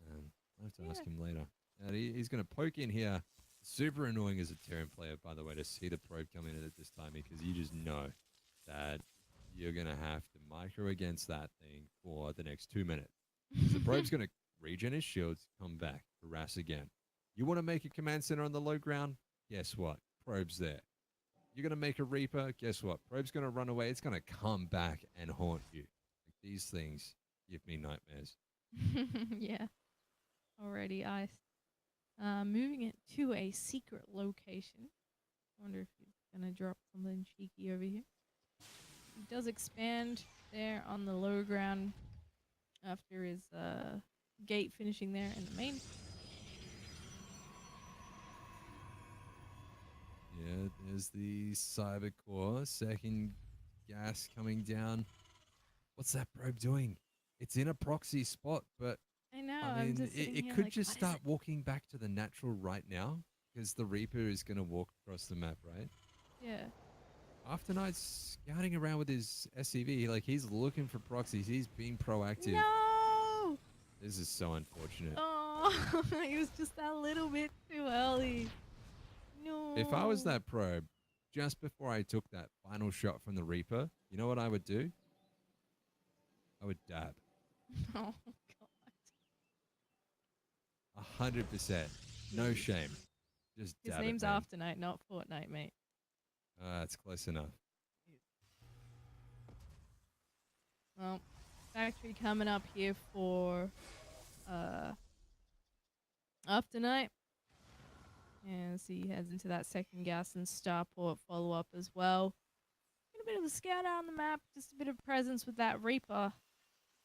I'll have to ask him later. And he's going to poke in here. Super annoying as a Terran player, by the way, to see the probe come in at this time because you just know that you're going to have to micro against that thing for the next 2 minutes. The probe's going to regen his shields, come back, harass again. You want to make a command center on the low ground? Guess what? Probe's there. You're going to make a Reaper? Guess what? Probe's going to run away. It's going to come back and haunt you. Like, these things give me nightmares. Yeah. Already Ice. Moving it to a secret location. Wonder if he's gonna drop something cheeky over here. He does expand there on the low ground after his gate finishing there in the main. Yeah, there's the Cyber Core. Second gas coming down. What's that probe doing? It's in a proxy spot, but I know. I I'm mean, just sitting it here could like, just what is start it? walking back to the natural right now because the Reaper is going to walk across the map, right? Yeah. After scouting around with his SCV, like he's looking for proxies. He's being proactive. No. This is so unfortunate. Oh, he was just that little bit too early. No. If I was that probe, just before I took that final shot from the Reaper, you know what I would do? I would dab. Oh God. 100%. No Jeez. shame. Just His dab it, name's man. Afternight, not Fortnite, mate. That's close enough. Well, factory coming up here for Afternight. And so he heads into that second gas and starport follow up as well. Get a bit of a scout out on the map, just a bit of presence with that Reaper.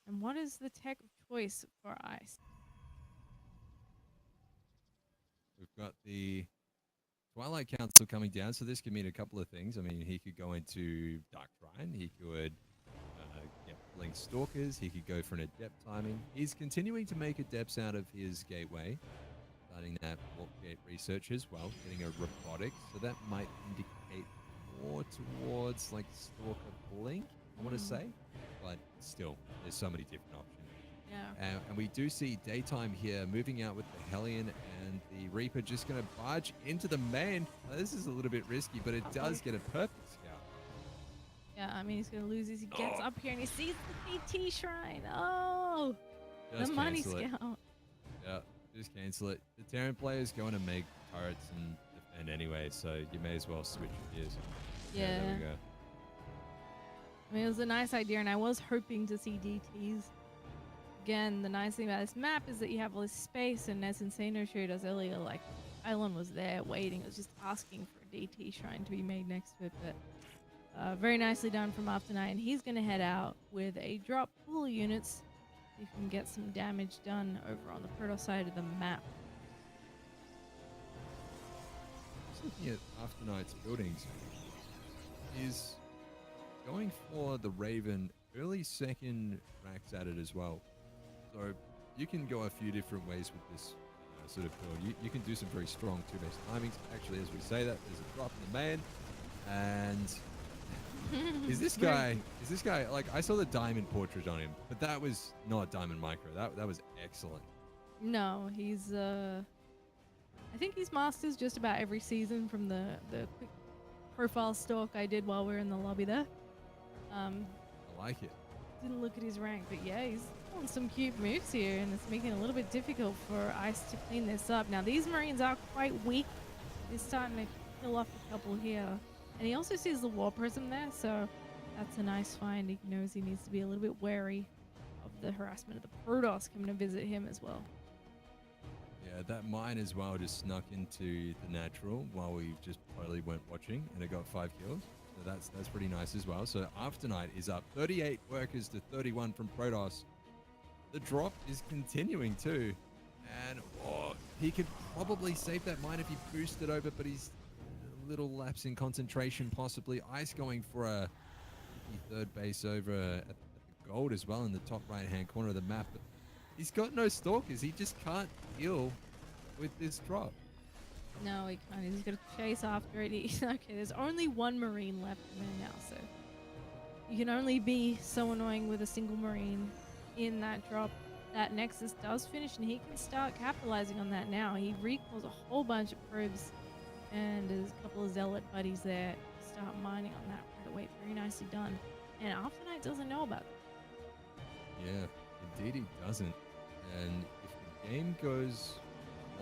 And what is the tech of choice for Ice? We've got the Twilight Council coming down, so this could mean a couple of things. I mean, he could go into Dark Shrine. He could get Blink Stalkers. He could go for an Adept timing. He's continuing to make Adepts out of his Gateway, starting that Warp Gate research as well, getting a Robotics. So that might indicate more towards like Stalker Blink, I want to say. But still, there's so many different options. Yeah. And we do see Daytime here moving out with the Hellion and the Reaper just going to barge into the main. This is a little bit risky, but it does get a perfect scout. Yeah, I mean, he's going to lose as he gets up here and he sees the PT Shrine. Oh, Just the money cancel it. scout. Yeah, just cancel it. The Terran player is going to make turrets and defend anyway, so you may as well switch gears. Yeah. There we go. I mean, it was a nice idea, and I was hoping to see DTs. again, the nice thing about this map is that you have all this space, and as Insano showed us earlier, like, Pylon was there waiting. It was just asking for a DT shrine to be made next to it, but very nicely done from After Night, and he's going to head out with a drop full of units. You can get some damage done over on the Protoss side of the map. Just looking at After Night's buildings, is going for the Raven early second racks at it as well. So you can go a few different ways with this sort of build. You can do some very strong two-base timings. Actually, as we say that, there's a drop in the main. And is this guy, like, I saw the diamond portrait on him, but that was not diamond micro. That was excellent. No, he's I think he's masters just about every season from the quick profile stalk I did while we were in the lobby there. I like it. Didn't look at his rank, but yeah, he's doing some cute moves here, and it's making it a little bit difficult for Ice to clean this up. Now, these Marines are quite weak. He's starting to kill off a couple here. And he also sees the War Prism there, so that's a nice find. He knows he needs to be a little bit wary of the harassment of the Protoss coming to visit him as well. Yeah, that mine as well just snuck into the natural while we just totally weren't watching, and it got 5 kills. So that's pretty nice as well. So After Night is up 38 workers to 31 from Protoss. The drop is continuing too. And he could probably save that mine if he boosted over, but he's a little lapse in concentration possibly. Ice going for a third base over at the gold as well in the top right hand corner of the map. But he's got no stalkers. He just can't deal with this drop. No, he can't. He's going to chase after it. Okay, there's only one Marine left in there now, so you can only be so annoying with a single Marine in that drop. That Nexus does finish, and he can start capitalizing on that now. He recalls a whole bunch of probes, and there's a couple of Zealot buddies there. Start mining on that right away. Very nicely done. And After Night doesn't know about it. Yeah, indeed he doesn't. And if the game goes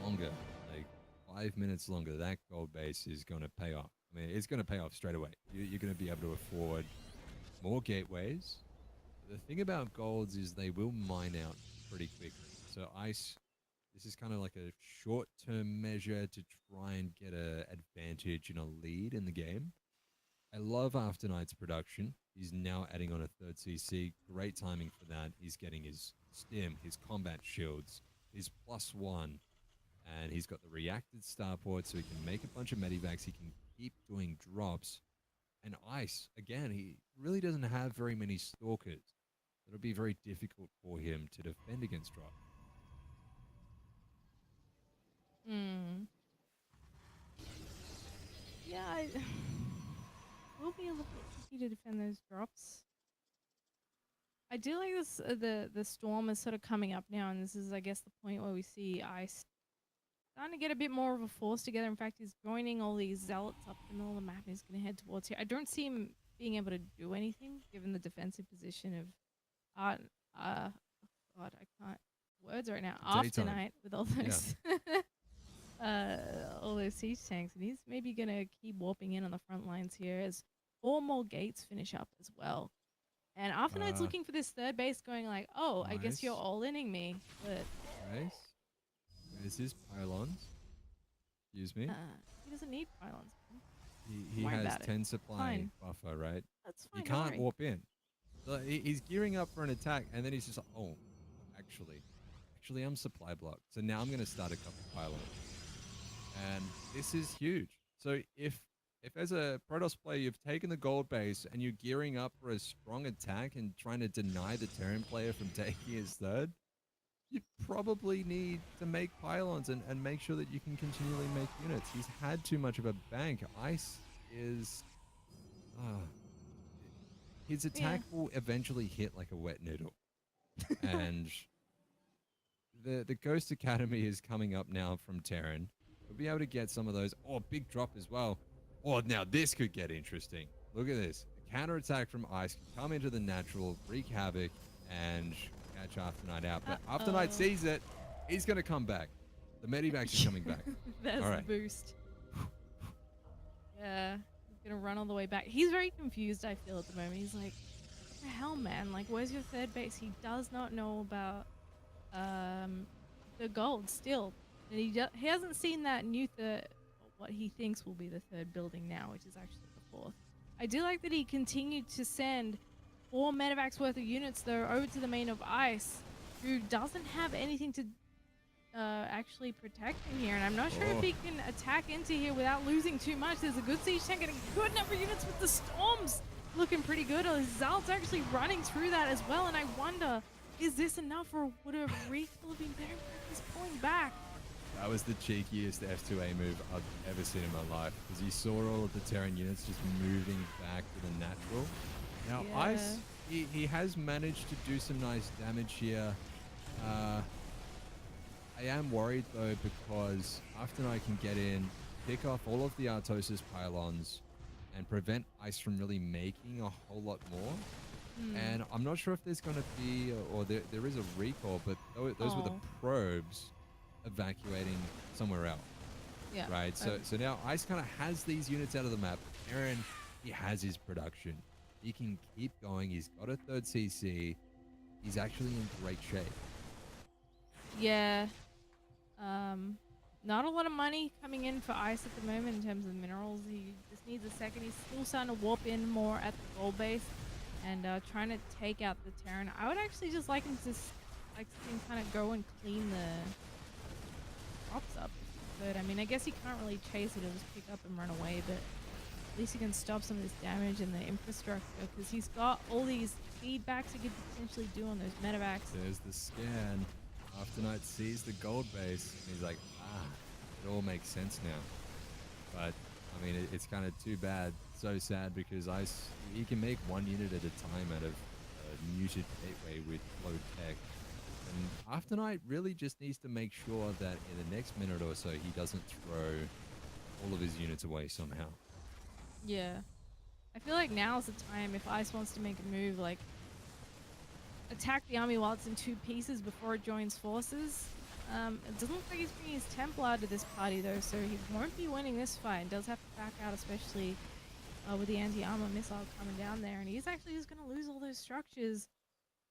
longer, like 5 minutes longer, that gold base is going to pay off. I mean, it's going to pay off straight away. You're going to be able to afford more gateways. The thing about golds is they will mine out pretty quickly. So Ice, this is kind of like a short-term measure to try and get an advantage and a lead in the game. I love After Night's production. He's now adding on a third CC. Great timing for that. He's getting his stim, his combat shields, his +1, and he's got the reacted starport, so he can make a bunch of medivacs. He can keep doing drops. And Ice, again, he really doesn't have very many stalkers. It'll be very difficult for him to defend against drop. Yeah, will be a little bit tricky to defend those drops. I do like this. The storm is sort of coming up now, and this is, I guess, the point where we see Ice starting to get a bit more of a force together. In fact, he's joining all these zealots up in the middle of the map, and he's going to head towards here. I don't see him being able to do anything given the defensive position of God, I can't words right now. After Night with all those all those siege tanks, and he's maybe gonna keep warping in on the front lines here as 4 more gates finish up as well. And After Night's looking for this third base, going like, "Oh, I guess you're all-inning me." But where's his pylons? Excuse me. He doesn't need pylons. He has 10 supply buffer, right? That's fine. He can't warp in. So he's gearing up for an attack, and then he's just like, oh, actually, I'm supply blocked. So now I'm going to start a couple pylons. And this is huge. So if as a Protoss player, you've taken the gold base and you're gearing up for a strong attack and trying to deny the Terran player from taking his third, you probably need to make pylons and make sure that you can continually make units. He's had too much of a bank. Ice is... his attack will eventually hit like a wet noodle. And the Ghost Academy is coming up now from Terran. We'll be able to get some of those. Oh, big drop as well. Oh, now this could get interesting. Look at this. The counterattack from Ice can come into the natural, wreak havoc, and catch After Night out. But After Night sees it. He's going to come back. The medivacs are coming back. There's the boost. Yeah. Gonna run all the way back. He's very confused, I feel, at the moment. He's like, what the hell, man? Like, where's your third base? He does not know about um, the gold still. And he hasn't seen that new third, what he thinks will be the third building now, which is actually the fourth. I do like that he continued to send 4 medevacs worth of units though over to the main of ice, who doesn't have anything to actually protect him here. And I'm not sure if Oh, he can attack into here without losing too much. There's a good siege tank and a good number of units with the storms looking pretty good. Zalt's actually running through that as well. And I wonder, is this enough or would a refill have been better? He's pulling back. that was the cheekiest F2A move I've ever seen in my life because you saw all of the Terran units just moving back to the natural. Now, Yeah. Ice, he has managed to do some nice damage here. Uh, I am worried though because after I can get in, pick off all of the Artosis pylons, and prevent Ice from really making a whole lot more. Hmm. And I'm not sure if there's going to be, or there is a recall, but those were the Oh, probes evacuating somewhere else, yeah. right? So now Ice kind of has these units out of the map. Aaron, he has his production. He can keep going. He's got a third CC. He's actually in great shape. Yeah. Um, Not a lot of money coming in for Ice at the moment in terms of minerals. He just needs a second. He's still starting to warp in more at the gold base and trying to take out the Terran. I would actually just like him to like see him kind of go and clean the crops up if he could. I mean, I guess he can't really chase it. He'll just pick up and run away, but at least he can stop some of this damage in the infrastructure because he's got all these feedbacks he could potentially do on those medevacs. There's the scan. After Night sees the gold base, and he's like, it all makes sense now. But I mean, it's kind of too bad, so sad because Ice he can make one unit at a time out of a muted gateway with low tech. And After Night really just needs to make sure that in the next minute or so he doesn't throw all of his units away somehow. Yeah. I feel like now's the time if Ice wants to make a move, like attack the army while it's in two pieces before it joins forces. It doesn't look like he's bringing his Templar to this party though, so he won't be winning this fight. Does have to back out, especially with the anti-armor missile coming down there, and he's actually just going to lose all those structures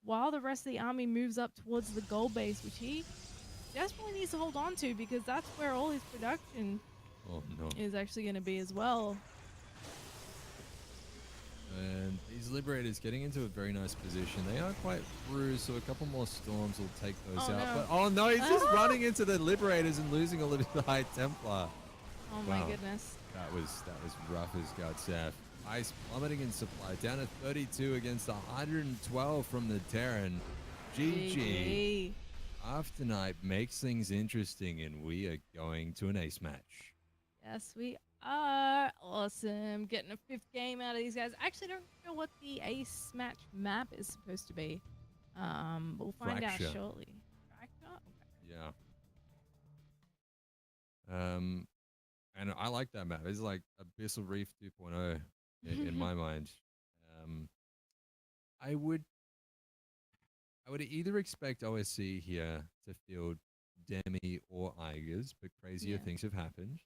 while the rest of the army moves up towards the gold base, which he desperately needs to hold on to because that's where all his production Oh no. is actually going to be as well. And these Liberators getting into a very nice position. They are quite bruised, so a couple more storms will take those Oh out. no. But oh no, he's just running into the Liberators and losing all of his High Templar. Oh my Wow. goodness. That was rough as guts, Saf. Ice plummeting in supply, down to 32 against 112 from the Terran. GG. After Night makes things interesting, and we are going to an ace match. Yes, we are. Awesome. Getting a fifth game out of these guys. Actually, don't know what the ace match map is supposed to be. We'll find out Fracture. shortly. Fracture? Okay. Yeah. And I like that map. It's like Abyssal Reef 2.0 in my mind. Um, I would either expect OSC here to field Demi or Igers, but crazier Yeah. things have happened.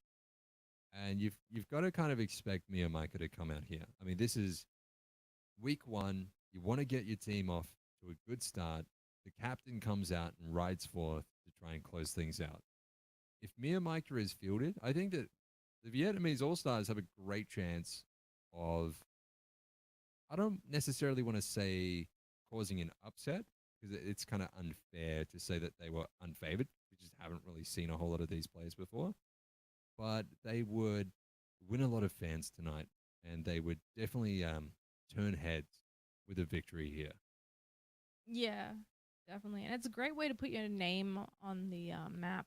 And you've got to kind of expect Mia Micah to come out here. I mean, this is week one. You want to get your team off to a good start. The captain comes out and rides forth to try and close things out. If Mia Micah is fielded, I think that the Vietnamese All Stars have a great chance of, I don't necessarily want to say causing an upset because it's kind of unfair to say that they were unfavored. We just haven't really seen a whole lot of these players before. But they would win a lot of fans tonight, and they would definitely turn heads with a victory here. Yeah, definitely. And it's a great way to put your name on the map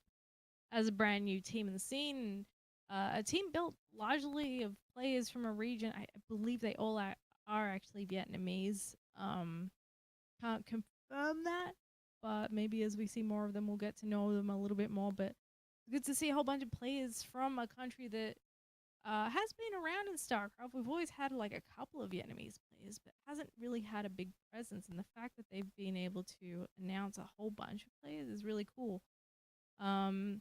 as a brand new team in the scene. A team built largely of players from a region. I believe they all are actually Vietnamese. Can't confirm that, but maybe as we see more of them, we'll get to know them a little bit more. But it's good to see a whole bunch of players from a country that has been around in StarCraft. We've always had like a couple of Vietnamese players, but hasn't really had a big presence. And the fact that they've been able to announce a whole bunch of players is really cool. Um,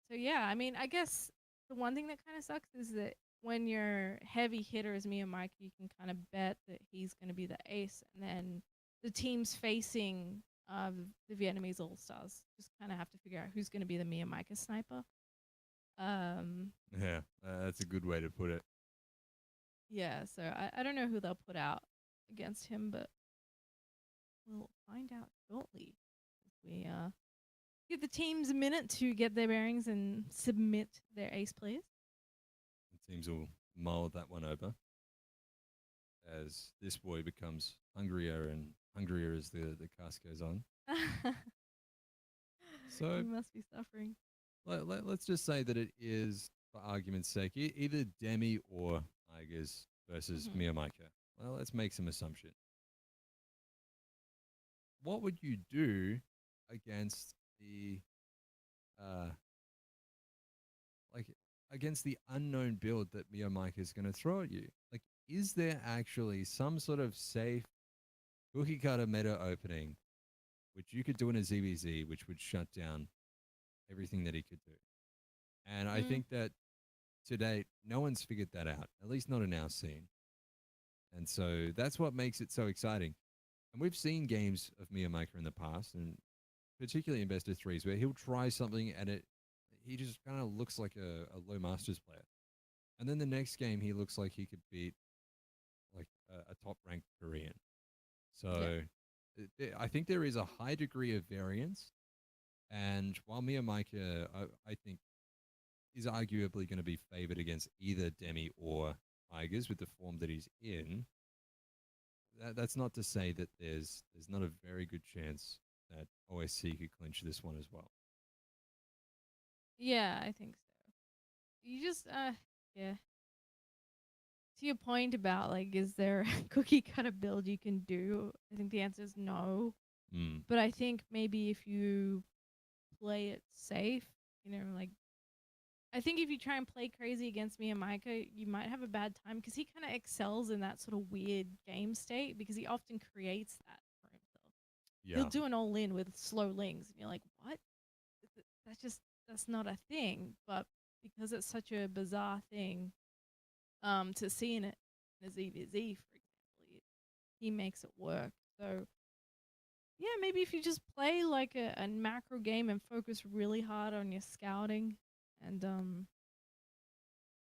so yeah, I mean, I guess the one thing that kind of sucks is that when your heavy hitter is Mia Mike, you can kind of bet that he's going to be the ace, and then the teams facing the Vietnamese All Stars. Just kind of have to figure out who's going to be the Mia Micah sniper. Um, Yeah, that's a good way to put it. yeah, so I don't know who they'll put out against him, but we'll find out shortly. We give the teams a minute to get their bearings and submit their ace players. The teams will mull that one over as this boy becomes hungrier and hungrier as the cast goes on. So You must be suffering. let's just say that it is, for argument's sake, either Demi or Tigers versus Mm-hmm. Mia Micah. Well, let's make some assumptions. What would you do against the uh like against the unknown build that Mia Micah is going to throw at you? Like, is there actually some sort of safe cookie cutter meta opening which you could do in a ZBZ, which would shut down everything that he could do? And I Mm, think that to date, no one's figured that out, at least not in our scene. And so that's what makes it so exciting. And we've seen games of Mia Micah in the past, and particularly in best of threes, where he'll try something and he just kind of looks like a low masters player. And then the next game, he looks like he could beat like a top ranked Korean. yeah. So I think there is a high degree of variance. And while Mia Micah, I think, is arguably going to be favored against either Demi or Tigers with the form that he's in, that's not to say that there's not a very good chance that OSC could clinch this one as well. Yeah, I think so. You just yeah. To your point about like is there a cookie cutter build you can do? I think the answer is no. Mm. But I think maybe if you play it safe, like I think if you try and play crazy against me and Micah, you might have a bad time because he kind of excels in that sort of weird game state because he often creates that for himself. He'll Yeah. do an all in with slow lings, and you're like, what? That's not a thing. But because it's such a bizarre thing, to see in it in a ZVZ, for example, he makes it work. So yeah, maybe if you just play like a macro game and focus really hard on your scouting and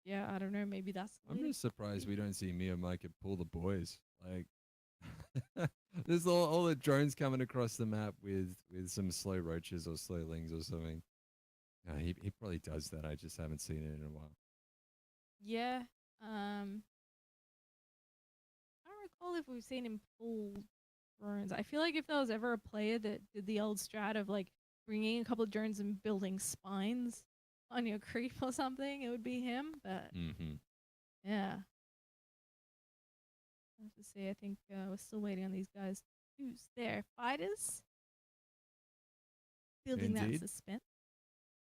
yeah, I don't know, maybe that's the I'm way to just surprised be. we don't see Mia Micah pull the boys. Like, there's all the drones coming across the map with some slow roaches or slow lings or something. He probably does that. I just haven't seen it in a while. Yeah. I don't recall if we've seen him pull drones. I feel like if there was ever a player that did the old strat of like bringing a couple of drones and building spines on your creep or something, it would be him. But Mm-hmm. yeah, I have to say, I think we're still waiting on these guys to choose their fighters, building that Indeed. suspense.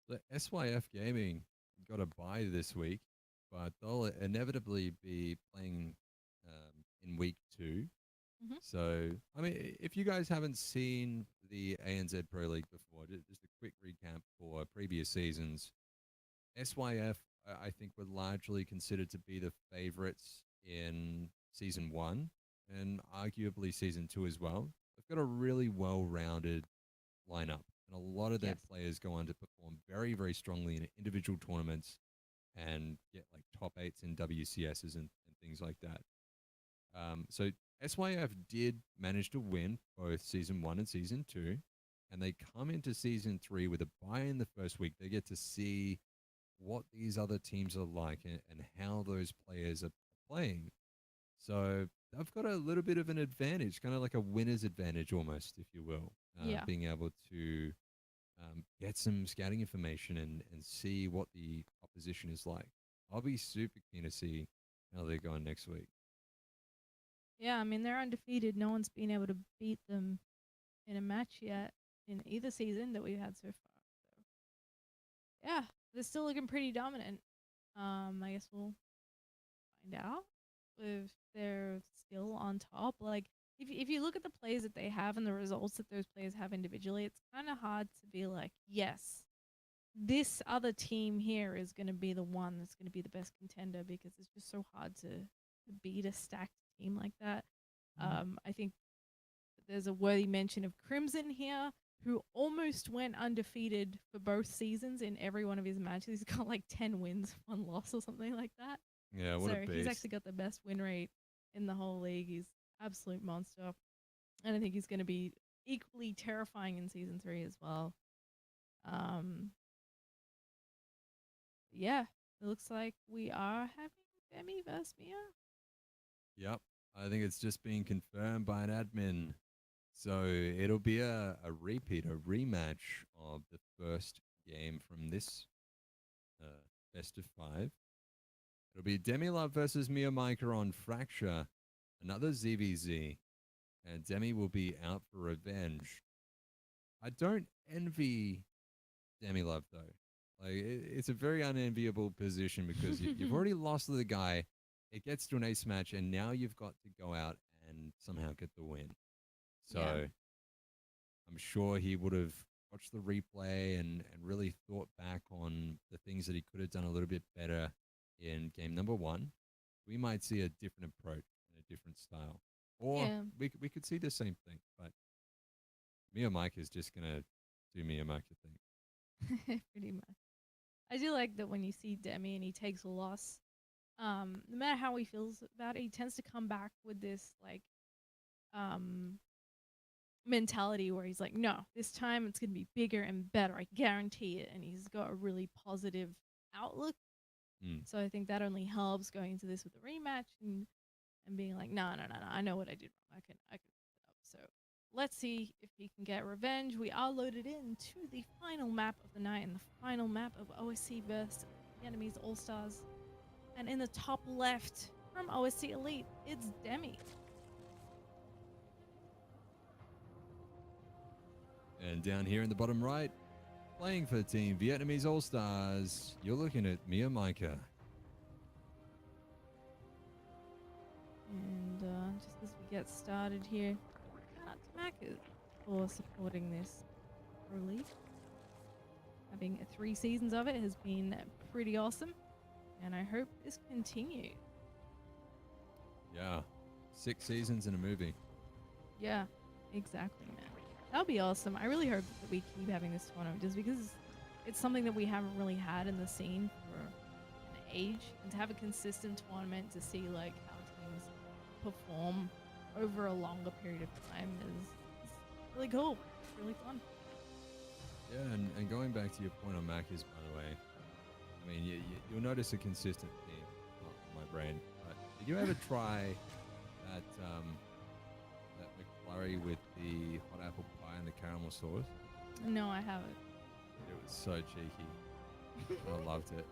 The SYF Gaming got a bye this week, but they'll inevitably be playing in week 2. Mm-hmm. So, I mean, if you guys haven't seen the ANZ Pro League before, just a quick recap for previous seasons. SYF, I think, were largely considered to be the favorites in season 1 and arguably season 2 as well. They've got a really well rounded lineup, and a lot of their Yes. players go on to perform very, very strongly in individual tournaments and get like top 8s in WCSs and things like that. So SYF did manage to win both season 1 and season 2, and they come into season 3 with a bye in the first week. They get to see what these other teams are like and how those players are playing. So they've got a little bit of an advantage, kind of like a winner's advantage almost, if you will, Yeah. being able to get some scouting information and see what the opposition is like. I'll be super keen to see how they're going next week. Yeah, I mean, they're undefeated. No one's been able to beat them in a match yet in either season that we've had so far. So, yeah, they're still looking pretty dominant. I guess we'll find out if they're still on top. Like, if you look at the plays that they have and the results that those players have individually, it's kind of hard to be like, yes, this other team here is going to be the one that's going to be the best contender because it's just so hard to beat a stacked team like that. I think there's a worthy mention of Crimson here, who almost went undefeated for both seasons in every one of his matches. He's got like 10 wins, one loss, or something like that. Yeah, what a So he's beast. actually got the best win rate in the whole league. He's absolute monster. And I think he's going to be equally terrifying in season 3 as well. Um, yeah, it looks like we are having Demi versus Mia. Yep. I think it's just been confirmed by an admin. So it'll be a repeat, a rematch of the first game from this best of 5. It'll be Demi Love versus Mia Micah on Fracture, another ZVZ, and Demi will be out for revenge. I don't envy Demi Love though. Like it's a very unenviable position because you've already lost to the guy. It gets to an ace match, and now you've got to go out and somehow get the win. So Yeah. I'm sure he would have watched the replay and really thought back on the things that he could have done a little bit better in game number 1. We might see a different approach and a different style. Or Yeah. we could see the same thing, but Mia Micah is just going to do Mia Micah thing. Pretty much. I do like that when you see Demi and he takes a loss, no matter how he feels about it, he tends to come back with this like um mentality where he's like, no, this time it's gonna be bigger and better. I guarantee it. And he's got a really positive outlook. Mm. So I think that only helps going into this with a rematch and being like, no, no, no, no, I know what I did wrong. I can pick it up. So let's see if he can get revenge. We are loaded into the final map of the night and the final map of OSC versus Vietnamese All Stars. And in the top left from OSC Elite, it's Demi. And down here in the bottom right, playing for Team Vietnamese All Stars, you're looking at Mia Micah. And just as we get started here, shout out to Macca for supporting this pro league. Having 3 seasons of it has been pretty awesome, and I hope this continues. Yeah, 6 seasons in a movie. Yeah, exactly, man. That would be awesome. I really hope that we keep having this tournament just because it's something that we haven't really had in the scene for an age. And to have a consistent tournament to see like how teams perform over a longer period of time is really cool. It's really fun. Yeah, and going back to your point on Macca's, by the way, I mean, you'll notice a consistent theme on my brain. But did you ever try that that McFlurry with the hot apple pie and the caramel sauce? No, I haven't. It was so cheeky. I loved it.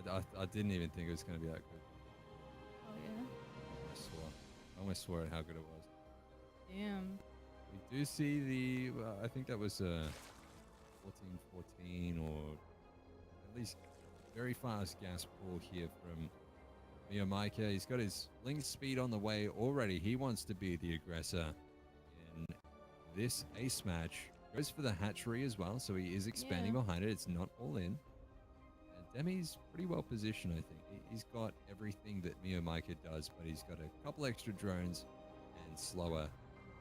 I didn't even think it was going to be that good. Oh yeah. I almost swore at how good it was. Damn. We do see the, I think that was 14-14 or at least very fast gas pull here from Mia Micah. He's got his link speed on the way already. He wants to be the aggressor in this ace match. Goes for the hatchery as well, so he is expanding behind it. It's not all in. And Demi's pretty well positioned, I think. He's got everything that Mia Micah does, but he's got a couple extra drones and slower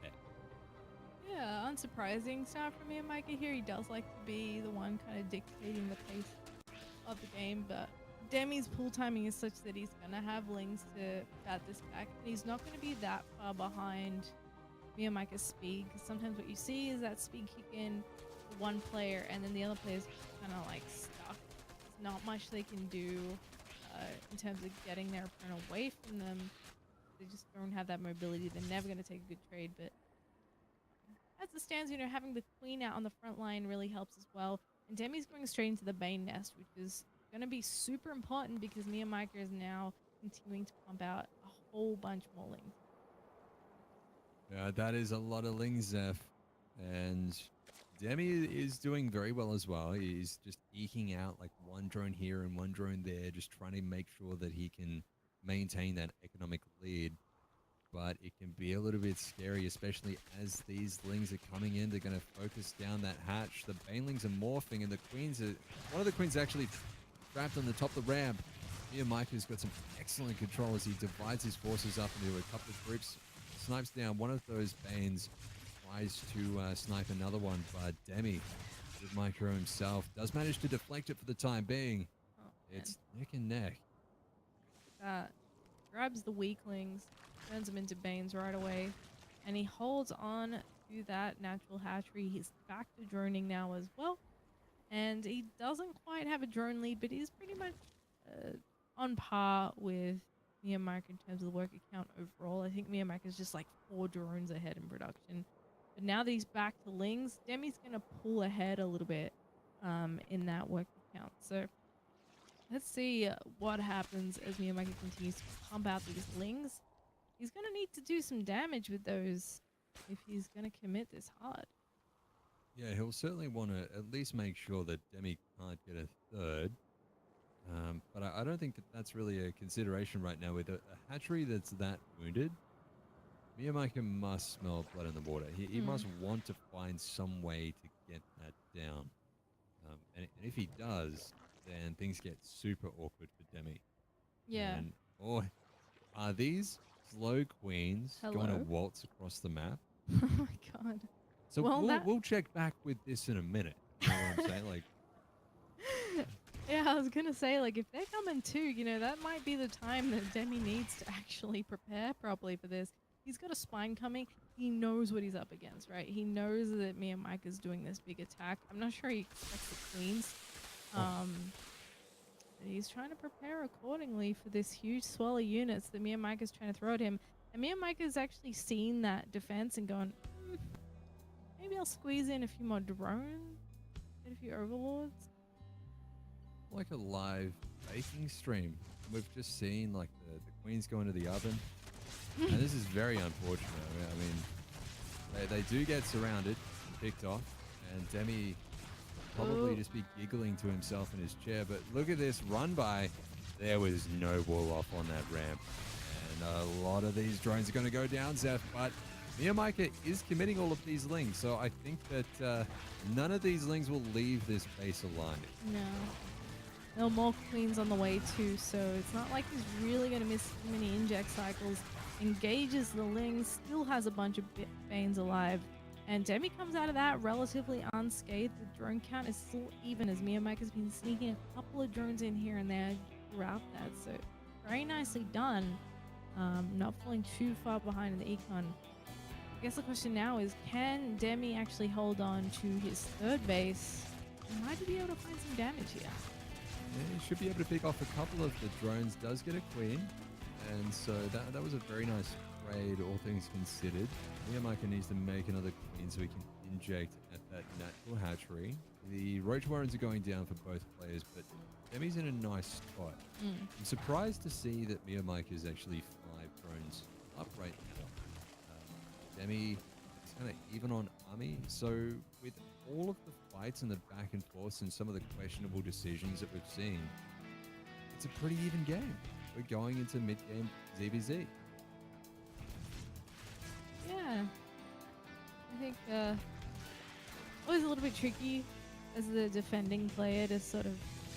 tech. Yeah, unsurprising start from Ian Micah here. He does like to be the one kind of dictating the pace of the game, but Demi's pull timing is such that he's going to have Lings to bat this back, and he's not going to be that far behind Mia Micah's speed, because sometimes what you see is that speed kick in for one player, and then the other player's kind of like stuck. There's not much they can do in terms of getting their opponent away from them. They just don't have that mobility. They're never going to take a good trade, but as it stands, you know, having the queen out on the front line really helps as well. And Demi's going straight into the Bane nest, which is going to be super important because Mia Micah is now continuing to pump out a whole bunch more Lings. Yeah, that is a lot of Lings, Zeph. And Demi is doing very well as well. He's just eking out like one drone here and one drone there, just trying to make sure that he can maintain that economic lead. But it can be a little bit scary, especially as these Lings are coming in. They're going to focus down that hatch. The Banelings are morphing, and the Queens are... One of the Queens actually trapped on the top of the ramp. Mia Micah's got some excellent control as he divides his forces up into a couple of groups. snipes down one of those Banes, tries to snipe another one, but Demi, with Micro himself, does manage to deflect it for the time being. Oh man, It's neck and neck. that grabs the weaklings, turns them into Banes right away, and he holds on to that natural hatchery. He's back to droning now as well, and he doesn't quite have a drone lead, but he's pretty much on par with Myanmar in terms of the worker count overall. I think Myanmar is just like 4 drones ahead in production. But now that he's back to Lings, Demi's going to pull ahead a little bit in that worker count. So let's see what happens as Myanmar continues to pump out these Lings. He's going to need to do some damage with those if he's going to commit this hard. Yeah, he'll certainly want to at least make sure that Demi can't get a third. But I don't think that that's really a consideration right now. With a hatchery that's that wounded, Miyamaka must smell blood in the water. He must want to find some way to get that down. And if he does, then things get super awkward for Demi. Yeah. And, are these slow queens going to waltz across the map? Oh my god. So Well, we'll check back with this in a minute. You know what I'm saying? Like, yeah, I was gonna say, like, if they're coming too, you know, that might be the time that Demi needs to actually prepare properly for this. He's got a spine coming. He knows what he's up against, right? He knows that Mia Mike is doing this big attack. I'm not sure he expects the queens. He's trying to prepare accordingly for this huge swell of units that Mia Mike is trying to throw at him. And Mia Mike has actually seen that defense and gone, maybe I'll squeeze in a few more drones, get a few overlords. like a live baking stream. We've just seen like the queens go into the oven. And this is very unfortunate. I mean, they do get surrounded, picked off, and Demi probably just be giggling to himself in his chair. But look at this run by. There was no wall off on that ramp. And a lot of these drones are going to go down, Zeph. But Miyamika is committing all of these lings. So I think that none of these lings will leave this base alive. No. There are more queens on the way too, so it's not like he's really going to miss too many inject cycles. Engages the lings, still has a bunch of Banes alive. And Demi comes out of that relatively unscathed. The drone count is still even as Miyamika has been sneaking a couple of drones in here and there throughout that. So very nicely done. Not falling too far behind in the econ. I guess the question now is, can Demi actually hold on to his third base? Might he be able to find some damage here? Yeah, he should be able to pick off a couple of the drones. Does get a queen. And so that was a very nice trade, all things considered. Miyamaka needs to make another queen so he can inject at that natural hatchery. The Roach Warrens are going down for both players, but Demi's in a nice spot. I'm surprised to see that Miyamaka is actually 5 drones up right now. Demi is kind of even on Army, so with all of the fights and the back and forth and some of the questionable decisions that we've seen, it's a pretty even game. We're going into mid-game ZVZ. Yeah. I think always a little bit tricky as the defending player to sort of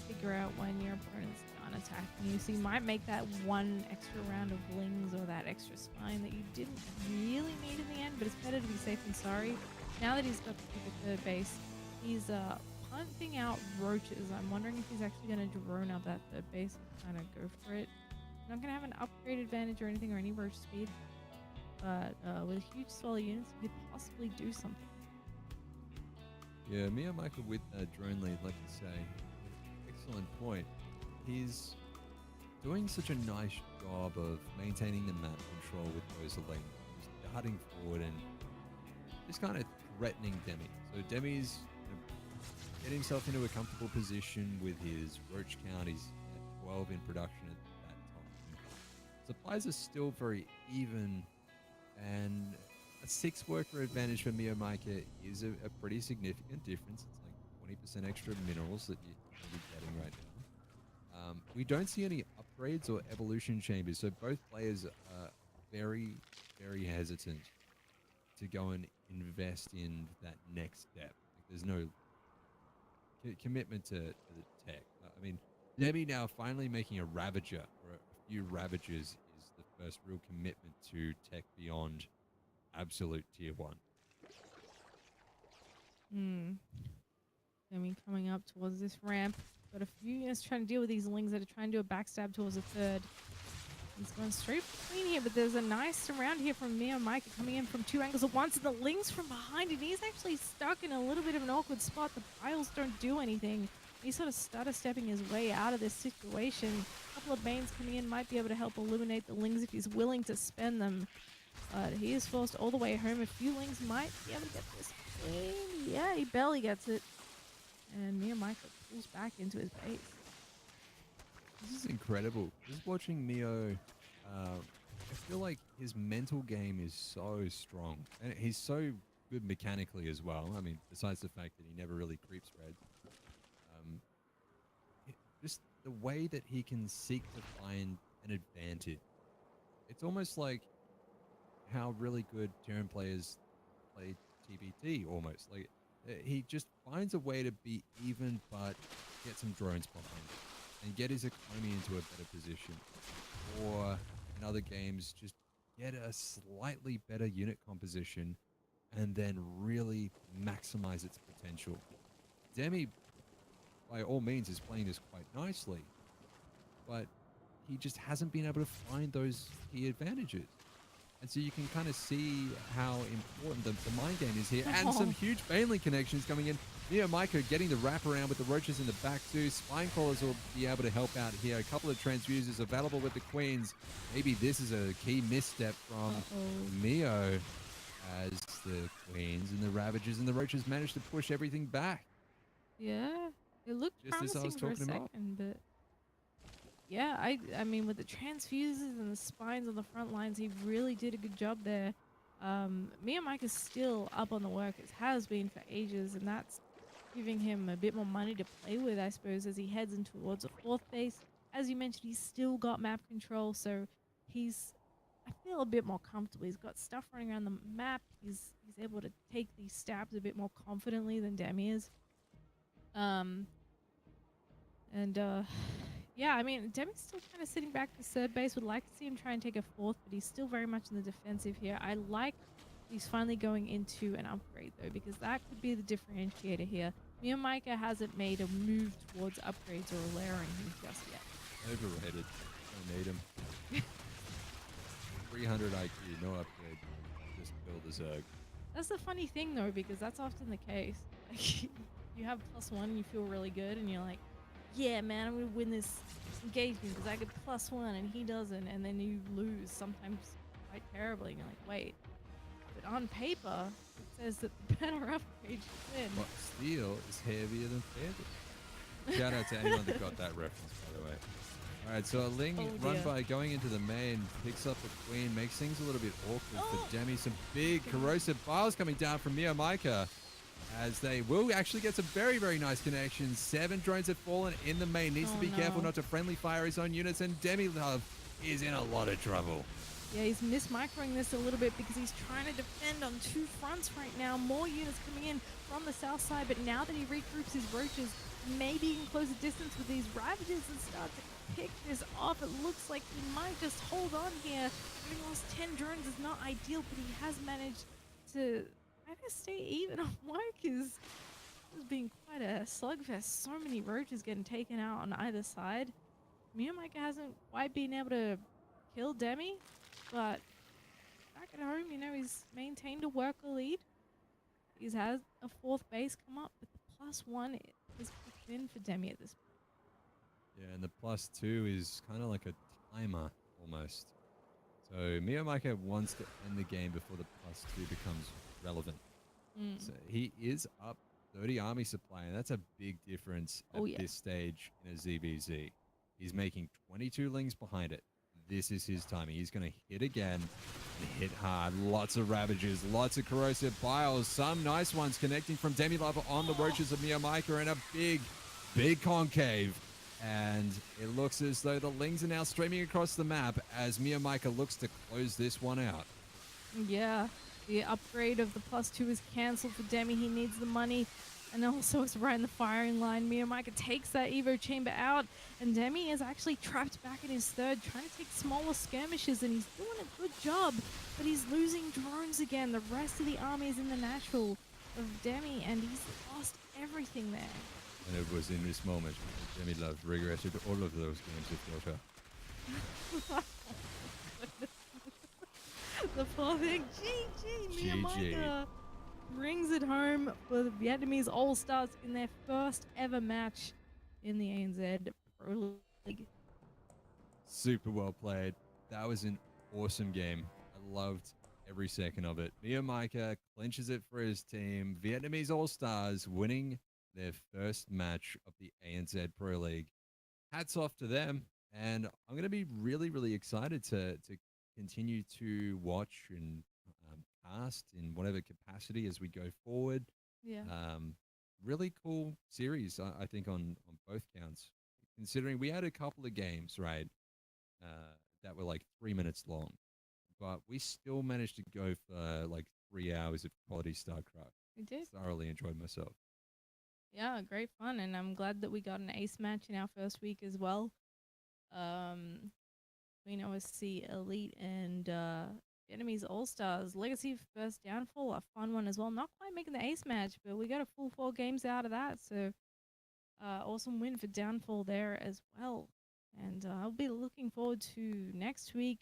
figure out when your opponent's done attacking you. So you might make that one extra round of lings or that extra spine that you didn't really need in the end, but it's better to be safe than sorry. Now that he's got to pick a third base, he's punting out roaches. I'm wondering if he's actually going to drone out that third base and kind of go for it. Not going to have an upgrade advantage or anything or any roach speed, but with a huge swell of units, he could possibly do something. Yeah, Miyamaka with that drone lead, like you say, excellent point. He's doing such a nice job of maintaining the map control with those lings, just darting forward and just kind of threatening Demi. So Demi's getting himself into a comfortable position with his roach count. He's at 12 in production at that time. Supplies are still very even, and a 6 worker advantage for Miyamika is a pretty significant difference. It's like 20% extra minerals that you're getting right now. We don't see any upgrades or evolution chambers, so both players are very, very hesitant to go and invest in that next step. Like, there's no commitment to the tech. I mean, Demi now finally making a Ravager, or a few Ravagers, is the first real commitment to tech beyond absolute tier 1. Hmm. I mean, coming up towards this ramp. Got a few units trying to deal with these lings that are trying to do a backstab towards a third. He's going straight between here, but there's a nice surround here from Mia Micah coming in from 2 angles at once, and the lings from behind, and he's actually stuck in a little bit of an awkward spot. The piles don't do anything. He's sort of stutter stepping his way out of this situation. A couple of mains coming in might be able to help eliminate the lings if he's willing to spend them. But he is forced all the way home. A few lings might be able to get this clean. Yeah, he barely gets it. And Mia Micah pulls back into his base. This is incredible. Just watching Mio, I feel like his mental game is so strong. And he's so good mechanically as well. I mean, besides the fact that he never really creeps red. Um, just the way that he can seek to find an advantage. It's almost like how really good Terran players play TBT almost. Like, he just finds a way to be even, but get some drones behind it and get his economy into a better position. Or in other games, just get a slightly better unit composition and then really maximize its potential. Demi, by all means, is playing this quite nicely, but he just hasn't been able to find those key advantages. And so you can kind of see how important the mind game is here. And some huge Baneling connections coming in. Mio Micah getting the wraparound with the roaches in the back too. Spine crawlers will be able to help out here. A couple of transfusers available with the queens. Maybe this is a key misstep from Mio as the queens and the ravages and the roaches managed to push everything back. Yeah, it looked just as I was promising for a second, but yeah, I mean, with the transfuses and the spines on the front lines, he really did a good job there. Mia Mike is still up on the work. It has been for ages, and that's giving him a bit more money to play with, I suppose, as he heads in towards a 4th base. As you mentioned, he's still got map control, so he's, I feel, a bit more comfortable. He's got stuff running around the map. He's able to take these stabs a bit more confidently than Demi is. Yeah, I mean, Demi's still kind of sitting back to 3rd base. Would like to see him try and take a 4th, but he's still very much in the defensive here. I like he's finally going into an upgrade, though, because that could be the differentiator here. Mia Micah hasn't made a move towards upgrades or layering him just yet. Overrated. Don't need him. 300 IQ, no upgrade. Just build a Zerg. That's the funny thing, though, because that's often the case. You have +1, you feel really good, and you're like, yeah, man, I'm going to win this engagement because I get +1 and he doesn't, and then you lose, sometimes quite terribly, and you're like, wait. But on paper, it says that the better upgrade should win. But steel is heavier than feather. Shout out to anyone that got that reference, by the way. All right, so a Ling run by going into the main, picks up the queen, makes things a little bit awkward for Demi. Some big corrosive biles coming down from Mia Micah, as they will actually get some very, very nice connections. 7 drones have fallen in the main. Needs to be careful not to friendly fire his own units, and Demi Love is in a lot of trouble. Yeah, he's mismicroing this a little bit because he's trying to defend on 2 fronts right now. More units coming in from the south side, but now that he regroups his roaches, maybe he can close the distance with these ravages and start to pick this off. It looks like he might just hold on here. Having lost 10 drones is not ideal, but he has managed to stay even on work. This has been quite a slugfest. So many roaches getting taken out on either side. Mia Micah hasn't quite been able to kill Demi, but back at home, you know, he's maintained a worker lead. He's had a 4th base come up, but the +1 is kicked in for Demi at this point. Yeah, and the +2 is kind of like a timer almost. So Mia Micah wants to end the game before the +2 becomes relevant. So he is up 30 army supply, and that's a big difference at this stage in a ZBZ. He's making 22 lings behind it. This is his timing. He's going to hit again and hit hard. Lots of ravages, lots of corrosive biles, some nice ones connecting from Demi Lover on the roaches of Mia Micah, and a big, big concave. And it looks as though the lings are now streaming across the map as Mia Micah looks to close this one out. Yeah. The upgrade of the +2 is cancelled for Demi. He needs the money. And also it's right in the firing line. Mia Micah takes that Evo chamber out, and Demi is actually trapped back in his third, trying to take smaller skirmishes, and he's doing a good job, but he's losing drones again. The rest of the army is in the natural of Demi, and he's lost everything there. And it was in this moment that Demi Love regretted all of those games with Dota. The poor thing. GG, Mia GG. Micah brings it home for the Vietnamese All Stars in their first ever match in the ANZ Pro League. Super well played. That was an awesome game. I loved every second of it. Mia Micah clinches it for his team. Vietnamese All Stars winning their first match of the ANZ Pro League. Hats off to them. And I'm going to be really, really excited to continue to watch and cast in whatever capacity as we go forward. Yeah. Really cool series, I think, on both counts. Considering we had a couple of games, right, that were like 3 minutes long, but we still managed to go for like 3 hours of quality StarCraft. We did. Thoroughly enjoyed myself. Yeah, great fun. And I'm glad that we got an ace match in our first week as well. Between OSC Elite and Vietnamese All Stars. Legacy first downfall, a fun one as well. Not quite making the ace match, but we got a full 4 games out of that. So awesome win for downfall there as well. And I'll be looking forward to next week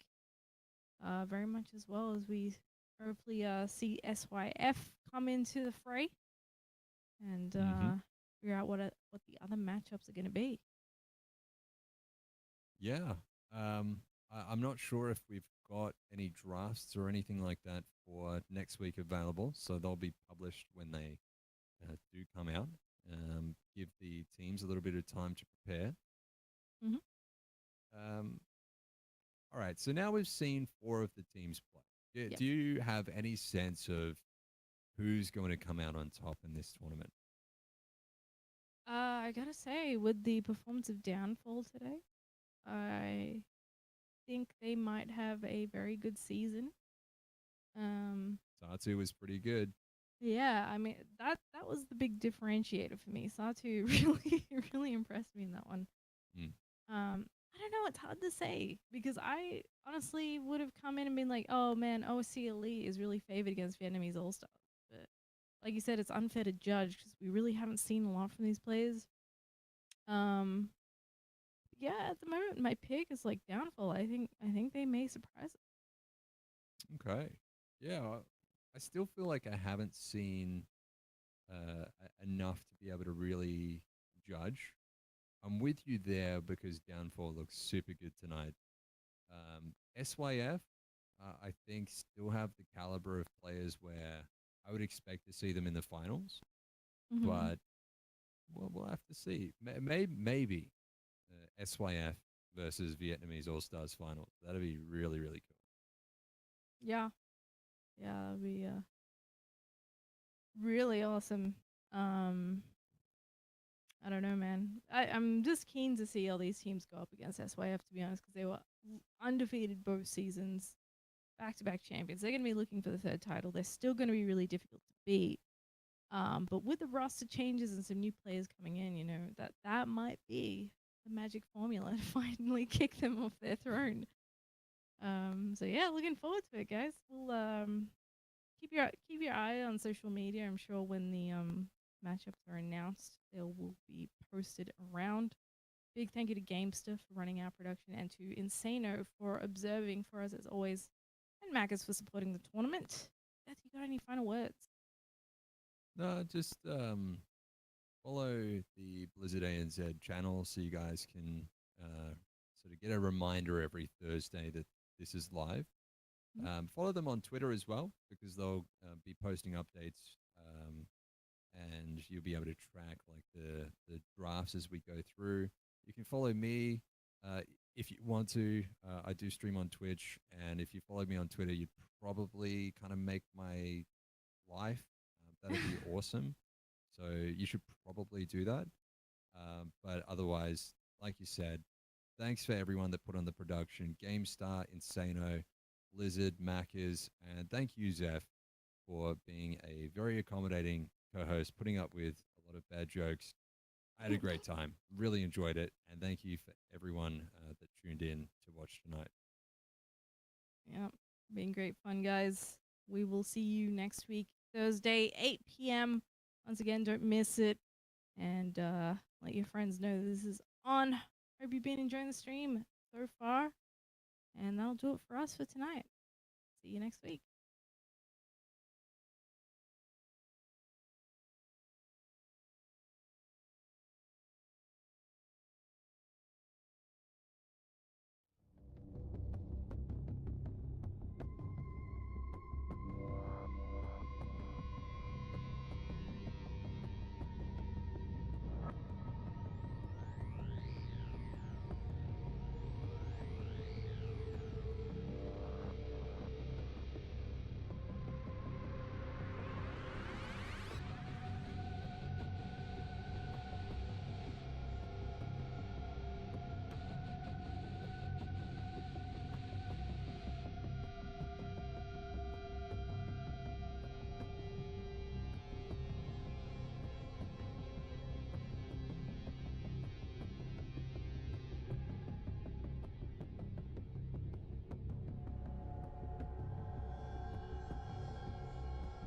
very much as well, as we hopefully see SYF come into the fray and figure out what the other matchups are going to be. Yeah. I'm not sure if we've got any drafts or anything like that for next week available, so they'll be published when they do come out. Give the teams a little bit of time to prepare. Mm-hmm. All right, so now we've seen 4 of the teams play. Yep. Do you have any sense of who's going to come out on top in this tournament? I gotta say, with the performance of Downfall today, I think they might have a very good season. Satu was pretty good. Yeah, I mean that was the big differentiator for me. Satu really impressed me in that one. Mm. I don't know, it's hard to say because I honestly would have come in and been like, oh man, OSC Elite is really favored against Vietnamese All Stars. But like you said, it's unfair to judge because we really haven't seen a lot from these players. Yeah, at the moment my pick is like Downfall. I think they may surprise us. Okay. Yeah, I still feel like I haven't seen enough to be able to really judge. I'm with you there because Downfall looks super good tonight. SYF, I think, still have the caliber of players where I would expect to see them in the finals, but we'll have to see. Maybe SYF versus Vietnamese All Stars finals. That'd be really, really cool. Yeah. Yeah, that'd be really awesome. I don't know, man. I'm just keen to see all these teams go up against SYF, to be honest, because they were undefeated both seasons, back-to-back champions. They're going to be looking for the third title. They're still going to be really difficult to beat. But with the roster changes and some new players coming in, you know, that might be the magic formula to finally kick them off their throne. So yeah, looking forward to it, guys. We'll keep your eye on social media. I'm sure when the matchups are announced, they will be posted around. Big thank you to Gamester for running our production and to Insano for observing for us as always, and Magus for supporting the tournament. Beth, you got any final words? No, just follow the Blizzard ANZ channel so you guys can sort of get a reminder every Thursday that this is live. Follow them on Twitter as well because they'll be posting updates and you'll be able to track like the drafts as we go through. You can follow me if you want to. I do stream on Twitch, and if you follow me on Twitter, you'd probably kind of make my life. That'd be awesome. So you should probably do that. But otherwise, like you said, thanks for everyone that put on the production. GameStar, Insano, Blizzard, Maccas, and thank you, Zeph, for being a very accommodating co-host, putting up with a a lot of bad jokes. I had a great time. Really enjoyed it. And thank you for everyone that tuned in to watch tonight. Yeah, been great fun, guys. We will see you next week, Thursday, 8 p.m. Once again, don't miss it. And let your friends know this is on. Hope you've been enjoying the stream so far. And that'll do it for us for tonight. See you next week.